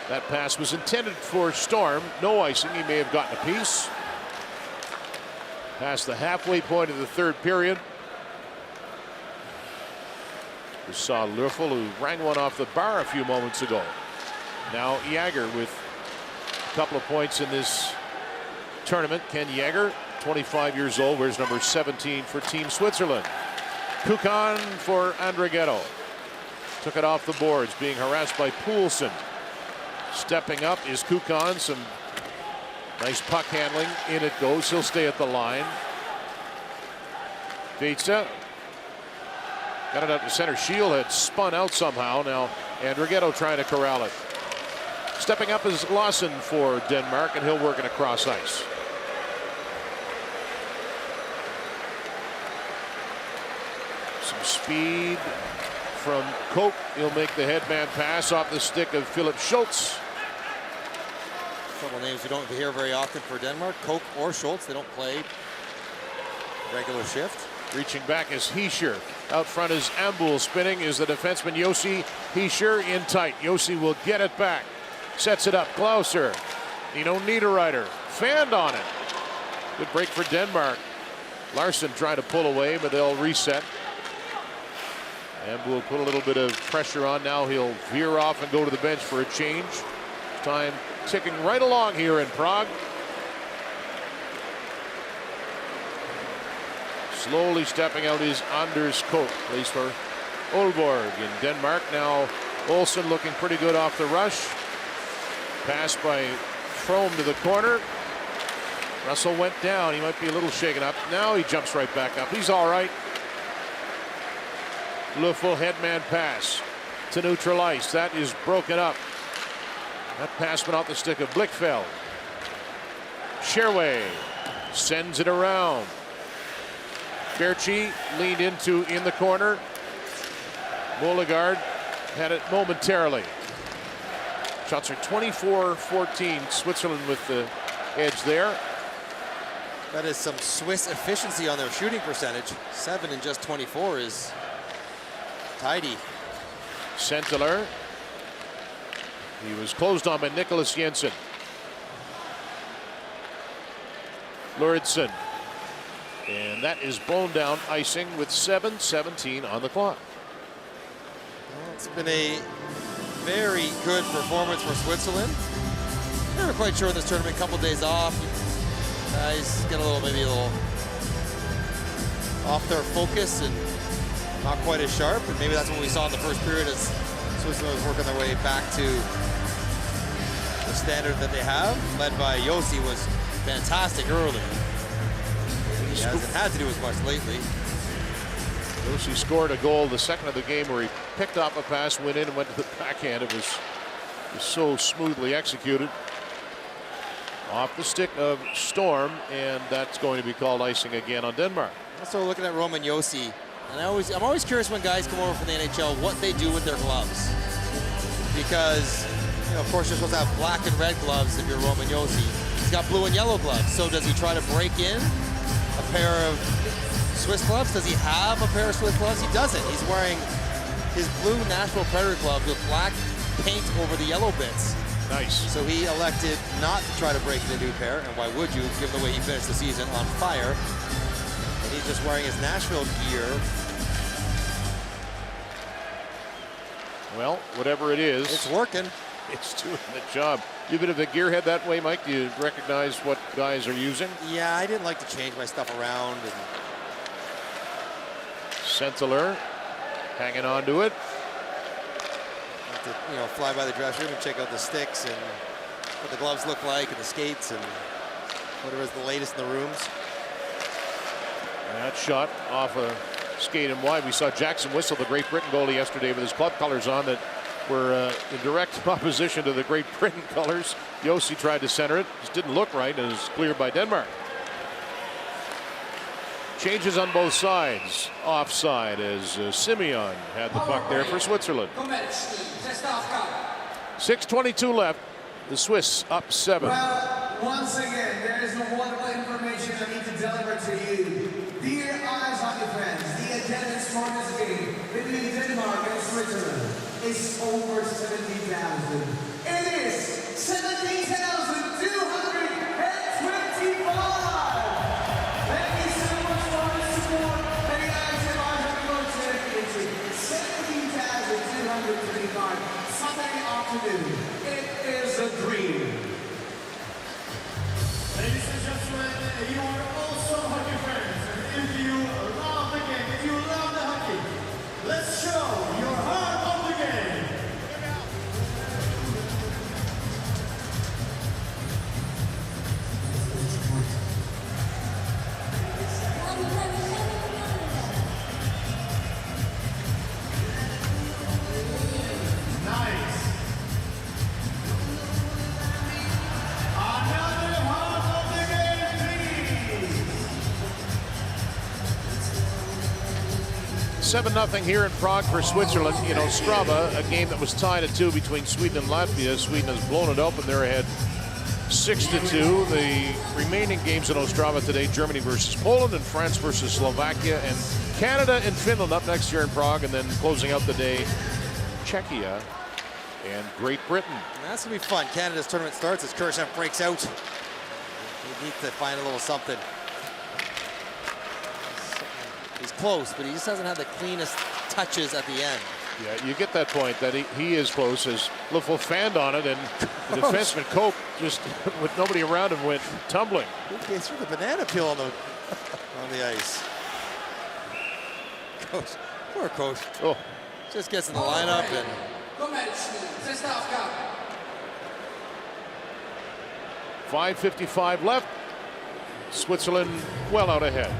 That pass was intended for Storm. No icing. He may have gotten a piece. Past the halfway point of the third period. We saw Löffel, who rang one off the bar a few moments ago. Now Jäger with a couple of points in this tournament. Ken Jäger, 25 years old, wears number 17 for Team Switzerland. Kukan for Andrighetto. Took it off the boards, being harassed by Poulsen. Stepping up is Kukan. Some nice puck handling. In it goes. He'll stay at the line. Pizza. Got it out to center. Shield had spun out somehow. Now Andrighetto trying to corral it. Stepping up is Lawson for Denmark, and he'll work it across ice. Some speed from Koch. He'll make the headman pass off the stick of Philip Schultz. Couple names we don't hear very often for Denmark. Koch or Schultz. They don't play regular shift. Reaching back is Hischer. Out front is Ambul. Spinning is the defenseman Yossi. Hischer in tight. Yossi will get it back. Sets it up. Klauser. Nino Niederreiter. Fanned on it. Good break for Denmark. Larson trying to pull away, but they'll reset. Ambul put a little bit of pressure on. Now he'll veer off and go to the bench for a change. Time ticking right along here in Prague. Slowly stepping out is Anders Koch, plays for Aalborg in Denmark. Now Olsen looking pretty good off the rush. Pass by Frome to the corner. Russell went down. He might be a little shaken up. Now he jumps right back up. He's all right. Löffel headman pass to neutral ice. That is broken up. That pass went off the stick of Blichfeld. Sherway sends it around. Berchi leaned into in the corner. Molegard had it momentarily. Shots are 24-14. Switzerland with the edge there. That is some Swiss efficiency on their shooting percentage. 7 in just 24 is tidy. Sentler. He was closed on by Nicholas Jensen. Luridson. And that is blown down icing with 7:17 on the clock. Well, it's been a very good performance for Switzerland. Never quite sure in this tournament. A couple days off. Guys get maybe a little off their focus and not quite as sharp. And maybe that's what we saw in the first period as Switzerland was working their way back to the standard that they have. Led by Yossi was fantastic early. He hasn't had to do as much lately. Yossi scored a goal, the second of the game, where he picked up a pass, went in and went to the backhand. It was so smoothly executed. Off the stick of Storm, and that's going to be called icing again on Denmark. Also looking at Roman Yossi, and I'm always curious when guys come over from the NHL what they do with their gloves. Because, you know, of course you're supposed to have black and red gloves if you're Roman Yossi. He's got blue and yellow gloves. So does he try to break in a pair of Swiss gloves? Does he have a pair of Swiss gloves? He doesn't. He's wearing his blue Nashville Predator gloves with black paint over the yellow bits. Nice. So he elected not to try to break the new pair, and why would you, given the way he finished the season on fire? And he's just wearing his Nashville gear. Well, whatever it is, it's working. It's doing the job. You a bit of a gearhead that way, Mike? Do you recognize what guys are using? Yeah, I didn't like to change my stuff around. And Sentler hanging on to it. to, you know, fly by the dressing room and check out the sticks and what the gloves look like and the skates and whatever is the latest in the rooms. That shot off a skate and wide. We saw Jackson Whistle, the Great Britain goalie, yesterday with his club colors on that were in direct opposition to the Great Britain colors. Yossi tried to center it. Just didn't look right and it was cleared by Denmark. Changes on both sides. Offside as Simeon had the puck there for Switzerland. 6:22 left. The Swiss up 7. Well, once again, there is no wonderful information I need to deliver to you. Dear ice hockey fans, the attendance for this game between Denmark and Switzerland is over 70,000. It is 70,225. Thank you so much for the support. And the IIHF World Championship, 17,225. Sunday afternoon. It is a dream. Ladies and gentlemen, you are also hockey fans. And if you love the game, if you love the hockey, let's show your heart of the game. 7-0 here in Prague for Switzerland. You know, Strava, a game that was tied at 2 between Sweden and Latvia. Sweden has blown it open. They're ahead 6-2. The remaining games in Ostrava today: Germany versus Poland, and France versus Slovakia, and Canada and Finland up next year in Prague, and then closing out the day, Czechia and Great Britain. And that's gonna be fun. Canada's tournament starts as Kurashev breaks out. He needs to find a little something. He's close, but he just hasn't had the cleanest touches at the end. Yeah, you get that point that he is close, as Liffel fanned on it, and the defenseman Cope, just with nobody around him, went tumbling. He threw the banana peel on the ice. Coach, poor Coach. Oh, just gets in the lineup and. 5:55 left. Switzerland well out ahead.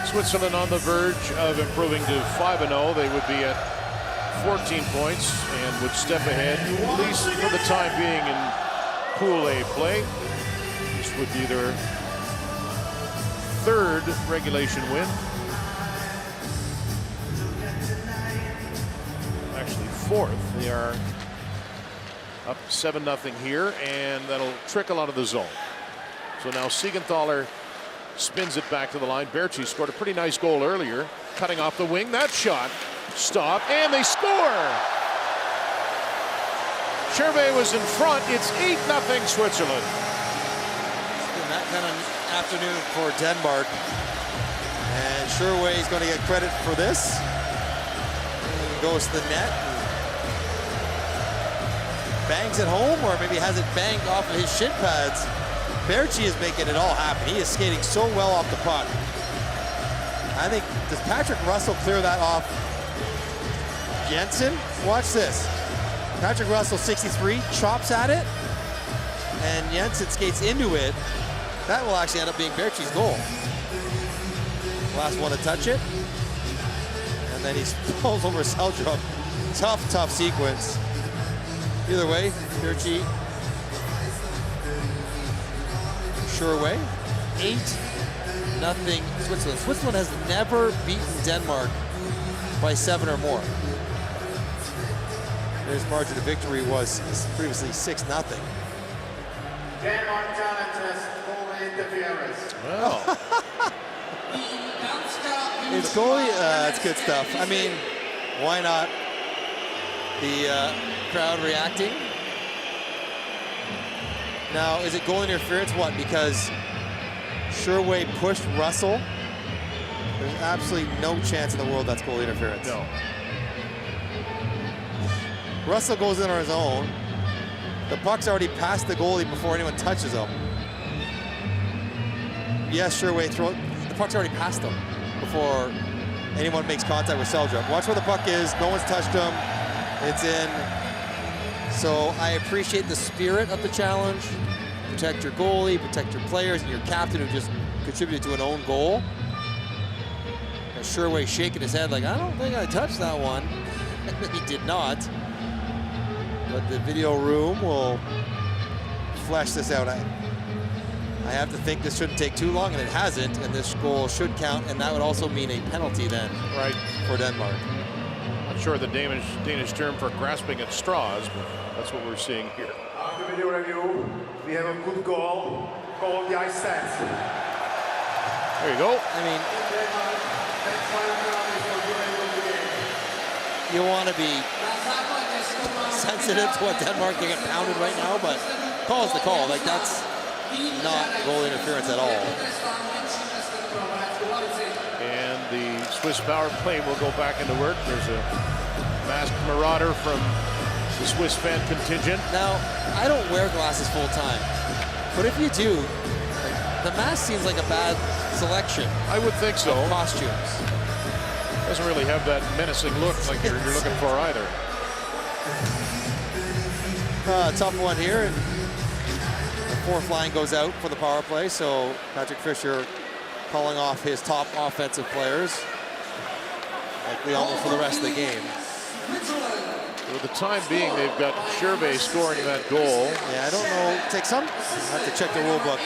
Switzerland on the verge of improving to 5-0. They would be at 14 points and would step ahead, at least for the time being, in Pool A play. This would be their third regulation win. Actually, fourth. They are up 7-0 here, and that'll trickle out of the zone. So now Siegenthaler spins it back to the line. Berchi scored a pretty nice goal earlier, cutting off the wing. That shot stopped, and they score. Cherve was in front. It's 8-0 Switzerland. It's been that kind of afternoon for Denmark, and Cherve is going to get credit for this. He goes to the net, bangs it home, or maybe has it banged off of his shin pads. Berchi is making it all happen. He is skating so well off the puck. I think, does Patrick Russell clear that off Jensen? Watch this. Patrick Russell, 63, chops at it, and Jensen skates into it. That will actually end up being Berchi's goal. Last one to touch it. And then he pulls over Seldrup. Tough sequence. Either way, Berchi Cherve, 8-0 Switzerland. Switzerland has never beaten Denmark by 7 or more. Their margin of victory was previously 6-0. Denmark talent test, goalie interference. Well, It's goalie, that's good stuff. I mean, why not? The crowd reacting. Now, is it goal interference? What? Because Cherve pushed Russell? There's absolutely no chance in the world that's goal interference. no. Russell goes in on his own. The puck's already past the goalie before anyone touches him. Yes, Cherve throw it. The puck's already past him before anyone makes contact with Seldrup. Watch where the puck is. No one's touched him. It's in. So I appreciate the spirit of the challenge. Protect your goalie, protect your players, and your captain who just contributed to an own goal. And Cherve shaking his head like, I don't think I touched that one. He did not. But the video room will flesh this out. I have to think this shouldn't take too long, and it hasn't, and this goal should count, and that would also mean a penalty then, Right. for Denmark. Not sure the Danish term for grasping at straws, but that's what we're seeing here. After video review. We have a good goal. Go on the ice stands. There you go. I mean, you want to be sensitive to what Denmark, they get pounded right now, but call's the call. Like, that's not goal interference at all. And the Swiss power play will go back into work. There's a masked marauder from the Swiss fan contingent. Now, I don't wear glasses full time, but if you do, the mask seems like a bad selection. I would think so. Of costumes. Doesn't really have that menacing look like you're looking for either. Tough one here. And the fourth line goes out for the power play, so Patrick Fisher calling off his top offensive players, likely almost for the rest of the game. For the time being, they've got Shervay scoring that goal. Yeah, I don't know. Take some. I have to check the rule book.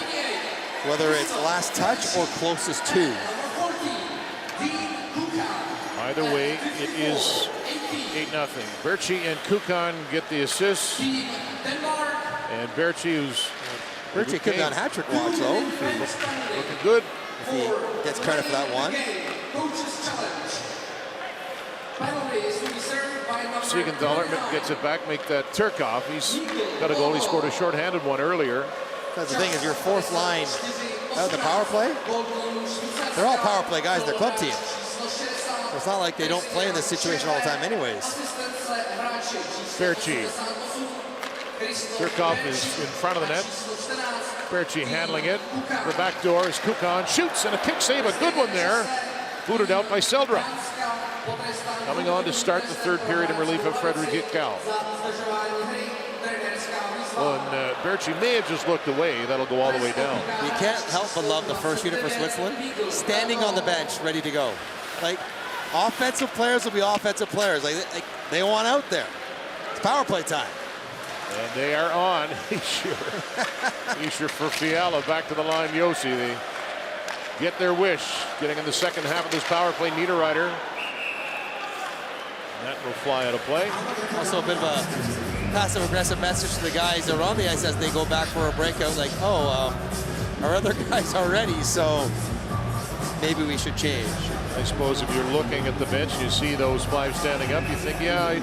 Whether it's last touch or closest to. Either way, it is 8-0. Berchi and Kukan get the assists. And Berchi, Berchi could be on hat-trick watch, though. Looking good. If he gets credit for that one. Siegenthaler gets it back, make that Turkov. He's got a goal. He scored a shorthanded one earlier. That's the thing, is your fourth line out of the power play, they're all power play guys in their club team. So it's not like they don't play in this situation all the time anyways. Berchi. Turkov is in front of the net. Berchi handling it. The back door is Kukan. Shoots and a kick save. A good one there. Booted out by Seldra. Coming on to start the third period in relief of Frederick Hitkau. Well, and Berchi may have just looked away. That'll go all the way down. You can't help but love the first unit for Switzerland. Standing on the bench, ready to go. Like, offensive players will be offensive players. Like they want out there. It's power play time. And they are on. Isher for Fiala. Back to the line, Yossi. They get their wish. Getting in the second half of this power play, Niederreiter. That will fly out of play. Also a bit of a passive-aggressive message to the guys that are on the ice as they go back for a breakout. Like, oh, our other guys are ready, so maybe we should change. I suppose if you're looking at the bench, you see those five standing up, you think, yeah,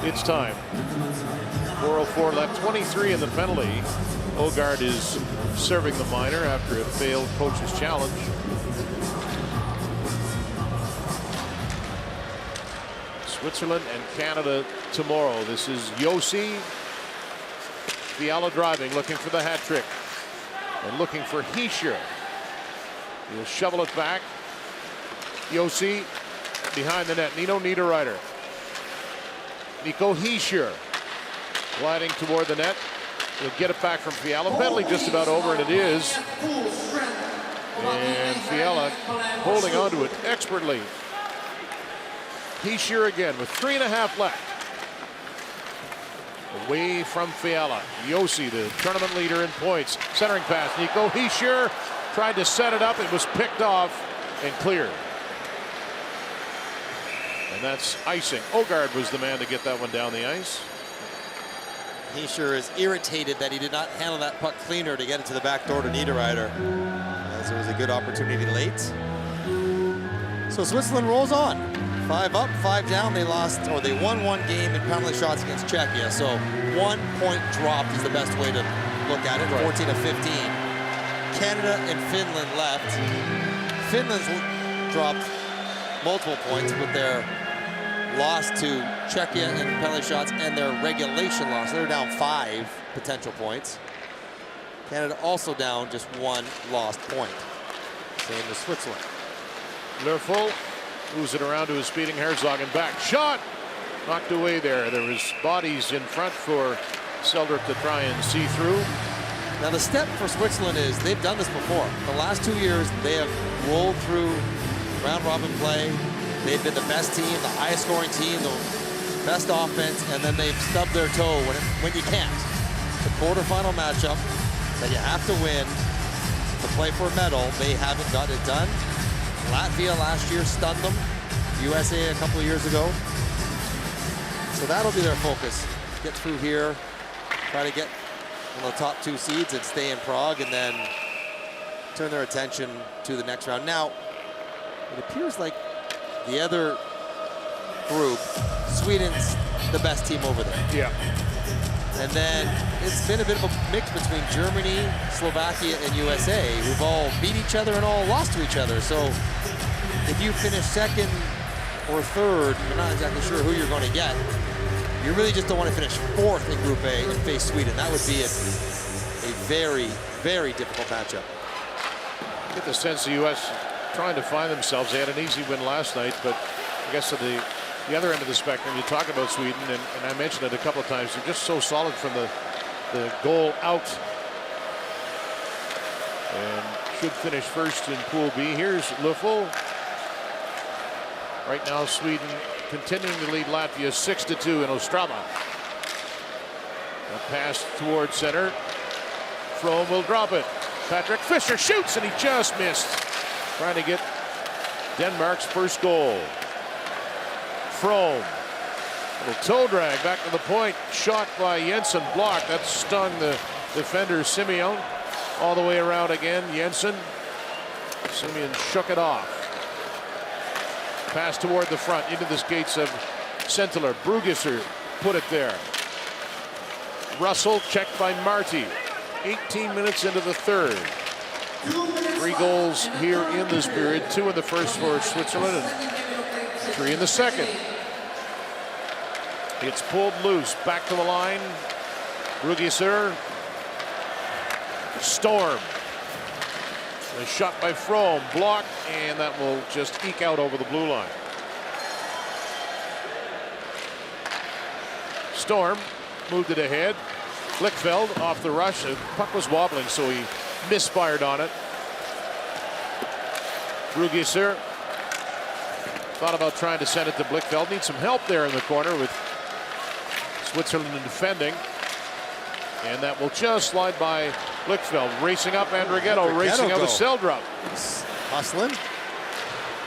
it's time. 4:04 left, 23 in the penalty. Ogard is serving the minor after a failed coach's challenge. Switzerland and Canada tomorrow. This is Yossi. Fiala driving, looking for the hat trick. And looking for Hischier. He'll shovel it back. Yossi behind the net. Nino Niederreiter. Nico Hischier gliding toward the net. He'll get it back from Fiala. Penalty just about over, and it is. And Fiala holding on to it expertly. Hischier again with 3.5 left. Away from Fiala. Yossi, the tournament leader in points. Centering pass. Nico Hischier tried to set it up. It was picked off and cleared. And that's icing. Ogard was the man to get that one down the ice. Hischier is irritated that he did not handle that puck cleaner to get it to the back door to Niederreiter, as it was a good opportunity late. So Switzerland rolls on. 5 up, 5 down. They won one game in penalty shots against Czechia. So 1 point dropped is the best way to look at it. 14 of 15. Canada and Finland left. Finland's dropped multiple points with their loss to Czechia in penalty shots and their regulation loss. They're down 5 potential points. Canada also down just 1 lost point. Same as Switzerland. Lerful moves it around to his speeding Herzog and back. Shot! Knocked away there. There was bodies in front for Seldrick to try and see through. Now the step for Switzerland is they've done this before. The last 2 years they have rolled through round robin play. They've been the best team, the highest scoring team, the best offense, and then they've stubbed their toe when you can't. The quarterfinal matchup that you have to win to play for a medal, they haven't got it done. Latvia last year stunned them. USA a couple of years ago. So that'll be their focus. Get through here, try to get one of the top 2 seeds and stay in Prague and then turn their attention to the next round. Now, it appears like the other group, Sweden's the best team over there. Yeah. And then it's been a bit of a mix between Germany, Slovakia, and USA, who've all beat each other and all lost to each other. So if you finish second or third, you're not exactly sure who you're going to get. You really just don't want to finish 4th in Group A and face Sweden. That would be a very, very difficult matchup. Get the sense the U.S. trying to find themselves. They had an easy win last night, but I guess at the other end of the spectrum, you talk about Sweden, and I mentioned it a couple of times, they're just so solid from the goal out. And should finish first in Pool B. Here's Löffel. Right now, Sweden continuing to lead Latvia 6-2 in Ostrava. A pass towards center. From will drop it. Patrick Fischer shoots, and he just missed. Trying to get Denmark's first goal. From little toe drag back to the point. Shot by Jensen, blocked. That stung the defender Simeon. All the way around again. Jensen. Simeon shook it off. Pass toward the front into the skates of Sentler. Brugisser put it there. Russell checked by Marty. 18 minutes into the third. 3 goals here in this period. 2 in the first for Switzerland and 3 in the second. It's pulled loose. Back to the line. Brugisser. Storm. A shot by From, blocked, and that will just eke out over the blue line. Storm moved it ahead. Blichfeld off the rush. The puck was wobbling, so he misfired on it. Brugisser thought about trying to send it to Blichfeld. Needs some help there in the corner with Switzerland defending. And that will just slide by Blichfeld. Racing up Andrighetto, racing out of Seldrup. Hustling.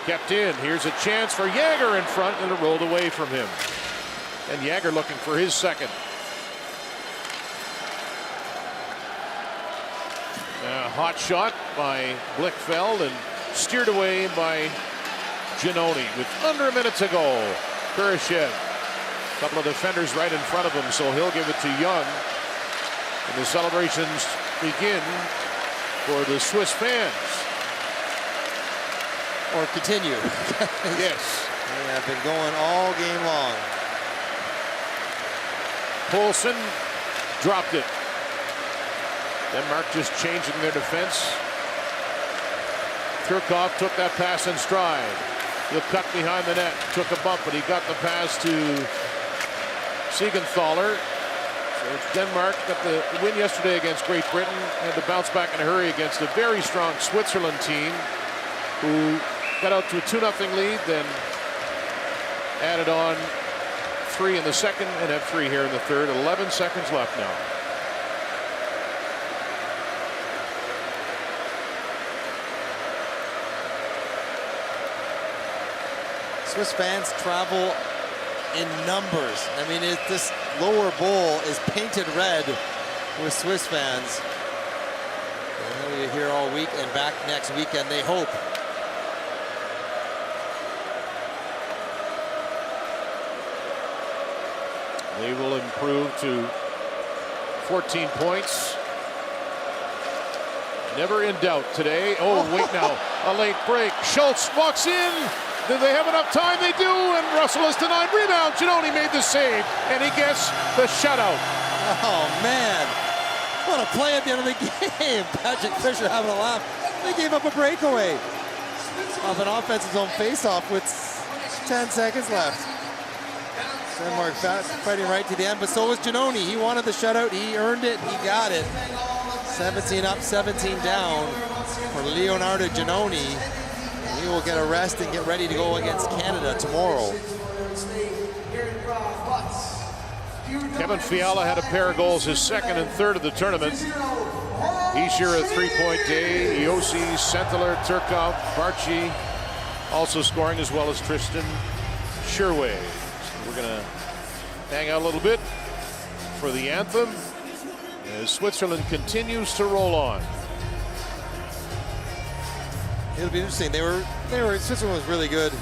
Kept in. Here's a chance for Jäger in front, and it rolled away from him. And Jäger looking for his second. A hot shot by Blichfeld and steered away by Giannoni with under a minute to go. Kurashev. A couple of defenders right in front of him, so he'll give it to Young. And the celebrations begin for the Swiss fans. Or continue. Yes. They have been going all game long. Poulsen dropped it. Denmark just changing their defense. Kirchhoff took that pass in stride. He'll cut behind the net. Took a bump, but he got the pass to Siegenthaler. So Denmark got the win yesterday against Great Britain, had to bounce back in a hurry against a very strong Switzerland team who got out to a 2-0 lead, then added on 3 in the second and have 3 here in the third. 11 seconds left now. Swiss fans travel in numbers. I mean, this lower bowl is painted red with Swiss fans. And they'll be here all week and back next weekend, they hope. They will improve to 14 points. Never in doubt today. Oh, wait now. A late break. Schultz walks in. Do they have enough time? They do, and Russell is denied. Rebound. Giannoni made the save, and he gets the shutout. Oh, man. What a play at the end of the game. Patrick Fischer having a laugh. They gave up a breakaway off an offensive zone faceoff with 10 seconds left. Denmark fighting right to the end, but so was Giannoni. He wanted the shutout. He earned it. He got it. 17 up, 17 down for Leonardo Giannoni. He will get a rest and get ready to go against Canada tomorrow. Kevin Fiala had a pair of goals, his second and third of the tournament. Hischier a 3-point day. Yossi, Sentler, Turkov, Barchi also scoring, as well as Tristan Sherway. So we're going to hang out a little bit for the anthem. as Switzerland continues to roll on. It'll be interesting. Switzerland was really good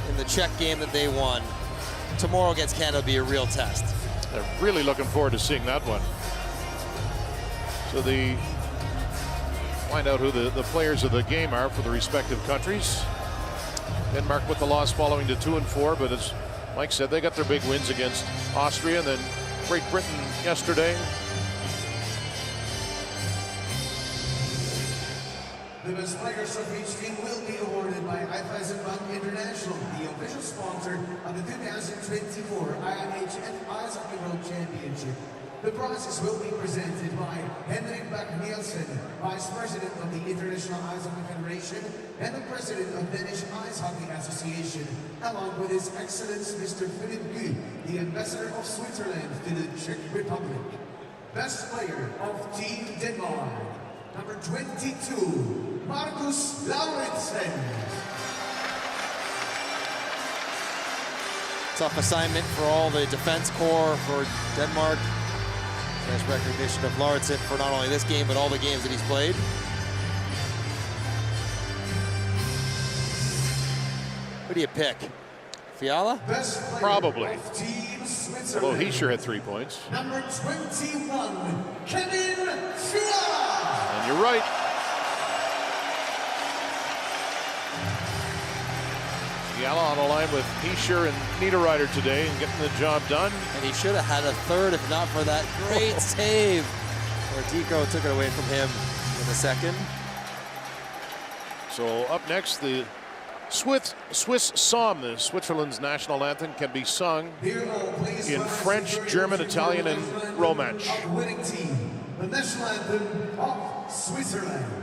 in the Czech game that they won. Tomorrow against Canada will be a real test. They're really looking forward to seeing that one. So find out who the players of the game are for the respective countries. Denmark with the loss following to 2-4, but as Mike said, they got their big wins against Austria and then Great Britain yesterday. The best players of each team will be awarded by IIHF International, the official sponsor of the 2024 IIHF Ice Hockey World Championship. The prizes will be presented by Henrik Back-Nielsen, Vice President of the International Ice Hockey Federation and the President of Danish Ice Hockey Association, along with His Excellence Mr. Philip Gu, the Ambassador of Switzerland to the Czech Republic. Best player of Team Denmark, number 22, Markus Lauritsen. Tough assignment for all the defense corps for Denmark. Nice recognition of Lauritsen for not only this game, but all the games that he's played. Who do you pick? Fiala? Probably. Although he sure had 3 points. Number 21, Kevin Fiala. And you're right. Fiala on the line with Heischer and Niederreiter today and getting the job done. And he should have had a third if not for that great save. Ortico took it away from him in the second. So up next, the Swiss Psalm, the Switzerland's national anthem, can be sung in French, German, Italian, and Romansh. Winning team, the national anthem of Switzerland.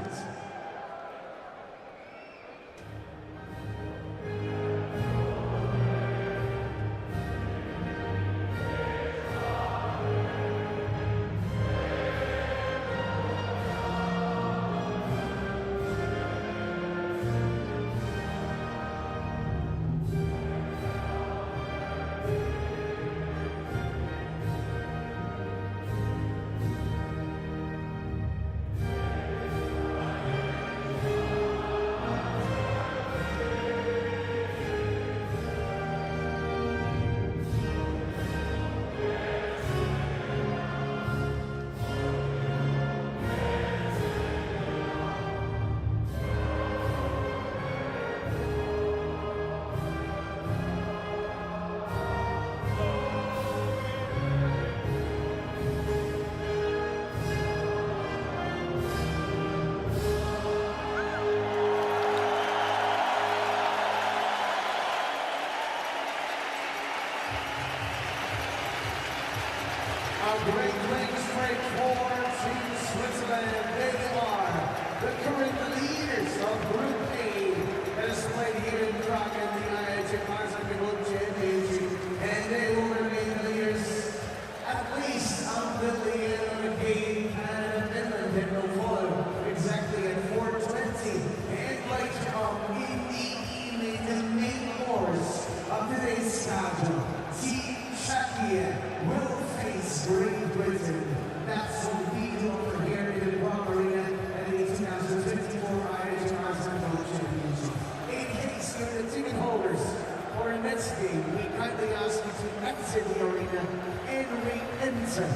Great wings break forward to Switzerland. They are the current leaders of Group A that is played here in Prague in the IIHF Ice Hockey World Championship. And they will remain leaders at least until the end of the game. Canada and Finland will follow exactly at 4:20. And later on in the evening, the main course of today's schedule, Team Czechia will face Great Britain. That's on video over here in the Prague Arena at the 2024 IIHF Ice Hockey World Championship. In case you're the ticket holders for our next game, we kindly ask you to exit the arena and re-enter.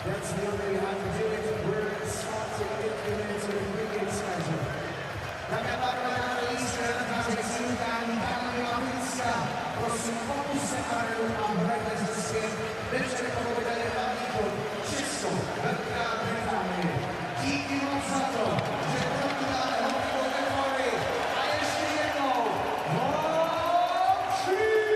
That's the only way you have to do it. We're starting 8 minutes of the pregame schedule. Prosím, pokud se arenou a hrajte se svět, nechte povedali na výkon Česko, Velká Británie. Díky moc za to, že prodáme hokejové fary a ještě jednou Cheers!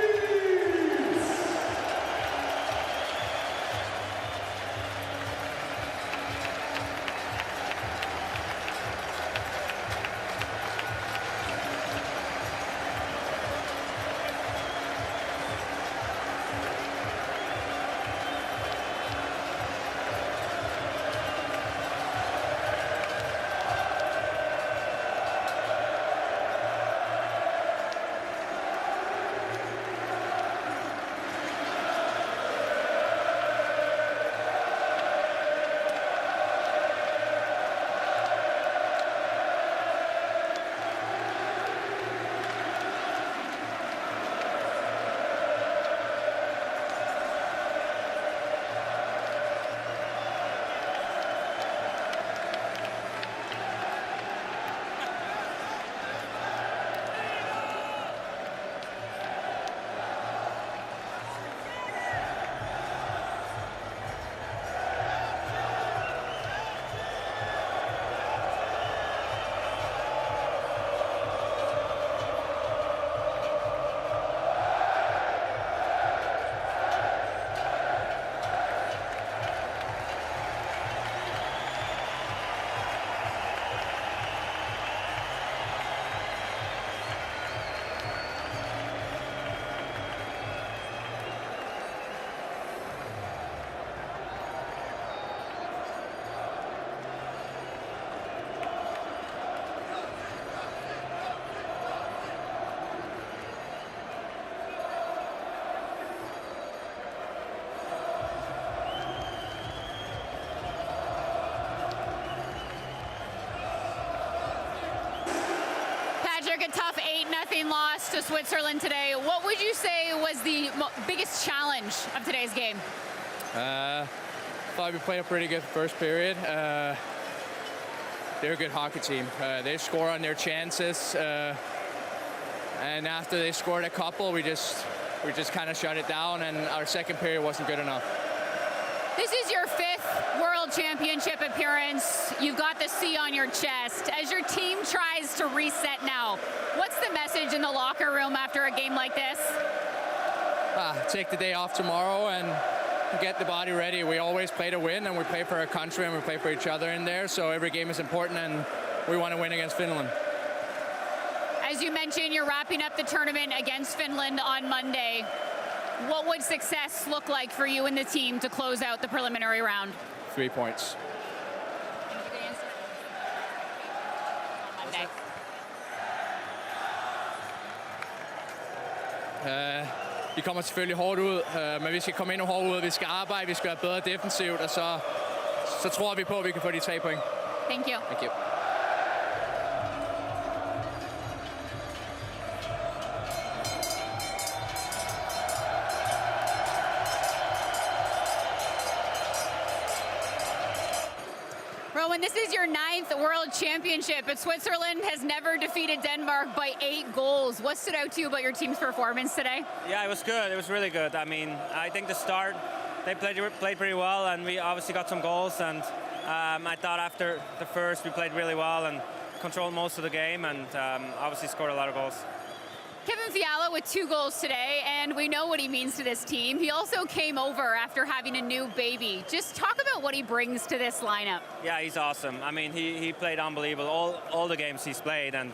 Denmark a tough 8-0 loss to Switzerland today. What would you say was the biggest challenge of today's game? Thought we played a pretty good first period. They're a good hockey team. They score on their chances, and after they scored a couple, we just kind of shut it down, and our second period wasn't good enough. This is your 5th World Championship appearance. You've got the C on your chest. As your team tries to reset now, what's the message in the locker room after a game like this? Take the day off tomorrow and get the body ready. We always play to win, and we play for our country, and we play for each other in there, so every game is important, and we want to win against Finland. As you mentioned, you're wrapping up the tournament against Finland on Monday. What would success look like for you and the team to close out the preliminary round? 3 points. Monday. Vi kommer selvfølgelig hårdt ud, men vi skal komme endnu hårdt ud. Vi skal arbejde, vi skal være bedre defensivt, og så tror vi på, at vi kan få de 3 point. Thank you. Thank you. Rowan, this is your 9th World Championship, but Switzerland has never defeated Denmark by 8 goals. What stood out to you about your team's performance today? Yeah, it was good. It was really good. I mean, I think the start, they played pretty well, and we obviously got some goals. And I thought after the first, we played really well and controlled most of the game, and obviously scored a lot of goals. Kevin Fiala with 2 goals today, and we know what he means to this team. He also came over after having a new baby. Just talk about what he brings to this lineup. Yeah, he's awesome. I mean, he played unbelievable all the games he's played, and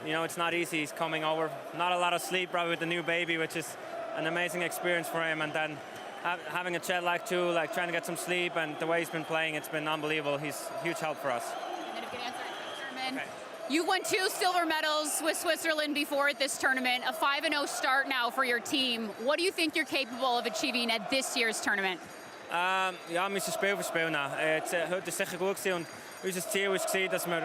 you know, it's not easy. He's coming over, not a lot of sleep probably with the new baby, which is an amazing experience for him, and then having a jet lag too, like trying to get some sleep, and the way he's been playing, it's been unbelievable. He's a huge help for us. And then if you can answer German. Okay. You won 2 silver medals with Switzerland before at this tournament, a 5-0 start now for your team. What do you think you're capable of achieving at this year's tournament? Ja, wir müssen Spiel für Spiel nehmen. Heute ist sicher gut gewesen, und unser Ziel war, dass wir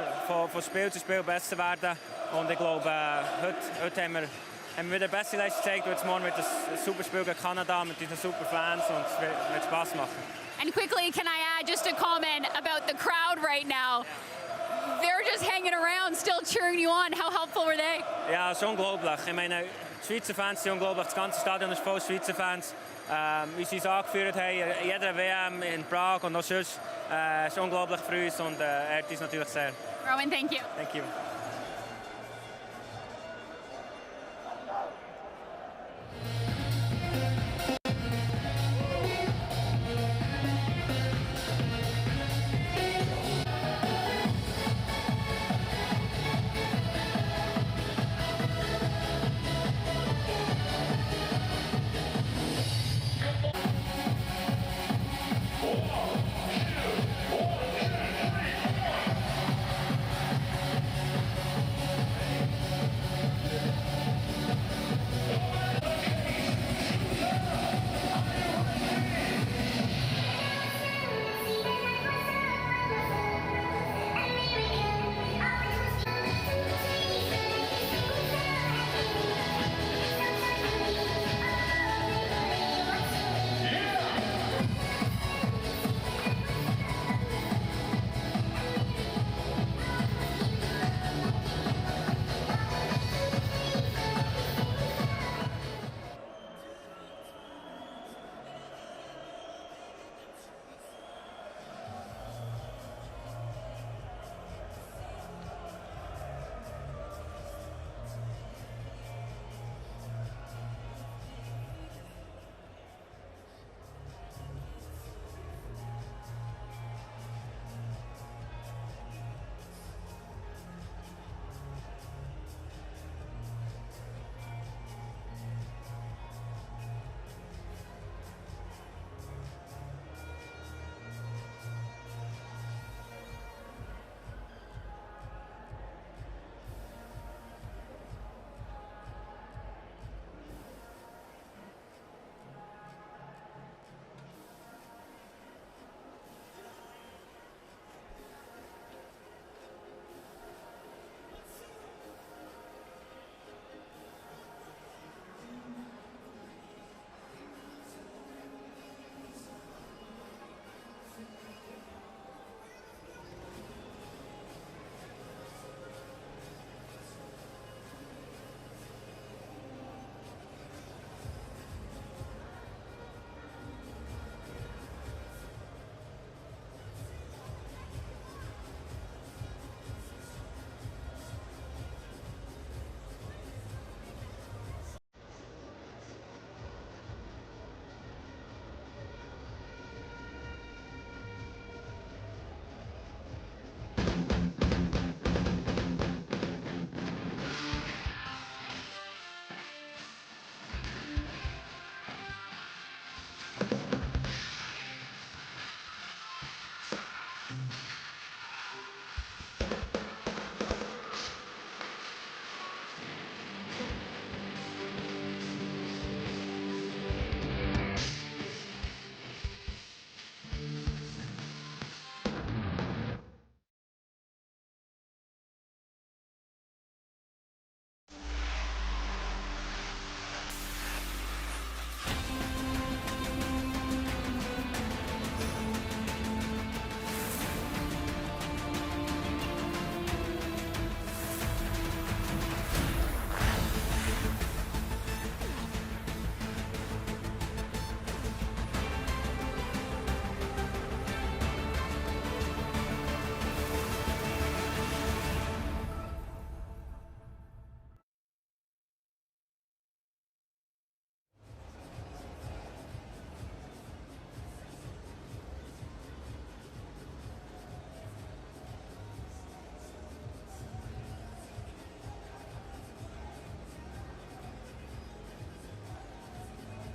von Spiel zu Spiel besser werden. Und ich glaube, heute haben wir wieder eine bessere Leistung gezeigt. Und jetzt morgen wird ein super Spiel gegen Kanada mit diesen super Fans, und es wird Spaß machen. And quickly, can I add just a comment about the crowd right now? They're just hanging around, still cheering you on. How helpful were they? Ja, es ist unglaublich. Ich meine, die Schweizer Fans sind unglaublich. Das ganze Stadion ist voll Schweizer Fans. Wie sie es angeführt haben, jeder WM in Prag und auch sonst, ist unglaublich für uns, und ehrt uns natürlich sehr. Rowan, thank you. Thank you.